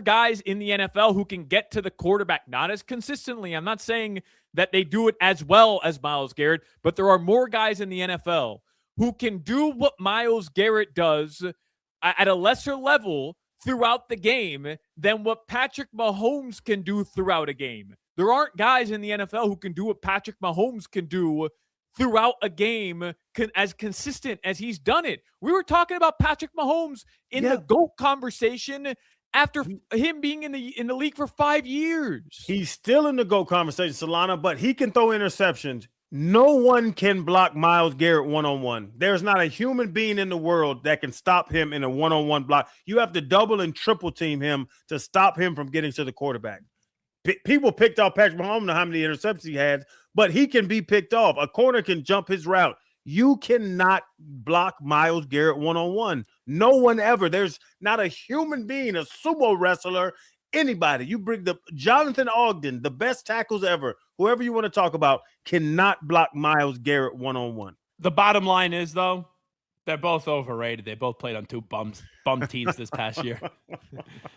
guys in the NFL who can get to the quarterback, not as consistently. I'm not saying that they do it as well as Myles Garrett, but there are more guys in the NFL who can do what Myles Garrett does at a lesser level throughout the game than what Patrick Mahomes can do throughout a game. There aren't guys in the NFL who can do what Patrick Mahomes can do throughout a game as consistent as he's done it. We were talking about Patrick Mahomes in the GOAT conversation after him being in the league for 5 years. He's still in the GOAT conversation, Solana, but he can throw interceptions. No one can block Myles Garrett one-on-one. There's not a human being in the world that can stop him in a one-on-one block. You have to double and triple team him to stop him from getting to the quarterback. People picked off Patrick Mahomes, I don't know how many interceptions he had, but he can be picked off. A corner can jump his route. You cannot block Myles Garrett one-on-one. No one ever. There's not a human being, a sumo wrestler, anybody. You bring the Jonathan Ogden, the best tackles ever, whoever you want to talk about, cannot block Myles Garrett one-on-one. The bottom line is, though, they're both overrated. They both played on two bum teams this past year.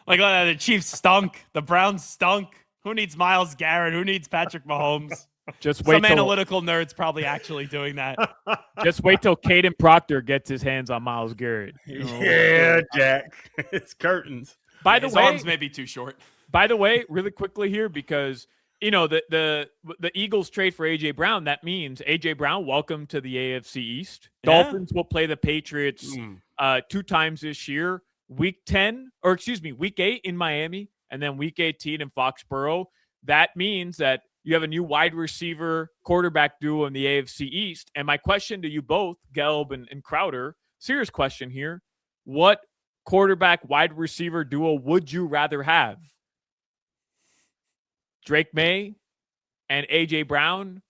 Like the Chiefs stunk. The Browns stunk. Who needs Myles Garrett? Who needs Patrick Mahomes? Just wait. Some analytical nerds probably actually doing that. Just wait till Caden Proctor gets his hands on Myles Garrett. Yeah, Jack. It's curtains. By the His way, arms may be too short. By the way, really quickly here, because the Eagles trade for AJ Brown, that means AJ Brown, welcome to the AFC East. Yeah. Dolphins will play the Patriots 2 times this year. Week 8 in Miami, and then week 18 in Foxborough. That means that you have a new wide receiver quarterback duo in the AFC East. And my question to you both, Gelb and Crowder, serious question here. What quarterback wide receiver duo would you rather have? Drake May and AJ Brown,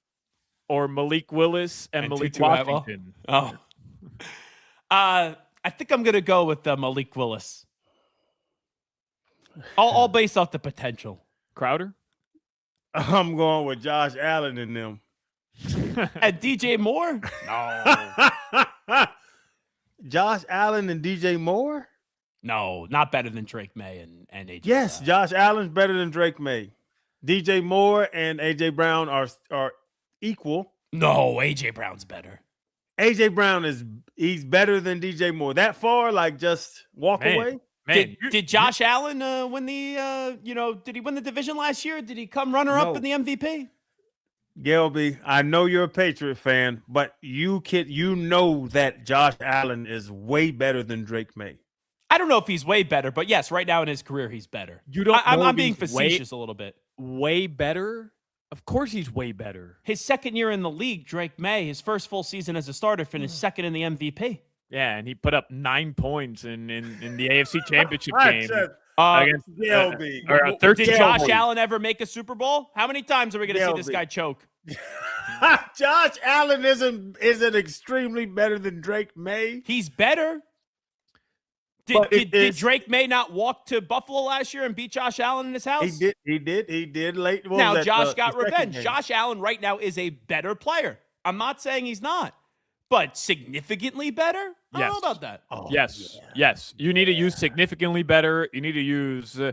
or Malik Willis and Malik Tutu Washington? Atwell? I think I'm going to go with Malik Willis. All based off the potential. Crowder? I'm going with Josh Allen and them. And DJ Moore? No. Josh Allen and DJ Moore? No, not better than Drake May and AJ Yes, Brown. Josh Allen's better than Drake May. DJ Moore and AJ Brown are equal. No, AJ Brown's better. AJ Brown he's better than DJ Moore. That far, like just walk away. Man, did Josh Allen win the did he win the division last year? Did he come runner up in the MVP? Gelby, I know you're a Patriot fan, but you know that Josh Allen is way better than Drake May. I don't know if he's way better, but yes, right now in his career, he's better. I'm being facetious a little bit. Way better? Of course he's way better. His second year in the league, Drake May, his first full season as a starter, finished second in the MVP. Yeah, and he put up 9 points in the AFC Championship game. Against did Josh Allen ever make a Super Bowl? How many times are we going to see this guy choke? Josh Allen isn't extremely better than Drake May. He's better. Did Drake May not walk to Buffalo last year and beat Josh Allen in his house? He did late. Now Josh got revenge. Josh Allen right now is a better player. I'm not saying he's not. But significantly better? I don't know about that. Oh, Yes. yeah. Yes. You need to use significantly better. You need to use you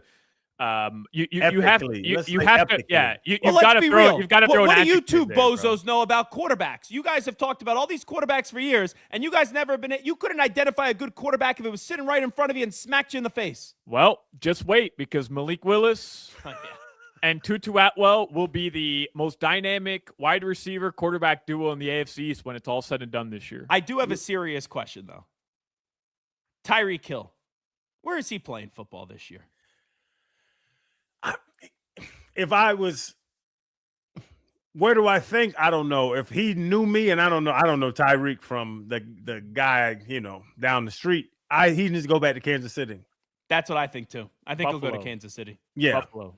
have Epically. Let's you say have to epically. you've Well, got let's to be throw real. you've got to throw What an do you adjective two there, bro. bozos know about quarterbacks? You guys have talked about all these quarterbacks for years, and you guys never been. You couldn't identify a good quarterback if it was sitting right in front of you and smacked you in the face. Well, just wait because Malik Willis and Tutu Atwell will be the most dynamic wide receiver quarterback duo in the AFC East when it's all said and done this year. I do have a serious question though. Tyreek Hill, where is he playing football this year? If I was, where do I think? I don't know. If he knew me, and I don't know Tyreek from the guy, down the street. He needs to go back to Kansas City. That's what I think too. I think he'll go to Buffalo. Kansas City. Yeah. Buffalo.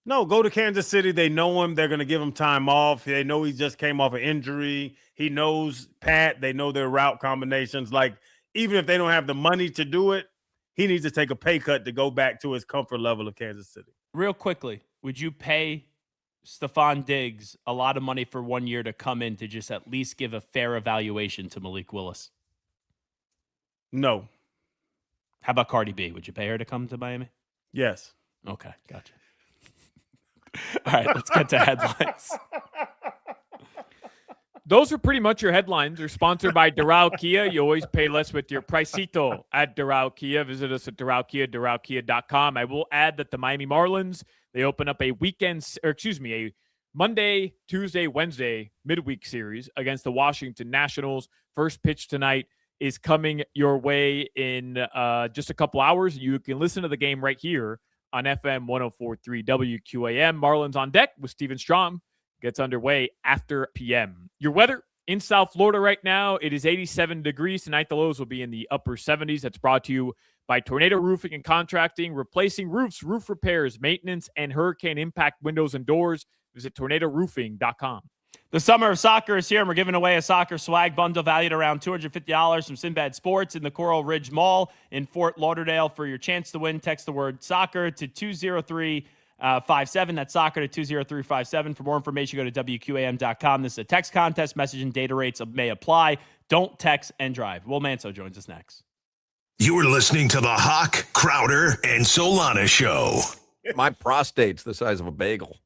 No, go to Kansas City. They know him. They're going to give him time off. They know he just came off an injury. He knows Pat. They know their route combinations. Like, even if they don't have the money to do it, he needs to take a pay cut to go back to his comfort level of Kansas City. Real quickly, would you pay Stephon Diggs a lot of money for 1 year to come in to just at least give a fair evaluation to Malik Willis? No. How about Cardi B? Would you pay her to come to Miami? Yes. Okay, gotcha. All right, let's get to headlines. Those are pretty much your headlines. They're sponsored by Doral Kia. You always pay less with your Pricito at Doral Kia. Visit us at Doralkia, doralkia.com. I will add that the Miami Marlins, they open up a Monday, Tuesday, Wednesday midweek series against the Washington Nationals. First pitch tonight is coming your way in just a couple hours. You can listen to the game right here on FM 104.3 WQAM. Marlins on deck with Steven Strom gets underway after PM. Your weather in South Florida right now, it is 87 degrees. Tonight, the lows will be in the upper 70s. That's brought to you by Tornado Roofing and Contracting, replacing roofs, roof repairs, maintenance, and hurricane impact windows and doors. Visit tornadoroofing.com. The summer of soccer is here, and we're giving away a soccer swag bundle valued around $250 from Sinbad Sports in the Coral Ridge Mall in Fort Lauderdale. For your chance to win, text the word soccer to 20357. That's soccer to 20357. For more information, go to WQAM.com. This is a text contest. Message and data rates may apply. Don't text and drive. Will Manso joins us next. You're listening to the Hawk, Crowder, and Solana Show. My prostate's the size of a bagel.